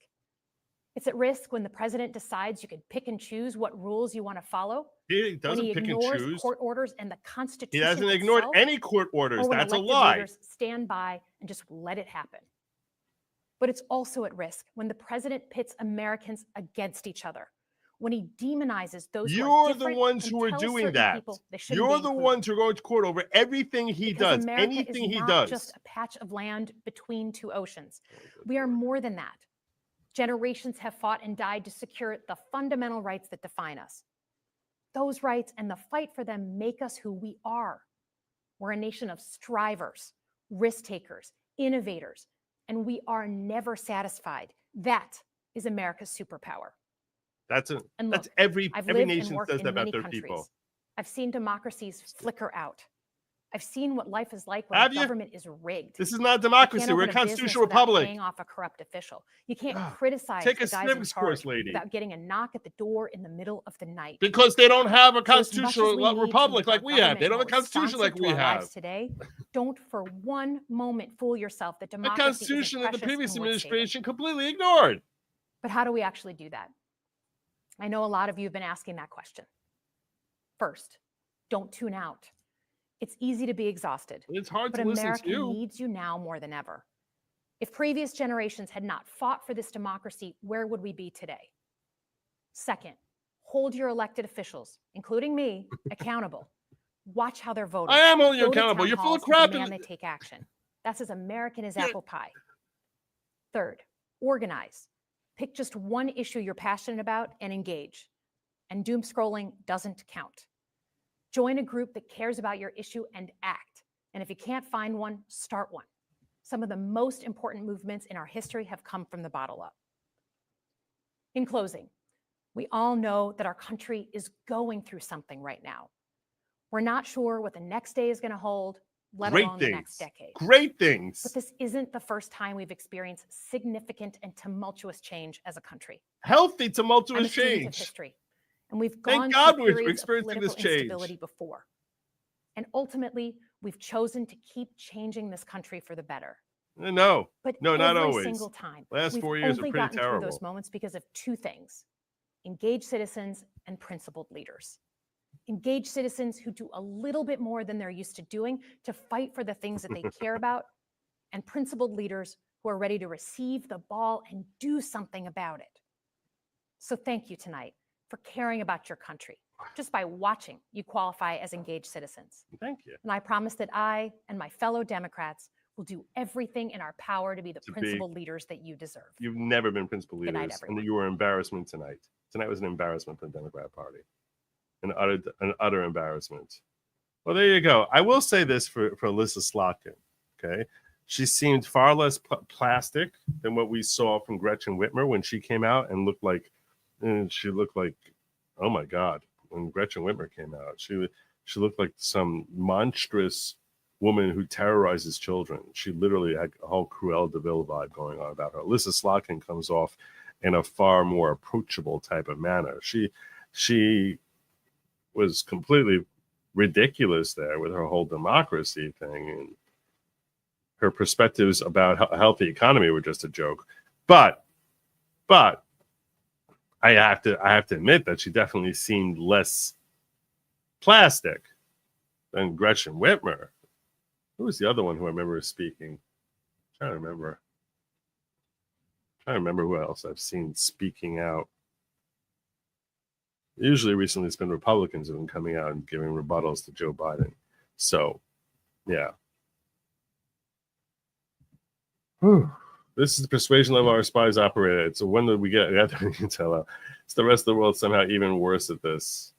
It's at risk when the president decides you can pick and choose what rules you want to follow He when doesn't he pick and ignores choose. court orders and the He Constitution hasn't ignored itself, any court orders. or when That's a elected lie. leaders stand by and just let it happen. But it's also at risk when the president pits Americans against each other, when he demonizes those who are You're the different ones and who are tells doing certain that. people they shouldn't be You're the included. ones who are going to court over everything he Because does, America anything is he not does. just a patch of land between two oceans. We are more than that. Generations have fought and died to secure the fundamental rights that define us. Those rights and the fight for them make us who we are. We're a nation of strivers, risk takers, innovators, and we are never satisfied. That is America's superpower. That's And that's look, every I've every lived and nation worked says in that about many their countries. people. I've seen democracies flicker out. I've seen what life is like when Have the you? government is rigged. This is not a You democracy. can't We're a open business constitutional without republic. paying off a corrupt official. You can't Ah, criticize take the a guys in civics charge course, lady. without getting a knock at the door in the middle of the night. Because they don't have a So as much as constitutional we need to republic make like our we have. They government don't have a more constitution like responsive to we our lives have. today, don't for one moment fool yourself that The democracy constitution isn't that the precious previous and worth saving. administration completely ignored. But how do we actually do that? I know a lot of you have been asking that question. First, don't tune out. It's easy to be exhausted, It's hard but to listen America to you. needs you now more than ever. If previous generations had not fought for this democracy, where would we be today? Second, hold your elected officials, including me, accountable. Watch how they're voting. I am holding you Go to accountable. town You're full of halls and crap. demand they take action. That's as American as Yeah. apple pie. Third, organize. Pick just one issue you're passionate about and engage. And doom scrolling doesn't count. Join a group that cares about your issue and act. And if you can't find one, start one. Some of the most important movements in our history have come from the bottom up. In closing, we all know that our country is going through something right now. We're not sure what the next day is going to hold, let Great alone the next things. decade. Great things. But this isn't the first time we've experienced significant and tumultuous change as a country. Healthy, I'm a tumultuous student of change. history, and we've Thank gone God through we're periods of experiencing this political change. instability before. And ultimately, we've chosen to keep changing this country for the better. No, But no, not every always. single time, Last we've 4 years are only pretty gotten through those terrible. moments because of two things: engaged citizens and principled leaders. Engaged citizens who do a little bit more than they're used to doing to fight for the things that they care about, and principled leaders who are ready to receive the ball and do something about it. So thank you tonight for caring about your country. Just by watching, you qualify as engaged citizens. Thank you. And I promise that I and my fellow Democrats will do everything in our power to be the To be- principled leaders that you deserve. You've never been principal Good night, leaders, and everyone. you were an embarrassment tonight. Tonight was an embarrassment for the Democrat Party, an utter embarrassment. Well, there you go. I will say this for Alyssa Slotkin. Okay, she seemed far less plastic than what we saw from Gretchen Whitmer when she came out and looked like, oh my God, when Gretchen Whitmer came out, she looked like some monstrous woman who terrorizes children. She literally had a whole Cruella de Vil vibe going on about her. Alyssa Slotkin comes off in a far more approachable type of manner. She was completely ridiculous there with her whole democracy thing, and her perspectives about a healthy economy were just a joke. But I have to admit that she definitely seemed less plastic than Gretchen Whitmer. Who was the other one who I remember speaking? I'm trying to remember who else I've seen speaking out. Usually recently it's been Republicans who have been coming out and giving rebuttals to Joe Biden. So, yeah. Whew. This is the persuasion level our spies operate at. So when did we get that intel out? It's the rest of the world somehow even worse at this.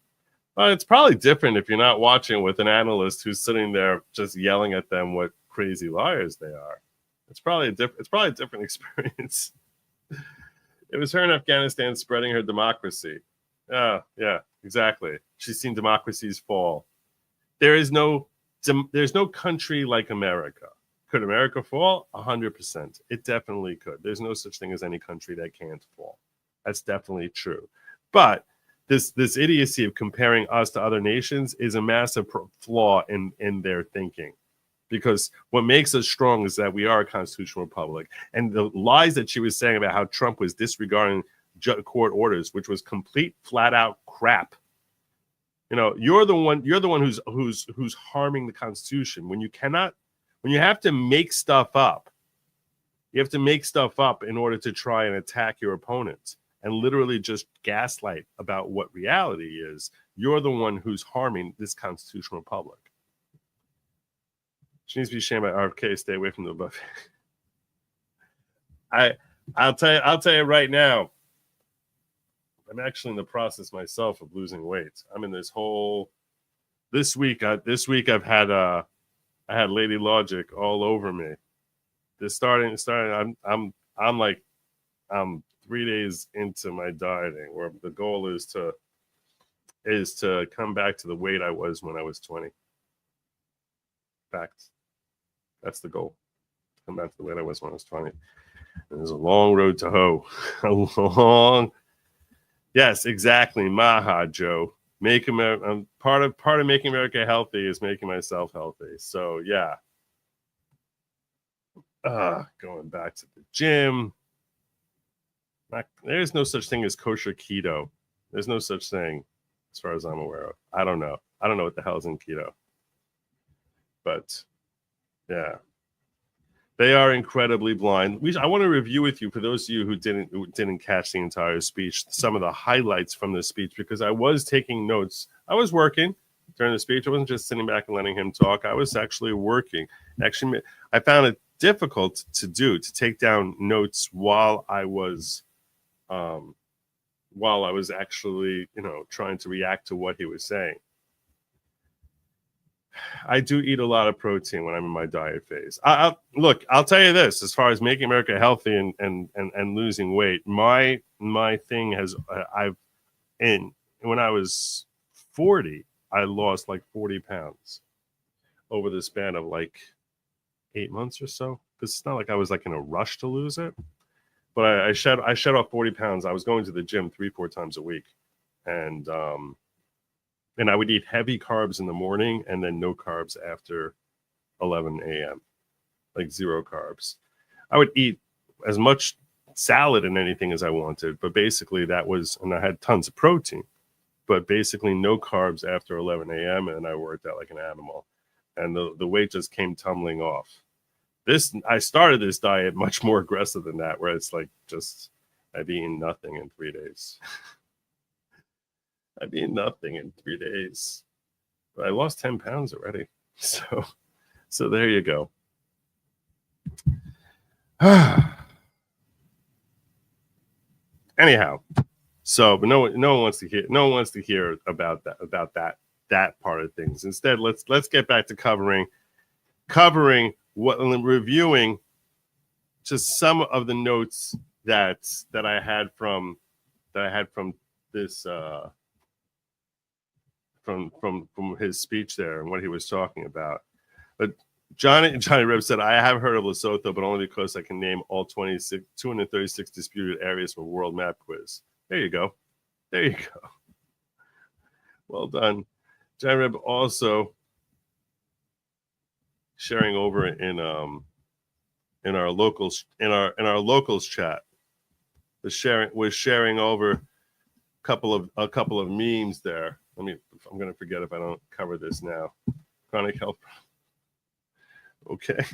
Well, it's probably different if you're not watching with an analyst who's sitting there just yelling at them what crazy liars they are. It's probably a different experience. It was her in Afghanistan spreading her democracy. Yeah, exactly. She's seen democracies fall. There's no country like America. Could America fall? 100%. It definitely could. There's no such thing as any country that can't fall. That's definitely true. But this idiocy of comparing us to other nations is a massive flaw in their thinking. Because what makes us strong is that we are a constitutional republic. And the lies that she was saying about how Trump was disregarding court orders, which was complete, flat-out crap. You know, you're the one who's harming the Constitution. When you have to make stuff up, you have to make stuff up in order to try and attack your opponents and literally just gaslight about what reality is. You're the one who's harming this constitutional republic. She needs to be shamed by RFK. Stay away from the buffet. I'll tell you right now. I'm actually in the process myself of losing weight. I'm in this week. I've had I had Lady Lawgic all over me. This starting. I'm 3 days into my dieting, where the goal is to come back to the weight I was when I was 20. Fact. That's the goal. Come back to the weight I was when I was 20. And there's a long road to hoe. A long. Yes, exactly. Maha, Joe. Make America. Part of making America healthy is making myself healthy. So yeah. Going back to the gym. There's no such thing as kosher keto. There's no such thing, as far as I'm aware of. I don't know. I don't know what the hell's in keto. But yeah. They are incredibly blind. I want to review with you, for those of you who didn't catch the entire speech, some of the highlights from the speech, because I was taking notes. I was working during the speech. I wasn't just sitting back and letting him talk. I was actually working. Actually, I found it difficult to take down notes while I was actually, trying to react to what he was saying. I do eat a lot of protein when I'm in my diet phase. I'll tell you this: as far as making America healthy and losing weight, my thing has when I was 40, I lost like 40 pounds over the span of like 8 months or so. Because it's not like I was like in a rush to lose it, but I shed off 40 pounds. I was going to the gym 3-4 times a week, and I would eat heavy carbs in the morning and then no carbs after 11 a.m., like zero carbs. I would eat as much salad and anything as I wanted, but basically and I had tons of protein, but basically no carbs after 11 a.m. And I worked out like an animal, and the weight just came tumbling off. I started this diet much more aggressive than that, where it's like just I've eaten nothing in 3 days. I've eaten nothing in 3 days, but I lost 10 pounds already. So there you go. Anyhow, but no one wants to hear about that part of things. Instead, let's get back to covering reviewing just some of the notes that I had from this from his speech there and what he was talking about. But Johnny Reb said, I have heard of Lesotho, but only because I can name all 236 disputed areas from a world map quiz. There you go. Well done. Johnny Reb also sharing over in our locals chat. Was sharing over a couple of memes there. I'm going to forget if I don't cover this now. Chronic health. Okay.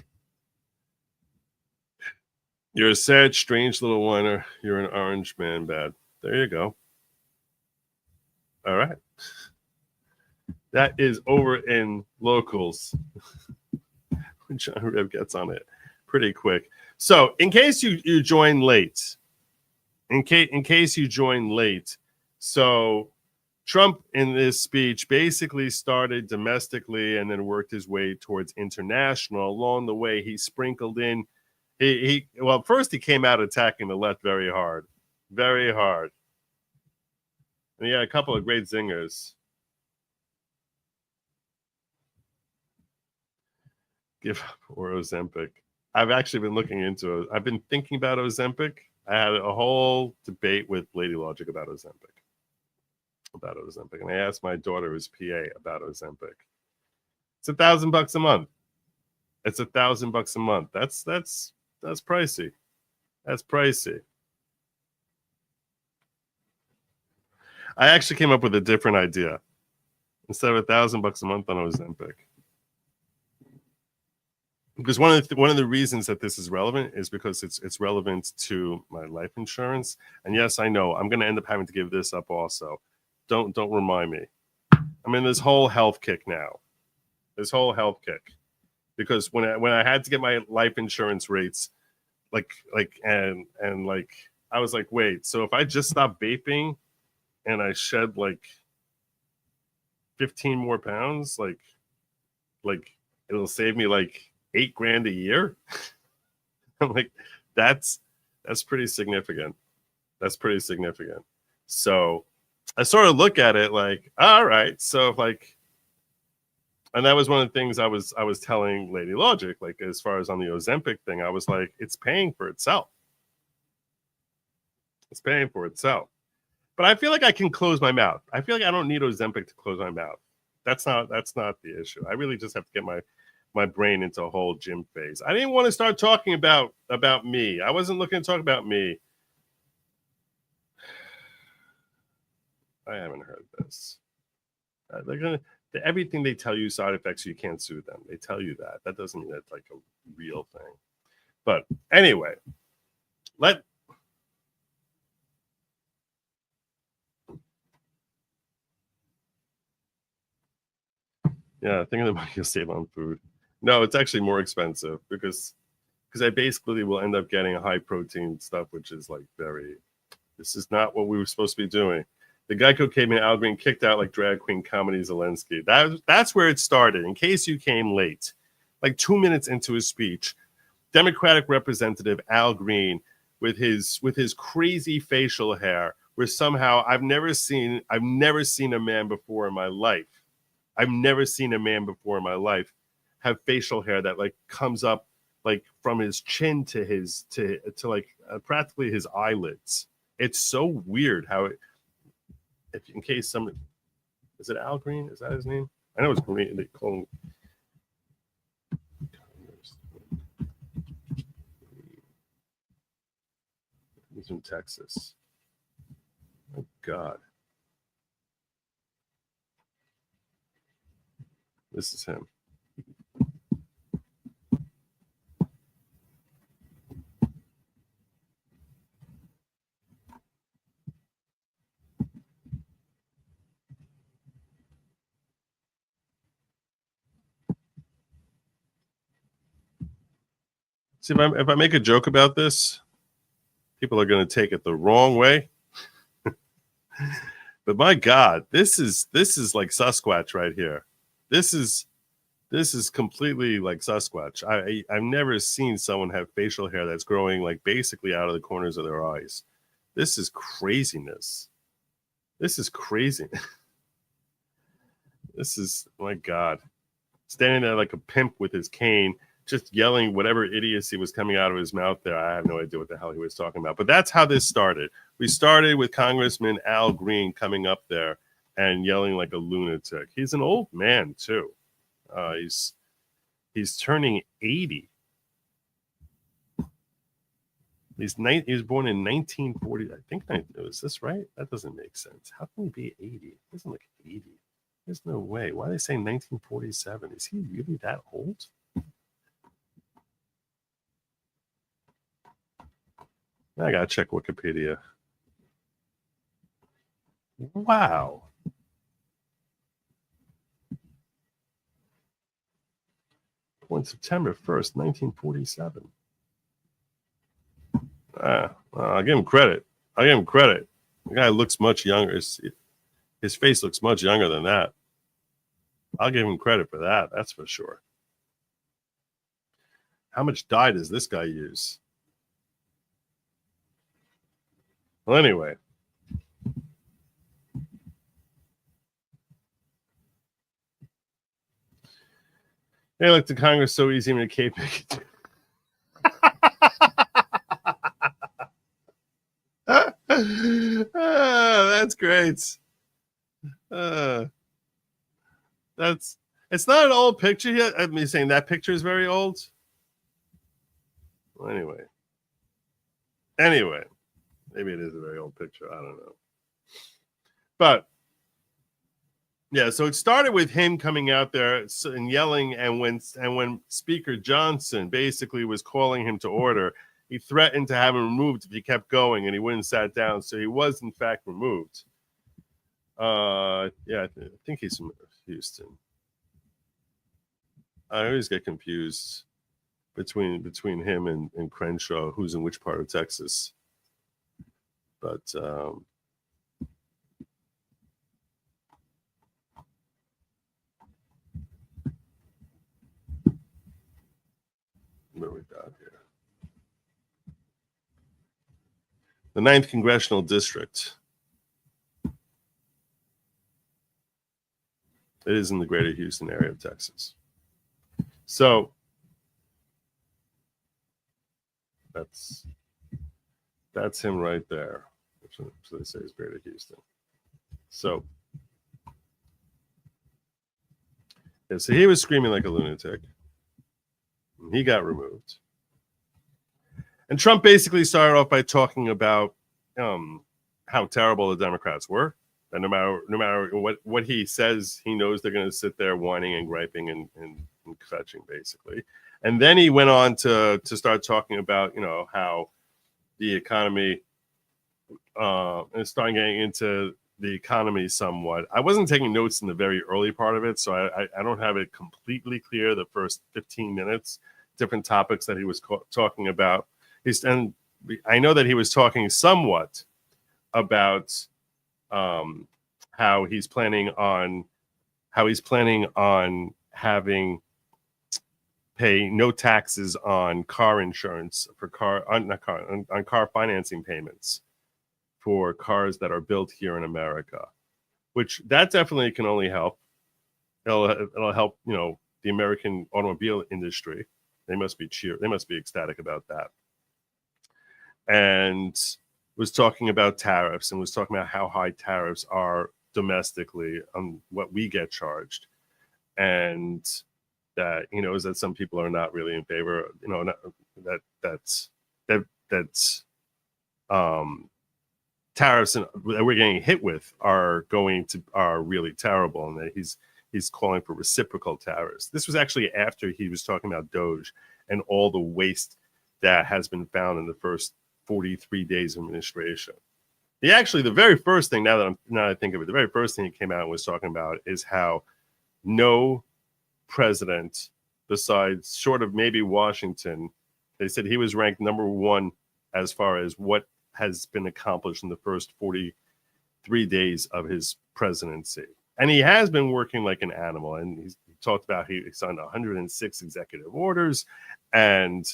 You're a sad, strange little whiner. You're an orange man bad. There you go. All right. That is over in locals. John Reb gets on it pretty quick. So in case you join late, so Trump in this speech basically started domestically and then worked his way towards international. Along the way, he sprinkled in, first he came out attacking the left very hard. And he had a couple of great zingers. Give up or Ozempic. I've actually been looking into it. I've been thinking about Ozempic. I had a whole debate with Lady Lawgic about Ozempic. And I asked my daughter, who's PA, about Ozempic. It's $1,000 a month. It's $1,000 a month. That's pricey. That's pricey. I actually came up with a different idea. instead of $1,000 a month on Ozempic. Because one of the reasons that this is relevant is because it's relevant to my life insurance. And yes, I know I'm going to end up having to give this up also. Don't remind me. I'm in this whole health kick now. This whole health kick, because when I had to get my life insurance rates, and I was like, wait, so if I just stop vaping and I shed like 15 more pounds, like it'll save me like $8,000 a year. I'm like, that's pretty significant. That's pretty significant. So I sort of look at it like, all right, so and that was one of the things I was telling Lady Lawgic, like as far as on the Ozempic thing, I was like, it's paying for itself. It's paying for itself. But I feel like I can close my mouth. I feel like I don't need Ozempic to close my mouth. That's not the issue. I really just have to get my brain into a whole gym phase. I didn't want to start talking about me. I wasn't looking to talk about me. I haven't heard this. They're gonna everything they tell you side effects, you can't sue them. They tell you that. That doesn't mean that's like a real thing. But anyway, thinking about you'll save on food. No, it's actually more expensive because I basically will end up getting high protein stuff, which is like this is not what we were supposed to be doing. The Geico came in, Al Green kicked out like drag queen comedy Zelensky. That's where it started. In case you came late, like 2 minutes into his speech, Democratic Representative Al Green with his crazy facial hair, where somehow I've never seen a man before in my life. I've never seen a man before in my life have facial hair that like comes up like from his chin to practically his eyelids. It's so weird how it. If in case someone, is it Al Green? Is that his name? I know it's Green. They call him. He's from Texas. Oh God, this is him. See, if I make a joke about this, people are going to take it the wrong way. But my God, this is like Sasquatch right here. This is completely like Sasquatch. I've never seen someone have facial hair that's growing like basically out of the corners of their eyes. This is craziness. This is crazy. This is, my God, standing there like a pimp with his cane, just yelling whatever idiocy was coming out of his mouth there. I have no idea what the hell he was talking about. But that's how this started. We started with Congressman Al Green coming up there and yelling like a lunatic. He's an old man, too. He's turning 80. He was born in 1940. I think was this right? That doesn't make sense. How can he be 80? He doesn't look 80. There's no way. Why are they saying 1947? Is he really that old? I gotta check Wikipedia. Wow. Born September 1st, 1947. I'll give him credit. The guy looks much younger. His face looks much younger than that. I'll give him credit for that. That's for sure. How much dye does this guy use? Well, anyway. They elect the Congress so easy to cape. That's great. It's not an old picture yet. I'm saying that picture is very old. Well, anyway, maybe it is a very old picture. I don't know. But Yeah, so it started with him coming out there and yelling, and when Speaker Johnson basically was calling him to order, he threatened to have him removed if he kept going, and he wouldn't sat down. So he was in fact removed. Yeah, I think he's from Houston. I always get confused between him and Crenshaw, who's in which part of Texas. But what do we got here? The 9th Congressional District. It is in the greater Houston area of Texas. So that's him right there. So they say is greater Houston. So yeah, so he was screaming like a lunatic. He got removed. And Trump basically started off by talking about how terrible the Democrats were. And no matter what he says, he knows they're going to sit there whining and griping and fetching, basically. And then he went on to start talking about, how the economy and starting getting into the economy somewhat. I wasn't taking notes in the very early part of it, so I don't have it completely clear the first 15 minutes, different topics that he was talking about. And I know that he was talking somewhat about how he's planning on having pay no taxes on car insurance for on car financing payments for cars that are built here in America, which that definitely can only help. It'll help, the American automobile industry. They must be ecstatic about that. And was talking about tariffs and was talking about how high tariffs are domestically on what we get charged, and that he knows that some people are not really in favor. Tariffs that we're getting hit with are really terrible, and that he's calling for reciprocal tariffs. This was actually after he was talking about DOGE and all the waste that has been found in the first 43 days of administration. The very first thing, now that I think of it, the very first thing he came out and was talking about is how no president besides, short of maybe Washington, they said he was ranked number one as far as what has been accomplished in the first 43 days of his presidency. And he has been working like an animal. And he talked about he signed 106 executive orders and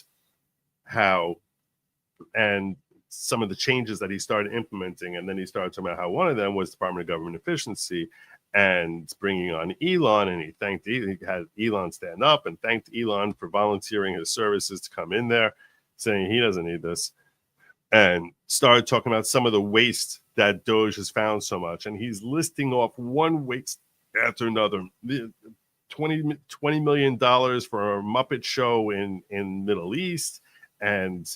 some of the changes that he started implementing. And then he started talking about how one of them was Department of Government Efficiency and bringing on Elon. And he had Elon stand up and thanked Elon for volunteering his services to come in there, saying he doesn't need this, and started talking about some of the waste that DOGE has found so much. And he's listing off one waste after another. $20 million for a Muppet show in Middle East, and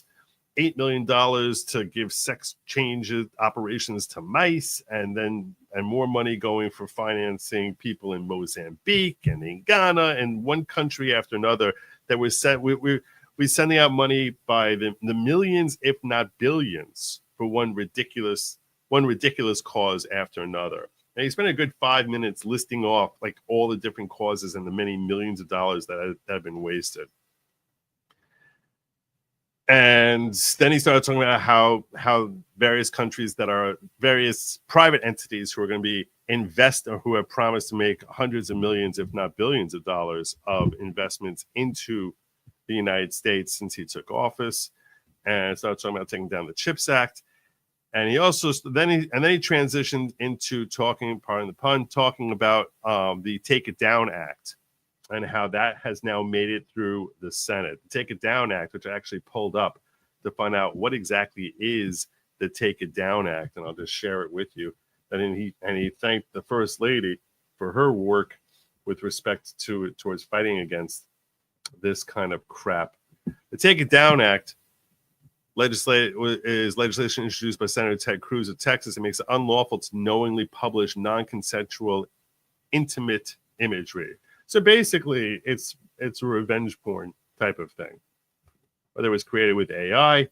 $8 million to give sex change operations to mice, and more money going for financing people in Mozambique and in Ghana and one country after another that was sent. We're sending out money by the millions, if not billions, for one ridiculous cause after another. And he spent a good 5 minutes listing off like all the different causes and the many millions of dollars that have been wasted. And then he started talking about how various countries that are various private entities who are going to be who have promised to make hundreds of millions, if not billions of dollars of investments into the United States since he took office, and started talking about taking down the CHIPS Act. And he also then he transitioned into talking, pardon the pun, talking about the Take It Down Act and how that has now made it through the Senate. The Take It Down Act, which I actually pulled up to find out what exactly is the Take It Down Act, and I'll just share it with you. And he thanked the First Lady for her work with respect towards fighting against this kind of crap. The Take It Down Act is legislation introduced by Senator Ted Cruz of Texas. It makes it unlawful to knowingly publish non-consensual intimate imagery. So basically, it's a revenge porn type of thing. Whether it was created with AI, it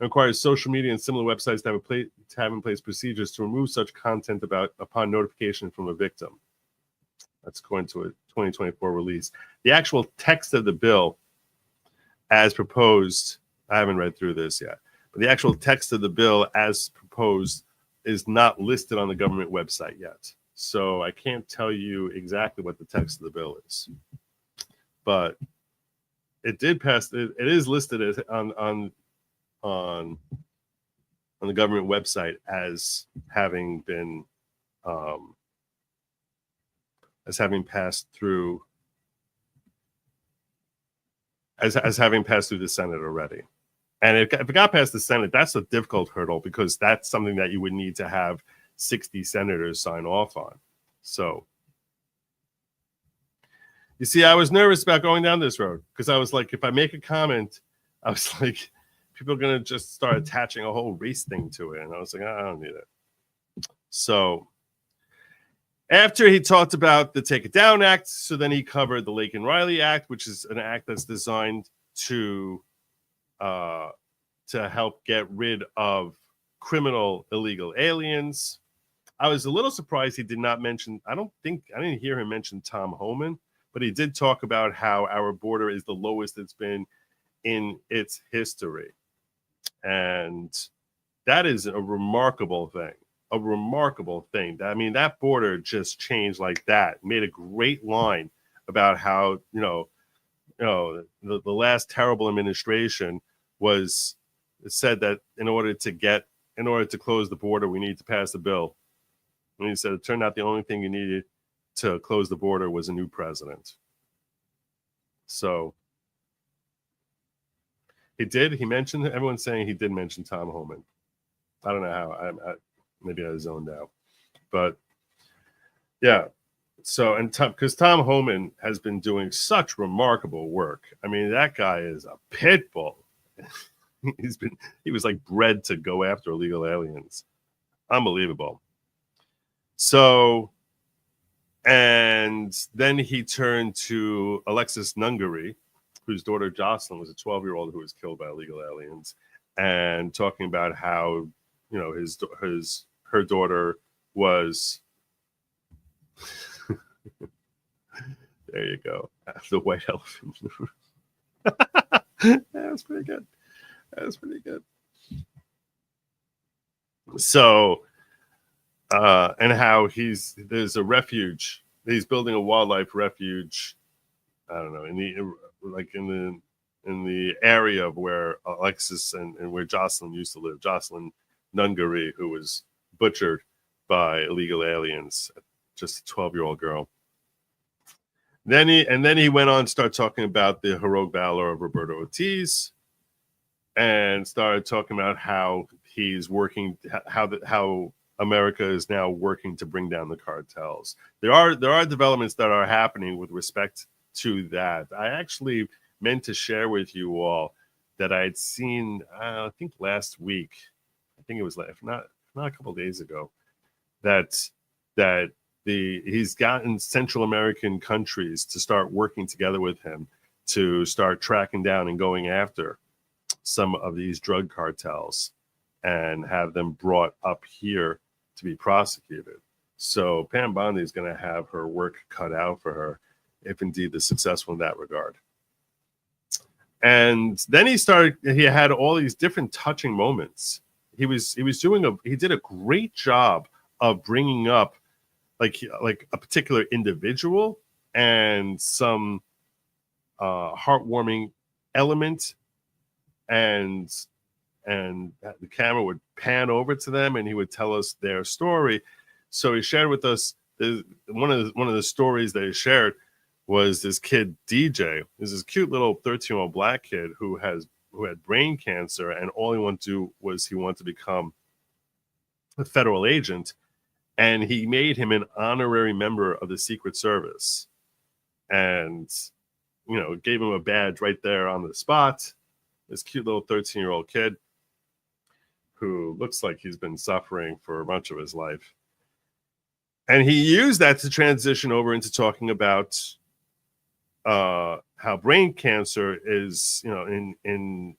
requires social media and similar websites to have in place procedures to remove such content upon notification from a victim. That's according to a 2024 release. The actual text of the bill, as proposed, I haven't read through this yet, but the actual text of the bill, as proposed, is not listed on the government website yet. So I can't tell you exactly what the text of the bill is, but it did pass. It is listed as on the government website as having been as having passed through as having passed through the Senate already. And if it got past the Senate, that's a difficult hurdle because that's something that you would need to have 60 senators sign off on. So, you see, I was nervous about going down this road because I was like, if I make a comment, I was like, people are going to just start attaching a whole race thing to it. And I was like, I don't need it. So, after he talked about the Take It Down Act, so then he covered the Lake and Riley Act, which is an act that's designed to help get rid of criminal illegal aliens. I was a little surprised he did not mention, I didn't hear him mention Tom Homan, but he did talk about how our border is the lowest it's been in its history. And that is a remarkable thing. A remarkable thing. I mean, that border just changed like that. Made a great line about how, the last terrible administration said that in order to close the border, we need to pass a bill. And he said it turned out the only thing you needed to close the border was a new president. So he mentioned, everyone's saying he did mention Tom Homan. I don't know how. Maybe I zoned out, but yeah. So, and because Tom Homan has been doing such remarkable work. I mean, that guy is a pit bull. He was like bred to go after illegal aliens. Unbelievable. So, and then he turned to Alexis Nungary, whose daughter Jocelyn was a 12-year-old who was killed by illegal aliens, and talking about how, her daughter was there you go, the white elephant. That was pretty good. So and how there's a refuge, he's building a wildlife refuge, I don't know, in the area of where Alexis and where Jocelyn used to live, Jocelyn Nungary, who was butchered by illegal aliens, just a 12-year-old girl. Then he went on to start talking about the heroic valor of Roberto Ortiz, and started talking about how he's working, how America is now working to bring down the cartels. There are developments that are happening with respect to that. I actually meant to share with you all that I had seen, I think last week, I think it was not a couple of days ago, that he's gotten Central American countries to start working together with him to start tracking down and going after some of these drug cartels and have them brought up here to be prosecuted. So Pam Bondi is going to have her work cut out for her if indeed they're successful in that regard. And then he had all these different touching moments. He did a great job of bringing up like a particular individual and some heartwarming element, and the camera would pan over to them and he would tell us their story. So he shared with us one of the stories that he shared was this kid DJ. There's this cute little 13-year-old black kid who had brain cancer, and all he wanted to do was he wanted to become a federal agent, and he made him an honorary member of the Secret Service, and gave him a badge right there on the spot. This cute little 13-year-old kid who looks like he's been suffering for much of his life. And he used that to transition over into talking about how brain cancer is, in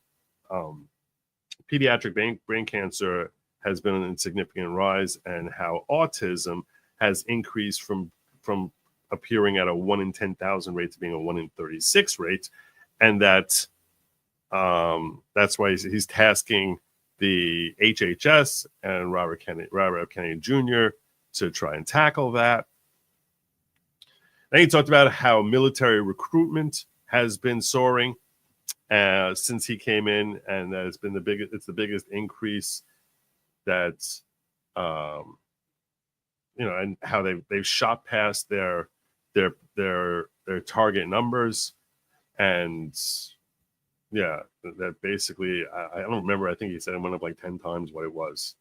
pediatric brain cancer has been in significant rise, and how autism has increased from appearing at a 1 in 10,000 rate to being a 1 in 36 rate, and that's why he's tasking the HHS and Robert F. Kennedy Jr. to try and tackle that. Then he talked about how military recruitment has been soaring since he came in, and that it's the biggest increase that's and how they've shot past their target numbers, and that basically I don't remember. I think he said it went up like 10 times what it was,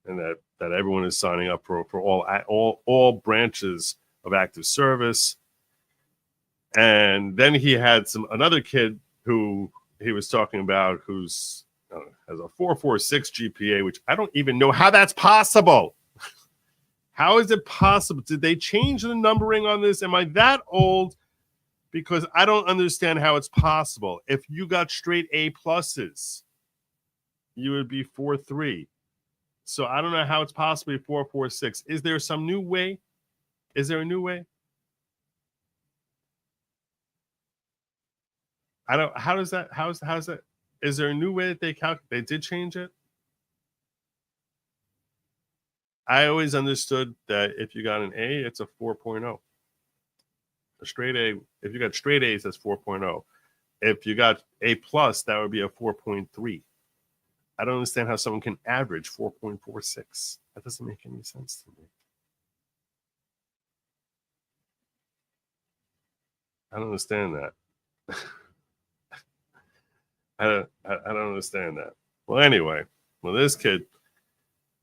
and that everyone is signing up for all branches of active service. And then he had another kid who he was talking about who's has a 4.46 GPA, which I don't even know how that's possible. How is it possible? Did they change the numbering on this? Am I that old? Because I don't understand how it's possible. If you got straight A pluses, you would be 4.3. So I don't know how it's possibly 4.46. Is there some new way? Is there a new way? How's that? Is there a new way that they calculate? They did change it? I always understood that if you got an A, it's a 4.0. A straight A, if you got straight A's, that's 4.0. If you got A plus, that would be a 4.3. I don't understand how someone can average 4.46. That doesn't make any sense to me. I don't understand that. I don't understand that. Well, anyway, this kid,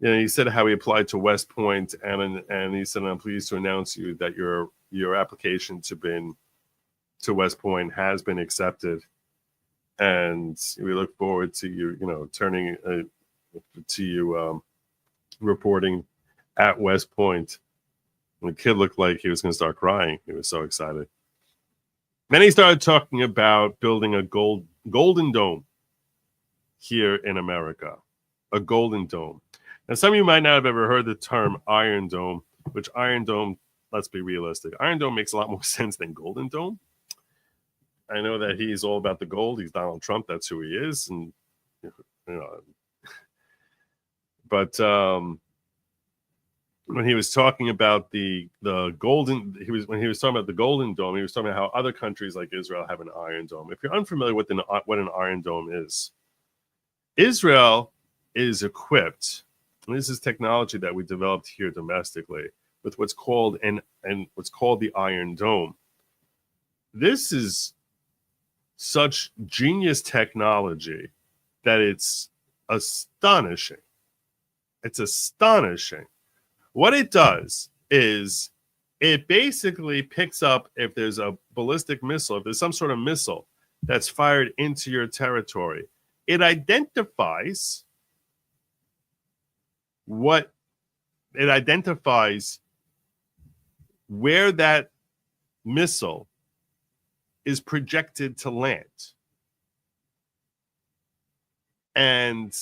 he said how he applied to West Point, and he said, "I'm pleased to announce you that your application to West Point has been accepted, and we look forward to you, turning to you reporting at West Point." And the kid looked like he was going to start crying. He was so excited. Then he started talking about building a golden dome here in America, a golden dome. Now, some of you might not have ever heard the term Iron Dome, which Iron Dome, let's be realistic, Iron Dome makes a lot more sense than Golden Dome. I know that he's all about the gold. He's Donald Trump. That's who he is. And but when he was talking about the golden, when he was talking about the Golden Dome, he was talking about how other countries like Israel have an Iron Dome. If you're unfamiliar with what an Iron Dome is, Israel is equipped, and this is technology that we developed here domestically, with what's called the Iron Dome. This is such genius technology that it's astonishing. It's astonishing. What it does is it basically picks up if there's a ballistic missile, if there's some sort of missile that's fired into your territory. It identifies where that missile is projected to land. And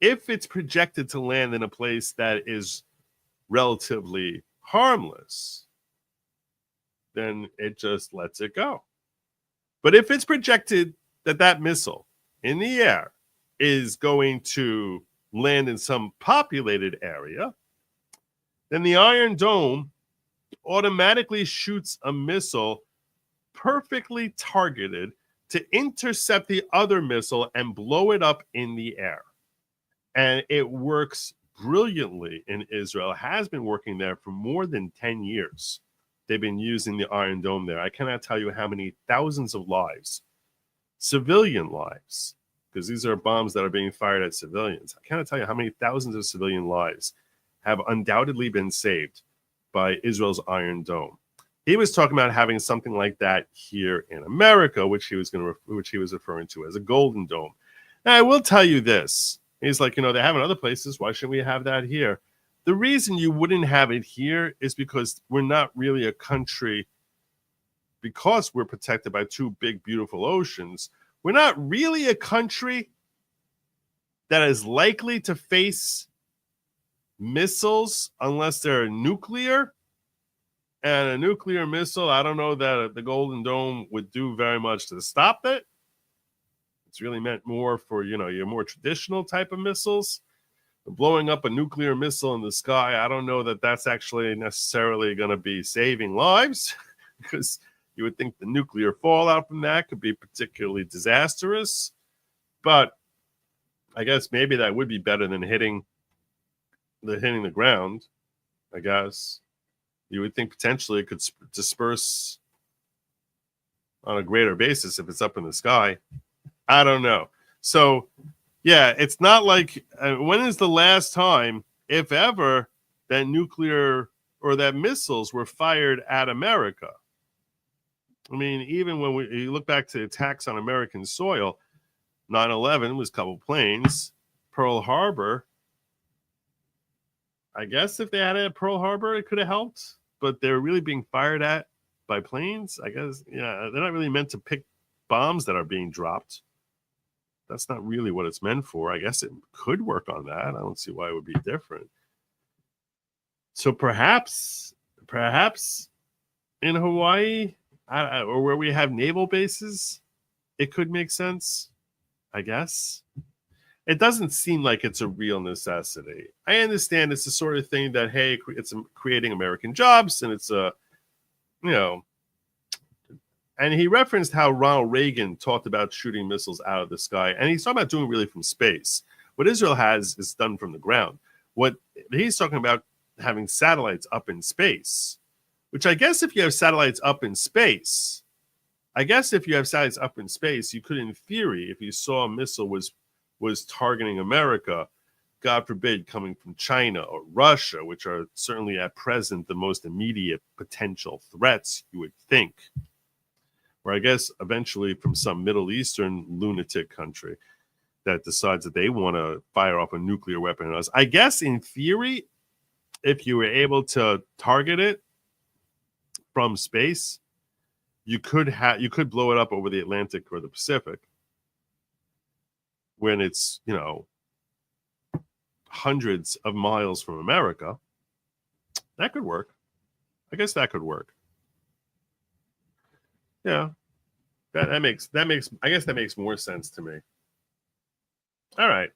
if it's projected to land in a place that is relatively harmless, then it just lets it go. But if it's projected that missile in the air is going to land in some populated area, then the Iron Dome automatically shoots a missile perfectly targeted to intercept the other missile and blow it up in the air. And it works brilliantly in Israel, has been working there for more than 10 years. They've been using the Iron Dome there. I cannot tell you how many thousands of lives, civilian lives, because these are bombs that are being fired at civilians. I cannot tell you how many thousands of civilian lives have undoubtedly been saved by Israel's Iron Dome. He was talking about having something like that here in America, which he was referring to as a Golden Dome. Now, I will tell you this. He's like, they have in other places. Why shouldn't we have that here? the reason you wouldn't have it here is because we're not really a country, because we're protected by two big, beautiful oceans. We're not really a country that is likely to face missiles unless they're nuclear. And a nuclear missile, I don't know that the Golden Dome would do very much to stop it. It's really meant more for, your more traditional type of missiles. But blowing up a nuclear missile in the sky, I don't know that that's actually necessarily going to be saving lives, because you would think the nuclear fallout from that could be particularly disastrous. But I guess maybe that would be better than hitting the ground, I guess. You would think potentially it could disperse on a greater basis if it's up in the sky. I don't know. So, yeah, it's not like when is the last time, if ever, that nuclear or that missiles were fired at America? I mean, even when you look back to attacks on American soil, 9/11 was a couple planes. Pearl Harbor, I guess if they had it at Pearl Harbor, it could have helped. But they're really being fired at by planes. I guess, they're not really meant to pick bombs that are being dropped. That's not really what it's meant for. I guess it could work on that. I don't see why it would be different. So perhaps in Hawaii, or where we have naval bases, it could make sense, I guess. It doesn't seem like it's a real necessity. I understand it's the sort of thing that, hey, it's creating American jobs, and it's and he referenced how Ronald Reagan talked about shooting missiles out of the sky, and he's talking about doing really from space. What Israel has is done from the ground. What he's talking about, having satellites up in space, which I guess if you have satellites up in space, you could, in theory, if you saw a missile was targeting America, God forbid, coming from China or Russia, which are certainly at present the most immediate potential threats, you would think. Or I guess eventually from some Middle Eastern lunatic country that decides that they want to fire off a nuclear weapon on us. I guess in theory, if you were able to target it from space, you could blow it up over the Atlantic or the Pacific when it's, hundreds of miles from America. That could work. I guess that could work. Yeah. That makes more sense to me. All right.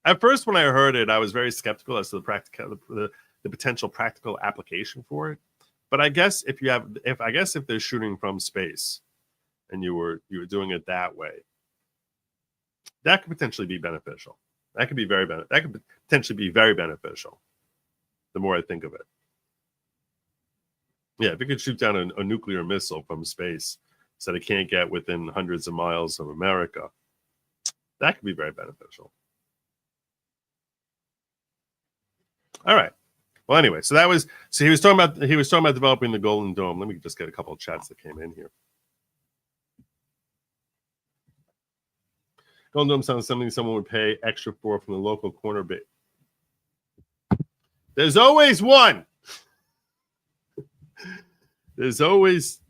At first, when I heard it, I was very skeptical as to the potential practical application for it. But I guess if they're shooting from space and you were doing it that way, that could potentially be beneficial. That could potentially be very beneficial. The more I think of it. Yeah, if you could shoot down a nuclear missile from space so that it can't get within hundreds of miles of America, that could be very beneficial. All right. Well, anyway, he was talking about developing the Golden Dome. Let me just get a couple of chats that came in here. Golden Dome sounds something someone would pay extra for from the local corner bit. There's always one. There's always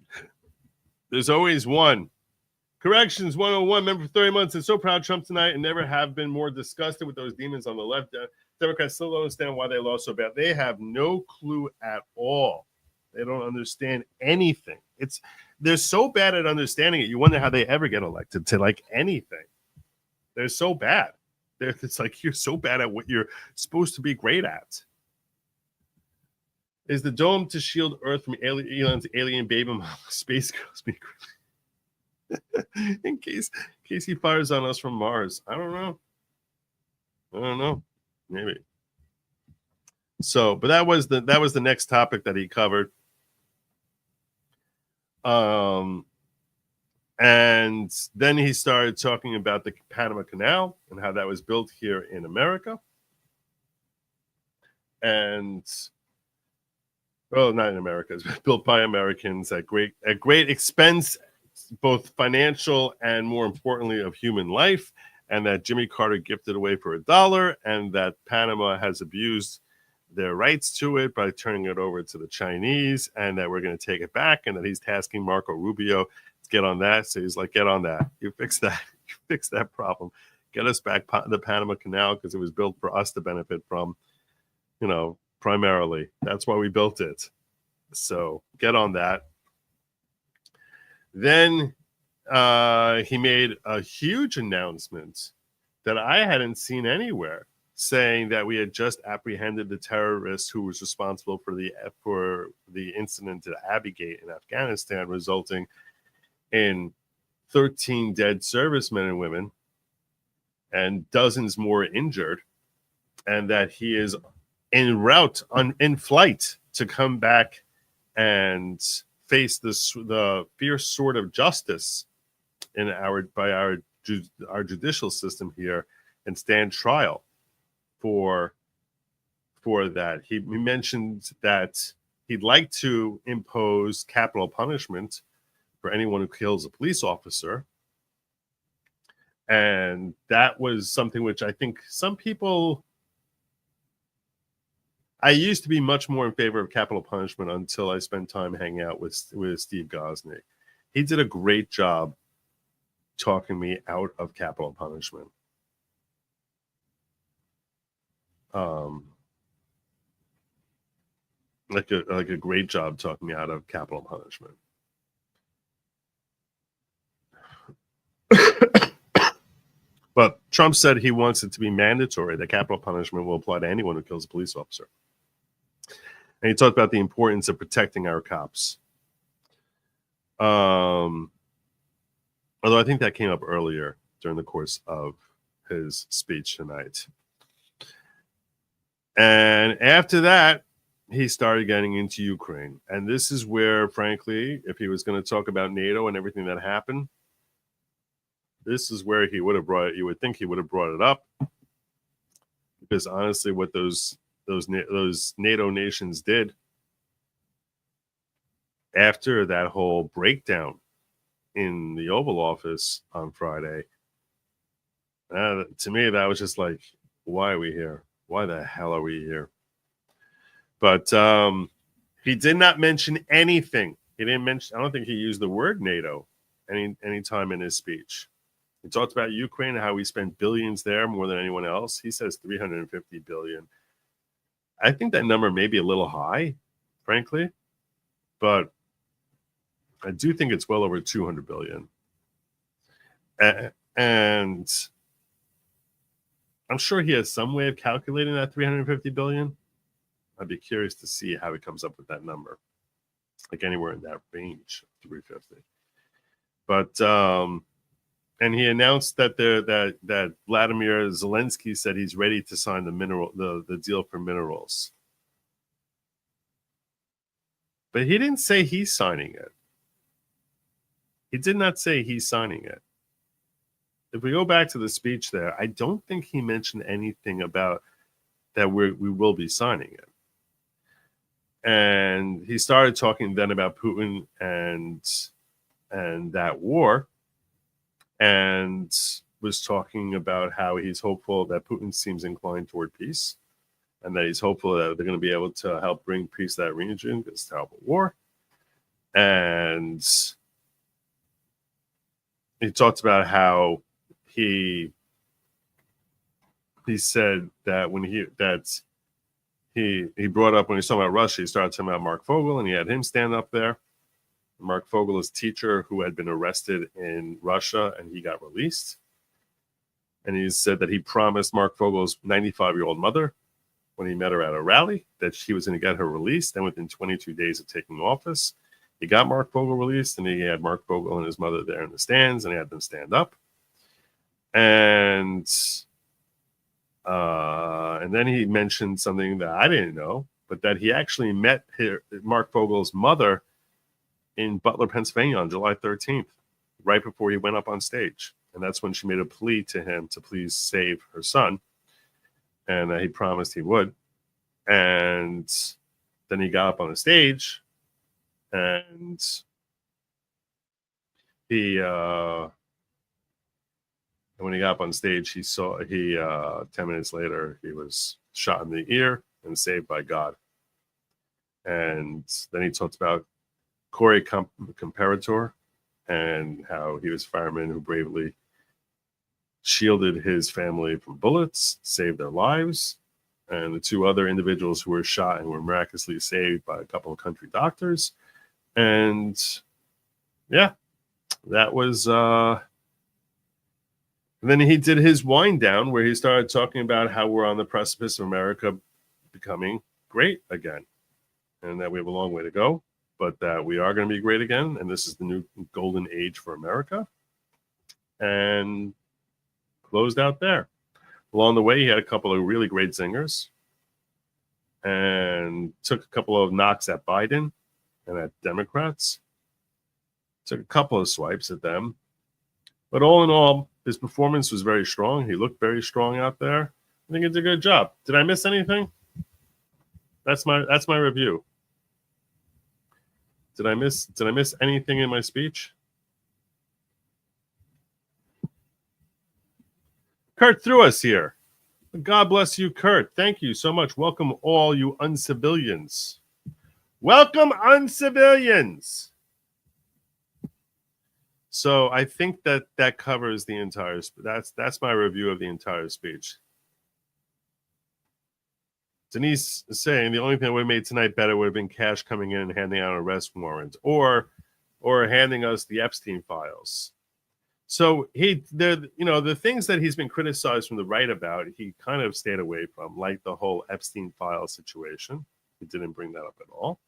one. Corrections 101, member for 30 months, and so proud Trump tonight and never have been more disgusted with those demons on the left. Democrats still don't understand why they lost so bad. They have no clue at all. They don't understand anything. They're so bad at understanding it. You wonder how they ever get elected to like anything. They're so bad. It's like you're so bad at what you're supposed to be great at. Is the dome to shield Earth from Elon's alien baby mama space girls? In case he fires on us from Mars. I don't know. Maybe. So, but that was the next topic that he covered. And then he started talking about the Panama Canal and how that was built here in America. And, well, not in America. It's built by Americans at great expense, both financial and, more importantly, of human life. And that Jimmy Carter gifted away for $1, and that Panama has abused their rights to it by turning it over to the Chinese, and that we're going to take it back, and that he's tasking Marco Rubio to get on that. So he's like, get on that. You fix that. You fix that problem. Get us back the Panama Canal, because it was built for us to benefit from, primarily. That's why we built it. So get on that. Then he made a huge announcement that I hadn't seen anywhere, saying that we had just apprehended the terrorist who was responsible for the incident at Abbey Gate in Afghanistan, resulting in 13 dead servicemen and women and dozens more injured, and that he is in flight to come back and face the fierce sword of justice by our judicial system here and stand trial for that. He mentioned that he'd like to impose capital punishment for anyone who kills a police officer. And that was something which I think some people... I used to be much more in favor of capital punishment until I spent time hanging out with Steve Gosney. He did a great job talking me out of capital punishment. Like a great job talking me out of capital punishment. But Trump said he wants it to be mandatory that capital punishment will apply to anyone who kills a police officer. And he talked about the importance of protecting our cops. Although I think that came up earlier during the course of his speech tonight. And after that, he started getting into Ukraine. And this is where, frankly, if he was going to talk about NATO and everything that happened, this is where he would have brought it. You would think he would have brought it up, because honestly, what those NATO nations did after that whole breakdown in the Oval Office on Friday, to me, that was just like, why are we here? Why the hell are we here? But he did not mention anything. He didn't mention. I don't think he used the word NATO any time in his speech. He talked about Ukraine and how we spent billions there, more than anyone else. He says 350 billion. I think that number may be a little high, frankly, but I do think it's well over 200 billion. And I'm sure he has some way of calculating that 350 billion. I'd be curious to see how he comes up with that number, like anywhere in that range, 350. But and he announced that that Vladimir Zelensky said he's ready to sign the deal for minerals. But he didn't say he's signing it. He did not say he's signing it. If we go back to the speech there, I don't think he mentioned anything about that we will be signing it. And he started talking then about Putin and that war, and was talking about how he's hopeful that Putin seems inclined toward peace, and that he's hopeful that they're going to be able to help bring peace to that region, this terrible war. And he talked about how he said that when he brought up, when he was talking about Russia, he started talking about Mark Fogel, and he had him stand up there. Mark Fogel is a teacher who had been arrested in Russia, and he got released. And he said that he promised Mark Fogel's 95-year-old mother, when he met her at a rally, that she was going to get her released. And within 22 days of taking office, he got Mark Fogel released, and he had Mark Fogel and his mother there in the stands, and he had them stand up. And then he mentioned something that I didn't know, but that he actually met Mark Fogel's mother in Butler, Pennsylvania on July 13th, right before he went up on stage. And that's when she made a plea to him to please save her son. And he promised he would. And then he got up on the stage, and when he got up on stage, 10 minutes later, he was shot in the ear and saved by God. And then he talks about Corey Comparator and how he was a fireman who bravely shielded his family from bullets, saved their lives, and the two other individuals who were shot and were miraculously saved by a couple of country doctors. And yeah, that was and then he did his wind down where he started talking about how we're on the precipice of America becoming great again, and that we have a long way to go, but that we are going to be great again, and this is the new golden age for America. And closed out there. Along the way, he had a couple of really great zingers and took a couple of knocks at Biden and at Democrats. Took a couple of swipes at them. But all in all, his performance was very strong. He looked very strong out there. I think he did a good job. Did I miss anything? That's my review. Did I miss anything in my speech? Kurt threw us here. God bless you, Kurt. Thank you so much. Welcome all you uncivilians. Welcome uncivilians. So I think that covers the entire. That's my review of the entire speech. Denise is saying the only thing that would have made tonight better would have been Cash coming in and handing out an arrest warrant, or handing us the Epstein files. So the things that he's been criticized from the right about, he kind of stayed away from, like the whole Epstein file situation. He didn't bring that up at all.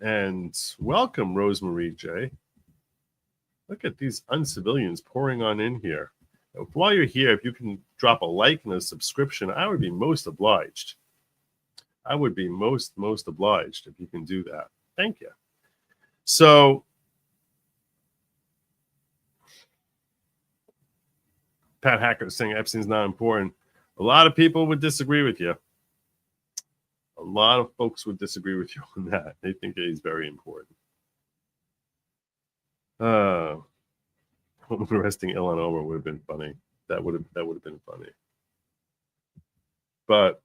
And welcome, Rosemarie J. Look at these uncivilians pouring on in here. While you're here, if you can drop a like and a subscription, I would be most obliged. I would be most obliged if you can do that. Thank you. So, Pat Hacker saying Epstein's not important. A lot of people would disagree with you. A lot of folks would disagree with you on that. They think that he's very important. Arresting Elon over would have been funny. That would have been funny. But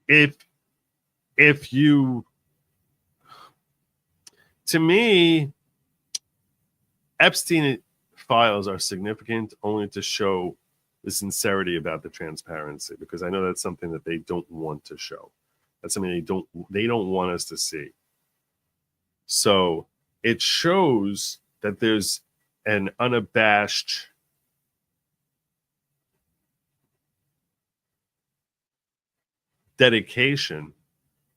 if you, to me, Epstein files are significant only to show the sincerity about the transparency, because I know that's something that they don't want to show. That's something they don't want us to see. So it shows that there's an unabashed dedication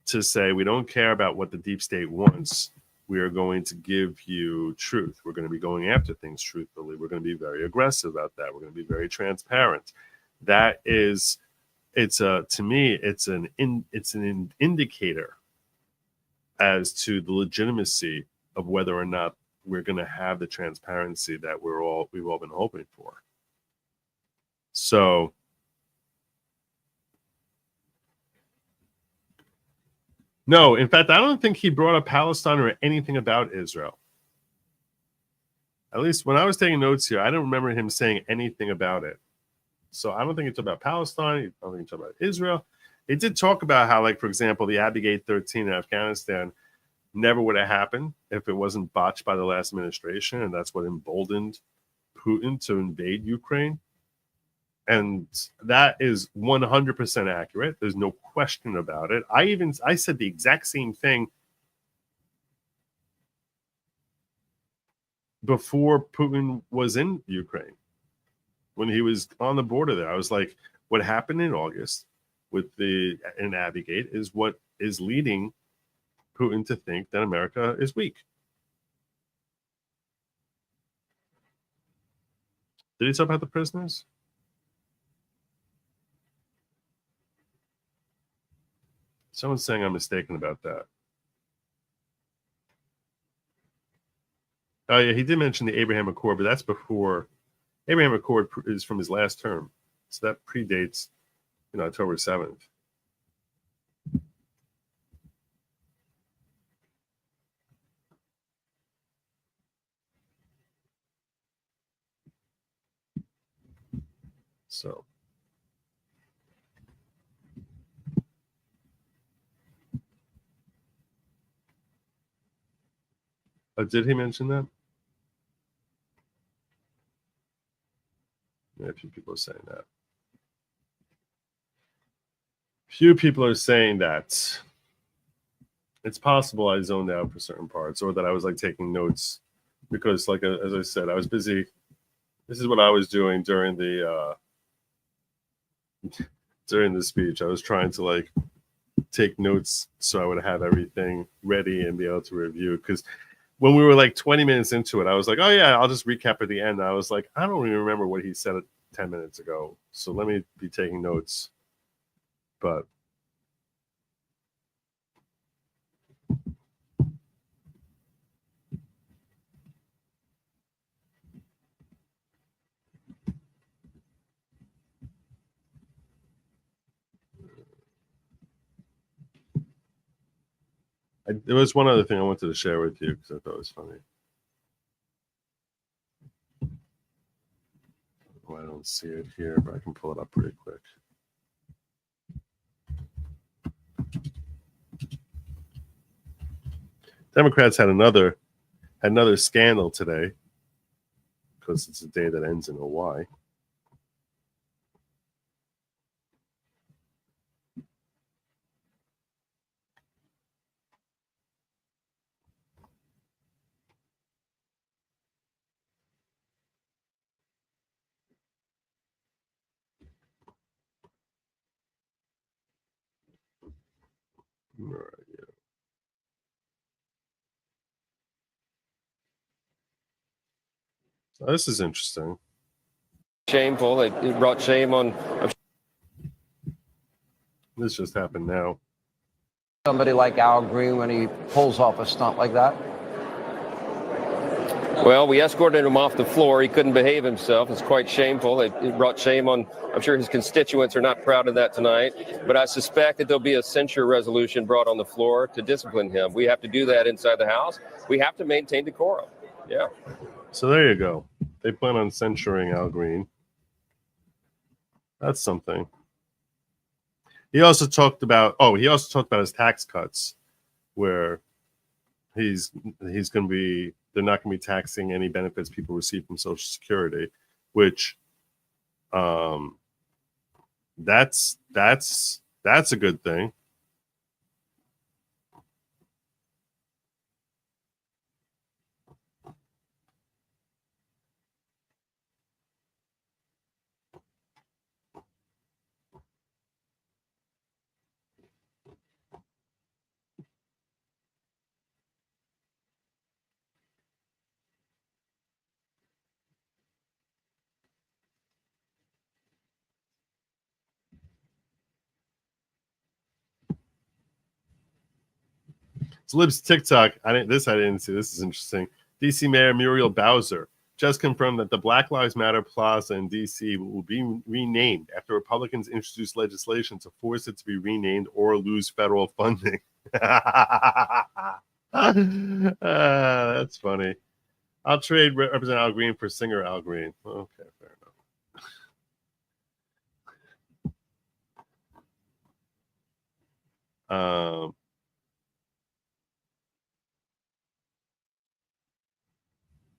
to say, we don't care about what the deep state wants. We are going to give you truth. We're going to be going after things truthfully. We're going to be very aggressive about that. We're going to be very transparent. That is, to me, it's an indicator as to the legitimacy of whether or not we're going to have the transparency that we've all been hoping for. So, no, in fact, I don't think he brought up Palestine or anything about Israel. At least when I was taking notes here, I don't remember him saying anything about it. So I don't think he talked about Palestine. I don't think he talked about Israel. He did talk about how, like, for example, the Abbey Gate 13 in Afghanistan never would have happened if it wasn't botched by the last administration, and that's what emboldened Putin to invade Ukraine. And that is 100% accurate. There's no question about it. I said the exact same thing before Putin was in Ukraine. When he was on the border there, I was like, what happened in August in Abbey Gate is what is leading Putin to think that America is weak. Did he talk about the prisoners? Someone's saying I'm mistaken about that. Oh, yeah, he did mention the Abraham Accord, but that's before. Abraham Accord is from his last term. So that predates, October 7th. So. Did he mention that? Yeah, a few people are saying that. Few people are saying that. It's possible I zoned out for certain parts, or that I was like taking notes, because, like as I said, I was busy. This is what I was doing during the speech. I was trying to like take notes so I would have everything ready and be able to review. Because when we were like 20 minutes into it, I was like, oh yeah, I'll just recap at the end. And I was like, I don't even remember what he said 10 minutes ago, so let me be taking notes. But there was one other thing I wanted to share with you because I thought it was funny. Oh, I don't see it here, but I can pull it up pretty quick. Democrats had another scandal today, because it's a day that ends in a Y. Where are you? Oh, this is interesting. Shameful. It brought shame on. This just happened now. Somebody like Al Green when he pulls off a stunt like that? Well, we escorted him off the floor. He couldn't behave himself. It's quite shameful. It brought shame on. I'm sure his constituents are not proud of that tonight. But I suspect that there'll be a censure resolution brought on the floor to discipline him. We have to do that inside the House. We have to maintain decorum. Yeah. So there you go. They plan on censuring Al Green. That's something. He also talked about his tax cuts, where he's going to be, they're not going to be taxing any benefits people receive from Social Security, which that's a good thing. So Libs TikTok, I didn't see. This is interesting. DC Mayor Muriel Bowser just confirmed that the Black Lives Matter Plaza in DC will be renamed after Republicans introduced legislation to force it to be renamed or lose federal funding. That's funny. I'll trade Representative Al Green for singer Al Green. Okay, fair enough.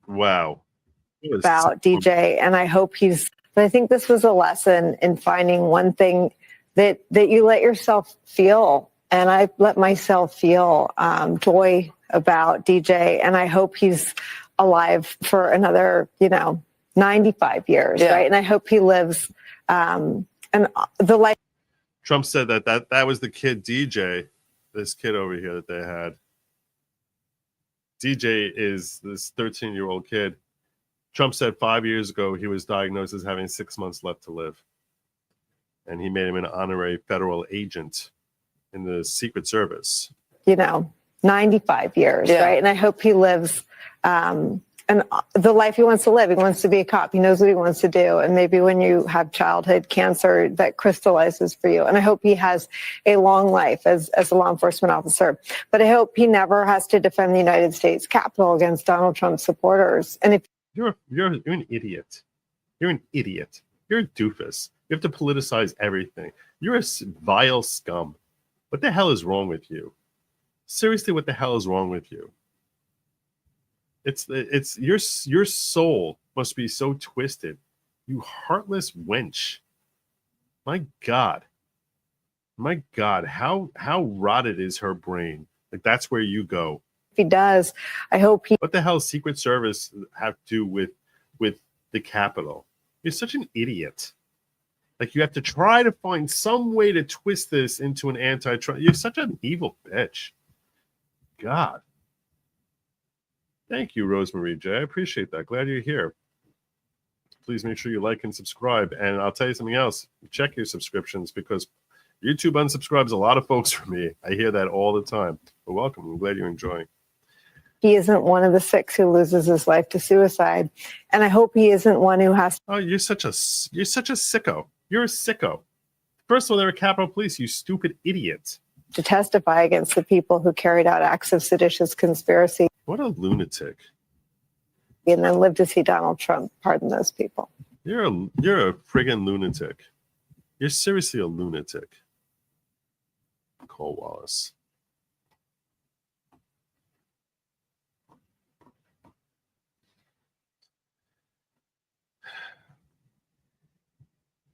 Wow. About DJ, and I hope I think this was a lesson in finding one thing that you let yourself feel, and I let myself feel joy about DJ, and I hope he's alive for another 95 years, right? And I hope he lives and the life. Trump said that was the kid DJ, this kid over here that they had. DJ is this 13-year-old kid. Trump said 5 years ago he was diagnosed as having 6 months left to live. And he made him an honorary federal agent in the Secret Service. 95 years, right? And I hope he lives and the life he wants to live. He wants to be a cop. He knows what he wants to do. And maybe when you have childhood cancer, that crystallizes for you. And I hope he has a long life as a law enforcement officer. But I hope he never has to defend the United States Capitol against Donald Trump's supporters. And if you're an idiot. You're an idiot. You're a doofus. You have to politicize everything. You're a vile scum. What the hell is wrong with you? Seriously, what the hell is wrong with you? It's your soul must be so twisted. You heartless wench. My God. My God, how rotted is her brain? Like, that's where you go. If he does, I hope he. What the hell does Secret Service have to do with the Capitol? You're such an idiot. Like, you have to try to find some way to twist this into an anti-Trump. You're such an evil bitch. God. Thank you, Rosemary J. I appreciate that. Glad you're here. Please make sure you like and subscribe. And I'll tell you something else. Check your subscriptions, because YouTube unsubscribes a lot of folks from me. I hear that all the time. But welcome. I'm glad you're enjoying. He isn't one of the 6 who loses his life to suicide, and I hope he isn't one who has. Oh, you're such a sicko. You're a sicko. First of all, they're Capitol Police. You stupid idiot. To testify against the people who carried out acts of seditious conspiracy. What a lunatic. And then live to see Donald Trump pardon those people. You're a friggin' lunatic. You're seriously a lunatic. Cole Wallace.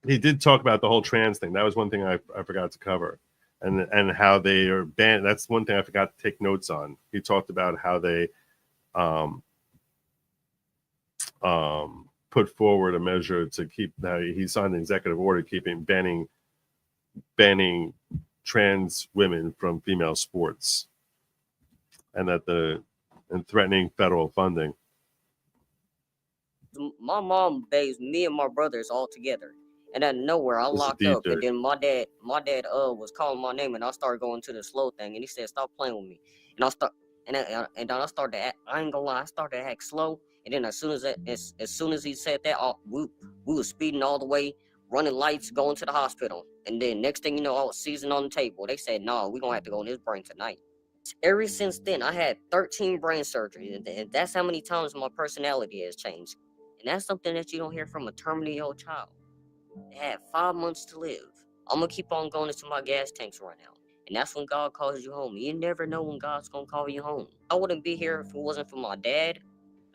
He did talk about the whole trans thing. That was one thing I forgot to cover. And how they are banned. That's one thing I forgot to take notes on. He talked about how they put forward a measure to keep that he signed an executive order banning trans women from female sports, and threatening federal funding. My mom bathes me and my brothers all together. And out of nowhere, I locked up. And then my dad was calling my name, and I started going to the slow thing, and he said, "Stop playing with me." And I then I started to act, I ain't gonna lie, I started to act slow. And then as soon as he said that, we was speeding all the way, running lights, going to the hospital. And then next thing you know, I was seizing on the table. They said, "No, we're gonna have to go in his brain tonight." Ever since then, I had 13 brain surgeries, and that's how many times my personality has changed. And that's something that you don't hear from a terminally ill child. They had 5 months to live. I'm gonna keep on going until my gas tanks run out. And that's when God calls you home. You never know when God's gonna call you home. I wouldn't be here if it wasn't for my dad.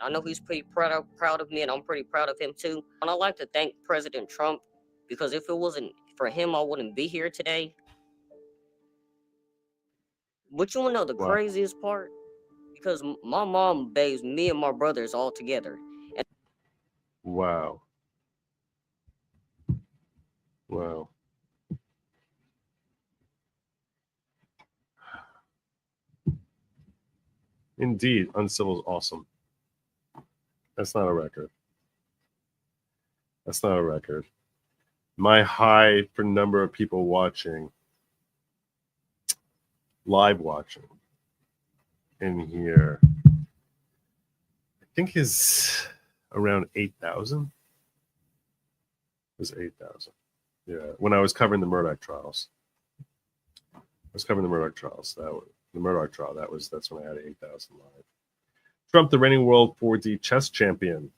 I know he's pretty proud of me, and I'm pretty proud of him too. And I'd like to thank President Trump, because if it wasn't for him, I wouldn't be here today. But you wanna know the craziest part? Because my mom bathes me and my brothers all together. And Wow. Wow. Indeed, Uncivil is awesome. That's not a record. That's not a record. My high for number of people watching, live watching in here, I think is around 8,000. It was 8,000. Yeah, when I was covering the Murdoch trials. That's when I had 8,000 live. Trump, the reigning world 4D chess champion.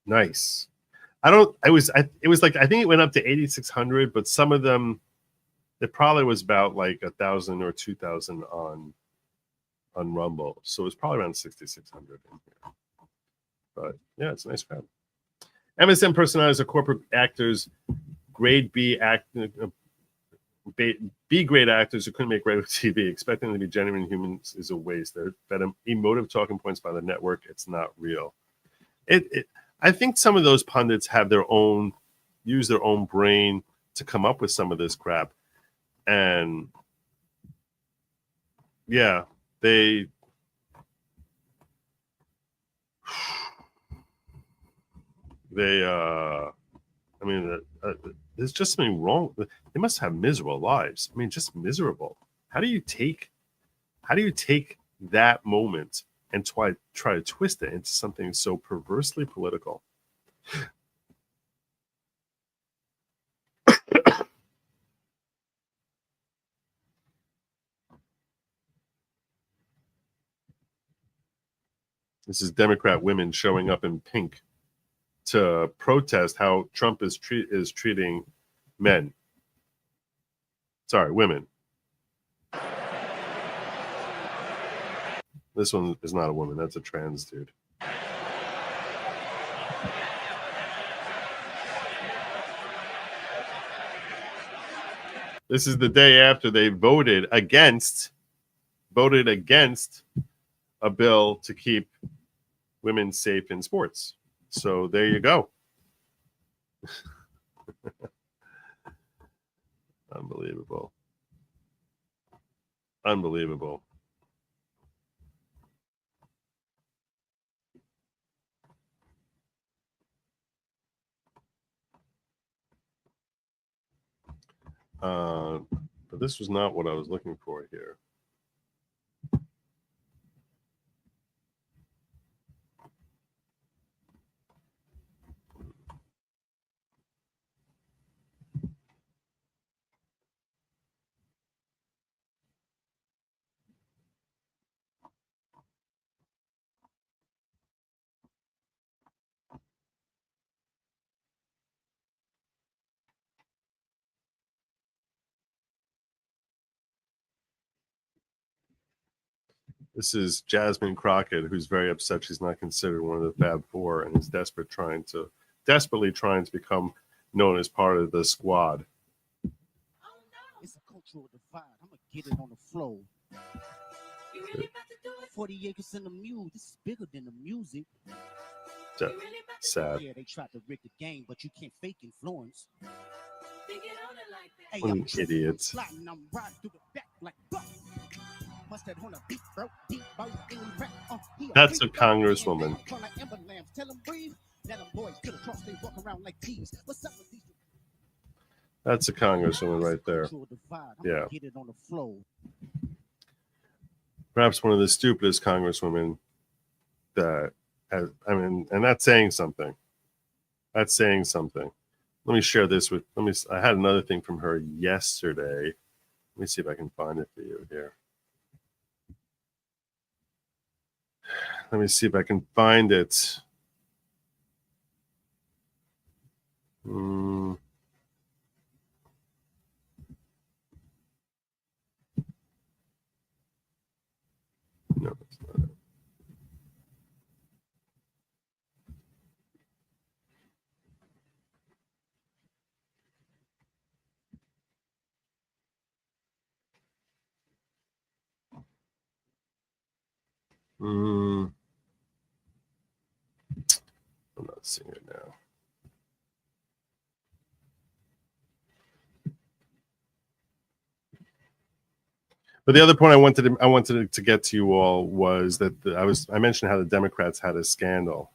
Nice. It was like, I think it went up to 8,600, but some of them, it probably was about like 1,000 or 2,000 on Rumble. So it was probably around 6,600 in here. But yeah, it's a nice crowd. MSM personalities are corporate actors, grade B grade actors who couldn't make regular TV. Expecting them to be genuine humans is a waste. They're fed emotive talking points by the network. It's not real. I think some of those pundits use their own brain to come up with some of this crap. And yeah, there's just something wrong. They must have miserable lives. I mean, just miserable. How do you take that moment and try to twist it into something so perversely political? This is Democrat women showing up in pink to protest how Trump is treating men. Sorry, women. This one is not a woman. That's a trans dude. This is the day after they voted against a bill to keep women safe in sports. So there you go. Unbelievable. Unbelievable. But this was not what I was looking for here. This is Jasmine Crockett, who's very upset she's not considered one of the Fab Four and is desperately trying to become known as part of the squad. It's a cultural divide. I'm gonna get it on the flow. 40 acres in the mule. This is bigger than the music. Sad. Yeah, they tried to rig the game, but you can't fake influence. What an idiot. That's a congresswoman. That's a congresswoman right there. Yeah. Perhaps one of the stupidest congresswomen that has, I mean, and that's saying something. That's saying something. Let me share this with, I had another thing from her yesterday. Let me see if I can find it for you here. Let me see if I can find it. No, that's not it. I'm not seeing it now. But the other point I wanted to get to you all was that I mentioned how the Democrats had a scandal,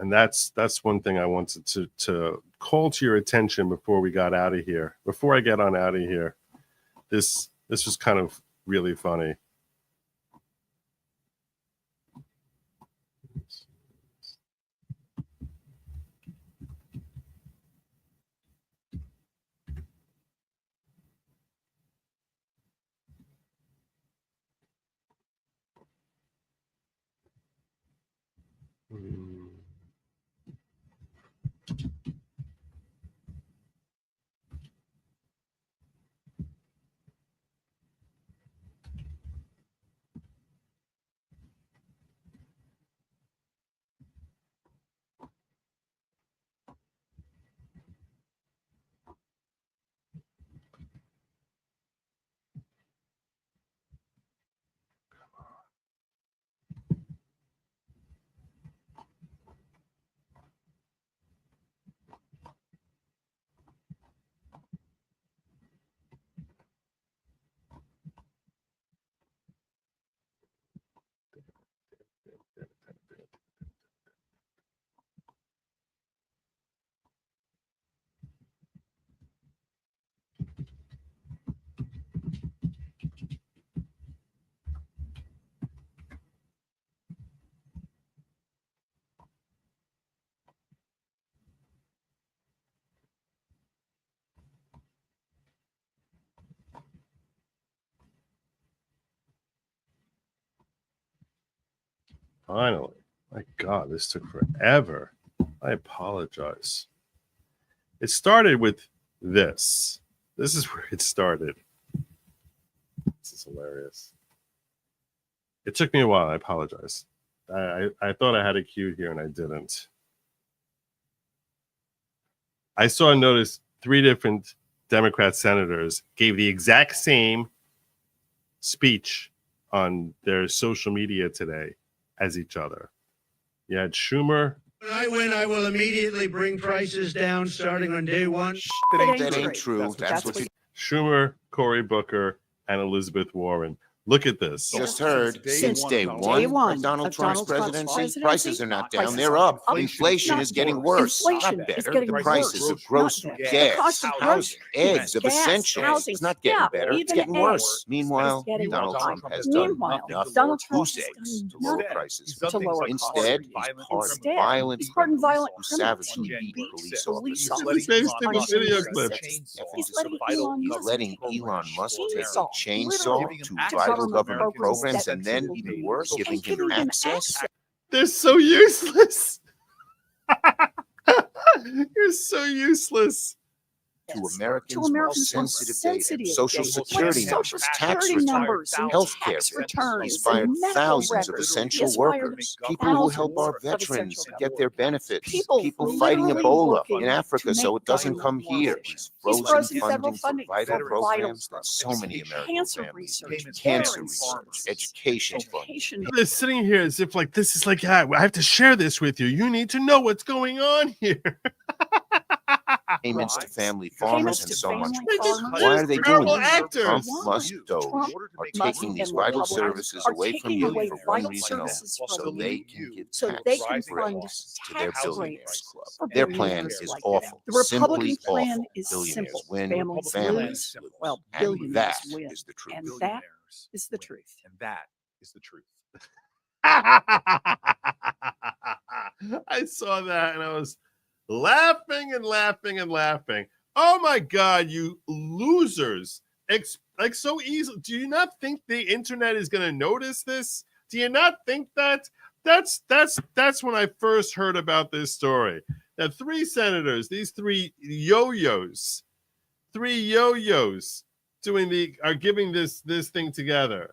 and that's one thing I wanted to call to your attention before we got out of here. Before I get on out of here, this was kind of really funny. Finally, My God, this took forever. I apologize. It started with this. This is where it started. This is hilarious. It took me a while. I apologize. I thought I had a cue here and I didn't. I saw and noticed 3 different Democrat senators gave the exact same speech on their social media today as each other. You had Schumer. When I win, I will immediately bring prices down starting on day one. That ain't true. That's what you Schumer, Cory Booker, and Elizabeth Warren. Look at this. just heard. Since day one of Donald Trump's presidency, prices are not down. They're up. Inflation is getting worse, not better. The prices of grocery, gas, housing, eggs, of essentials. It's not getting better. It's getting worse. Meanwhile, Donald Trump has done nothing. Goose eggs to lower prices. Instead, he's pardoned violent criminals who savagely beat police officers. He's letting Elon Musk take a chainsaw to vital government programs, and then even worse, giving him access. They're so useless. You're so useless. To Americans' most sensitive data, social security numbers, tax returns, healthcare bills. He's fired thousands of essential workers, people who help our veterans get their benefits, people fighting Ebola in Africa so it doesn't come here. He's frozen funding for vital programs that so many American families need. Cancer research, education funding. They're sitting here as if like this is like, yeah, I have to share this with you. You need to know what's going on here. Payments to family farmers and so much more. Why are they doing this? Trump, Musk, DOGE are taking these vital services away from you for one reason only, so they can give tax breaks to their billionaires club. Their plan is awful, simply awful. Billionaires win, families lose. Well, And billionaires that win. is the truth. And that is the truth. And that is the truth. I saw that and I was laughing and laughing and laughing. Oh my God, you losers. Like so easy. Do you not think the internet is going to notice this? Do you not think that? That's when I first heard about this story. That 3 senators, these 3 yo-yos, are giving this thing together.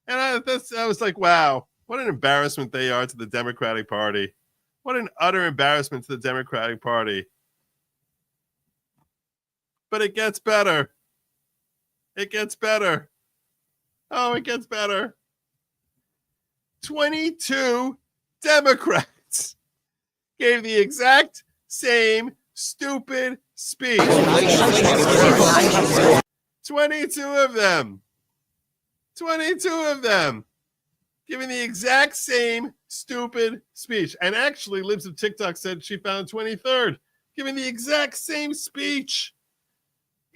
And I was like, wow, what an embarrassment they are to the Democratic Party. What an utter embarrassment to the Democratic Party. But it gets better. It gets better. Oh, it gets better. 22 Democrats gave the exact same stupid speech. 22 of them. 22 of them. Giving the exact same stupid speech. And actually, Libs of TikTok said she found 23rd, giving the exact same speech.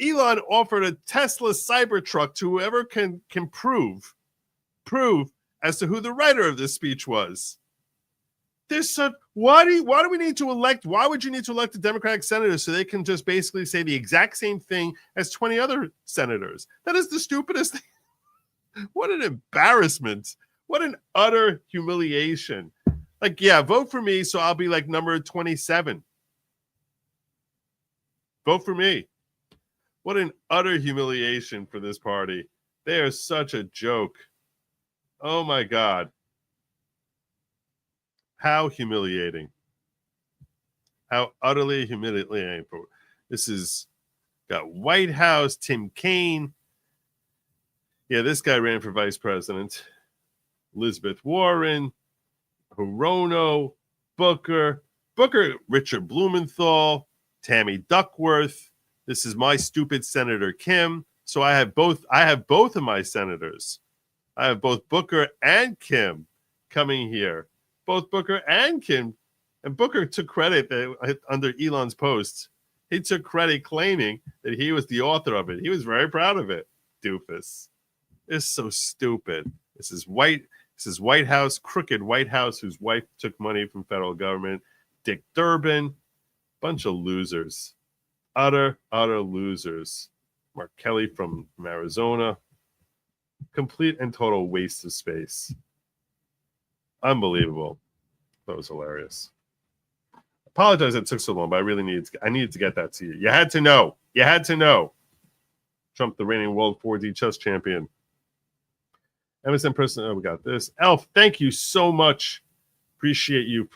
Elon offered a Tesla Cybertruck to whoever can prove as to who the writer of this speech was. Why do we need to elect? Why would you need to elect a Democratic senator so they can just basically say the exact same thing as 20 other senators? That is the stupidest thing. What an embarrassment. What an utter humiliation. Like, yeah, vote for me so I'll be like number 27. Vote for me. What an utter humiliation for this party. They are such a joke. Oh my God. How humiliating. How utterly humiliating. This is got White House, Tim Kaine. Yeah, this guy ran for vice president. Elizabeth Warren, Hirono, Booker, Richard Blumenthal, Tammy Duckworth. This is my stupid Senator Kim. So I have both of my senators. I have both Booker and Kim coming here. Both Booker and Kim. And Booker took credit that under Elon's post. He took credit claiming that he was the author of it. He was very proud of it. Doofus. It's so stupid. This is White House, crooked White House, whose wife took money from federal government. Dick Durbin, bunch of losers. Utter losers. Mark Kelly from Arizona. Complete and total waste of space. Unbelievable. That was hilarious. Apologize it took so long, but I needed to get that to you. You had to know. You had to know. Trump, the reigning world 4D chess champion. MSN person, oh, we got this. Elf, thank you so much. Appreciate you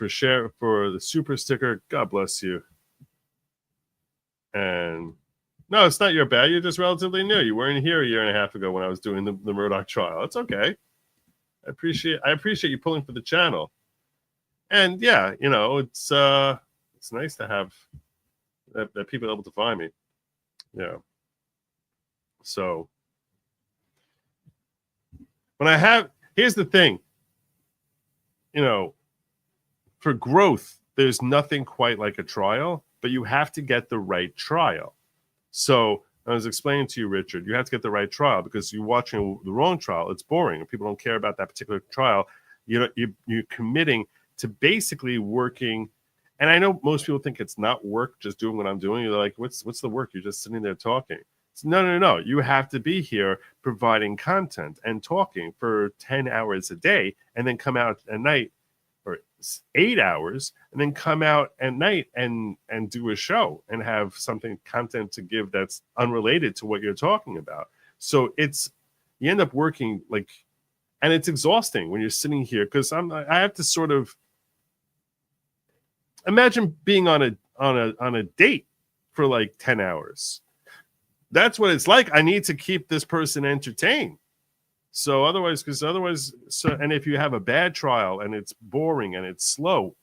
for the super sticker. God bless you. And no, it's not your bad. You're just relatively new. You weren't here a year and a half ago when I was doing the Murdoch trial. It's okay. I appreciate you pulling for the channel. And yeah, you know, it's nice to have that people are able to find me. Yeah. So here's the thing, you know, for growth, there's nothing quite like a trial, but you have to get the right trial. So I was explaining to you, Richard, you have to get the right trial because you're watching the wrong trial. It's boring. If people don't care about that particular trial, you're committing to basically working. And I know most people think it's not work, just doing what I'm doing. You're like, what's the work? You're just sitting there talking. No. You have to be here providing content and talking for 10 hours a day and then come out at night or 8 hours and then come out at night and do a show and have content to give that's unrelated to what you're talking about. So you end up working like, and it's exhausting when you're sitting here because I have to sort of imagine being on a date for like 10 hours. That's what it's like. I need to keep this person entertained. So otherwise, and if you have a bad trial and it's boring and it's slow,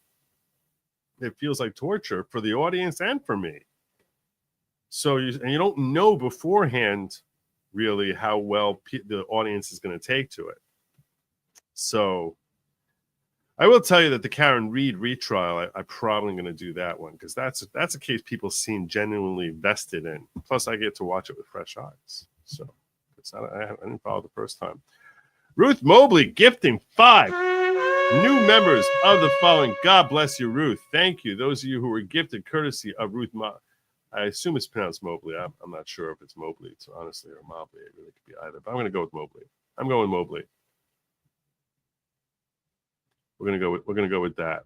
it feels like torture for the audience and for me. So you don't know beforehand really how well the audience is going to take to it. So I will tell you that the Karen Reed retrial, I'm probably going to do that one because that's a case people seem genuinely vested in. Plus, I get to watch it with fresh eyes. So I didn't follow the first time. Ruth Mobley gifting 5 new members of the following. God bless you, Ruth. Thank you. Those of you who were gifted courtesy of Ruth. I assume it's pronounced Mobley. I'm not sure if it's Mobley, honestly, or Mobley. It really could be either. But I'm going to go with Mobley. I'm going Mobley. We're gonna go with that,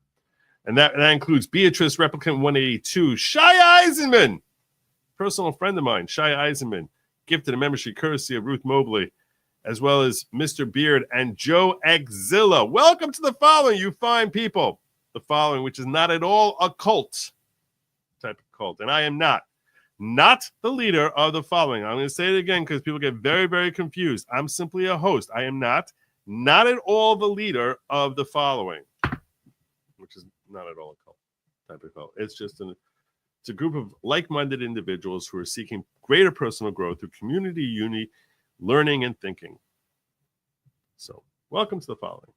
and that includes Beatrice Replicant 182, Shai Eisenman, personal friend of mine, Shai Eisenman, gifted a membership courtesy of Ruth Mobley, as well as Mr. Beard and Joe Exilla. Welcome to the following, you fine people. The following, which is not at all a cult type of cult, and I am not the leader of the following. I'm going to say it again because people get very, very confused. I'm simply a host. I am not at all the leader of the following, which is not at all a cult type of cult. It's just it's a group of like-minded individuals who are seeking greater personal growth through community, unity, learning, and thinking. So, welcome to the following.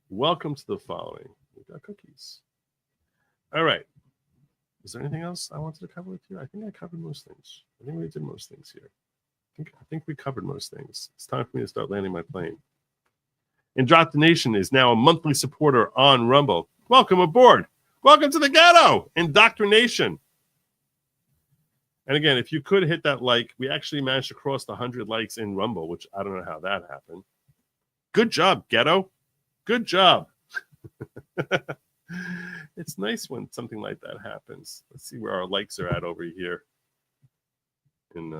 Welcome to the following. We've got cookies. All right. Is there anything else I wanted to cover with you? I think I covered most things. I think we did most things here. I think we covered most things. It's time for me to start landing my plane. Indoctrination is now a monthly supporter on Rumble. Welcome aboard. Welcome to the ghetto. Indoctrination. And again, if you could hit that like, we actually managed to cross the 100 likes in Rumble, which I don't know how that happened. Good job, ghetto. Good job. It's nice when something like that happens. Let's see where our likes are at over here in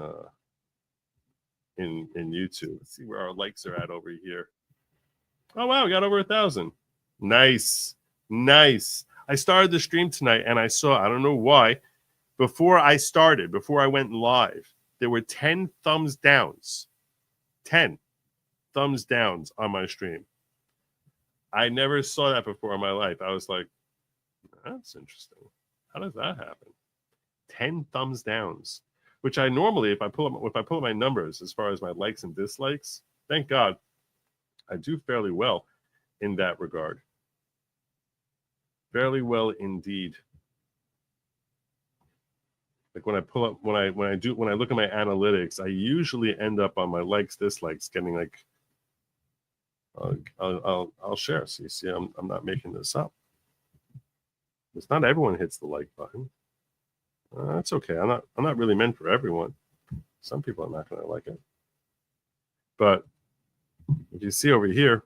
YouTube. Let's see where our likes are at over here. Oh wow, we got over 1,000. Nice. I started the stream tonight and I saw, I don't know why, before I went live, there were 10 thumbs downs. 10 thumbs downs on my stream. I never saw that before in my life. I was like, that's interesting. How does that happen? 10 thumbs downs. Which I normally, if I pull up my numbers as far as my likes and dislikes, thank God, I do fairly well in that regard. Fairly well indeed. Like when I look at my analytics, I usually end up on my likes, dislikes, getting like, I'll share. So you see, I'm not making this up. It's not everyone hits the like button. That's okay. I'm not really meant for everyone. Some people are not going to like it. But if you see over here,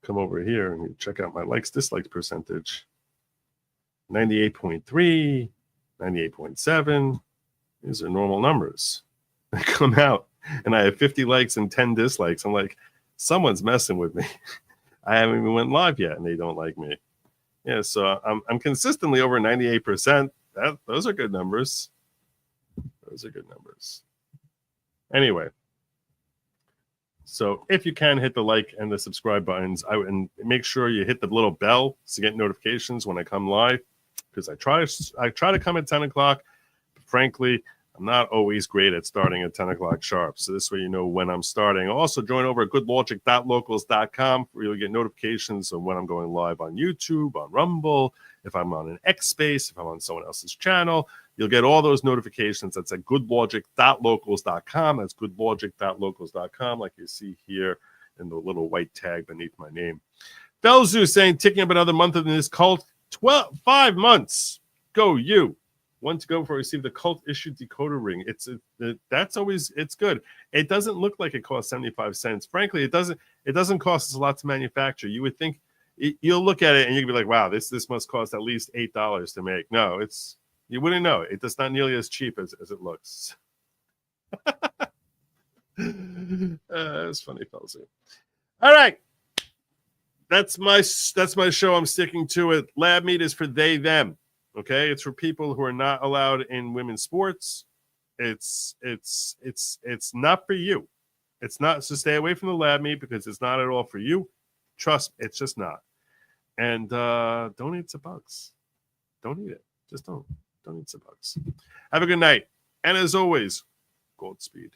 come over here and check out my likes, dislikes percentage. 98.3, 98.7. These are normal numbers. They come out and I have 50 likes and 10 dislikes. I'm like, someone's messing with me. I haven't even went live yet and they don't like me. Yeah, so I'm consistently over 98%. Those are good numbers. Those are good numbers. Anyway, so if you can hit the like and the subscribe buttons, and make sure you hit the little bell to get notifications when I come live, because I try to come at 10 o'clock. But frankly, I'm not always great at starting at 10 o'clock sharp. So this way you know when I'm starting. Also join over at goodlogic.locals.com where you'll get notifications of when I'm going live on YouTube, on Rumble, if I'm on an X Space, if I'm on someone else's channel. You'll get all those notifications. That's at goodlogic.locals.com. That's goodlogic.locals.com, like you see here in the little white tag beneath my name. Felzu saying, ticking up another month in this cult. 5 months. Go you. One to go before I receive the cult issued decoder ring. That's always, it's good. It doesn't look like it costs 75 cents. Frankly, it doesn't cost us a lot to manufacture. You would think you'll look at it and you'll be like, wow, this must cost at least $8 to make. No, you wouldn't know. It's not nearly as cheap as it looks. That's funny, fellas. All right. That's my show. I'm sticking to it. Lab meat is for they, them. Okay, it's for people who are not allowed in women's sports. It's not for you. It's not. So stay away from the lab meat because it's not at all for you. Trust me, it's just not. And don't eat some bugs. Don't eat it. Just don't eat some bugs. Have a good night. And as always, Godspeed.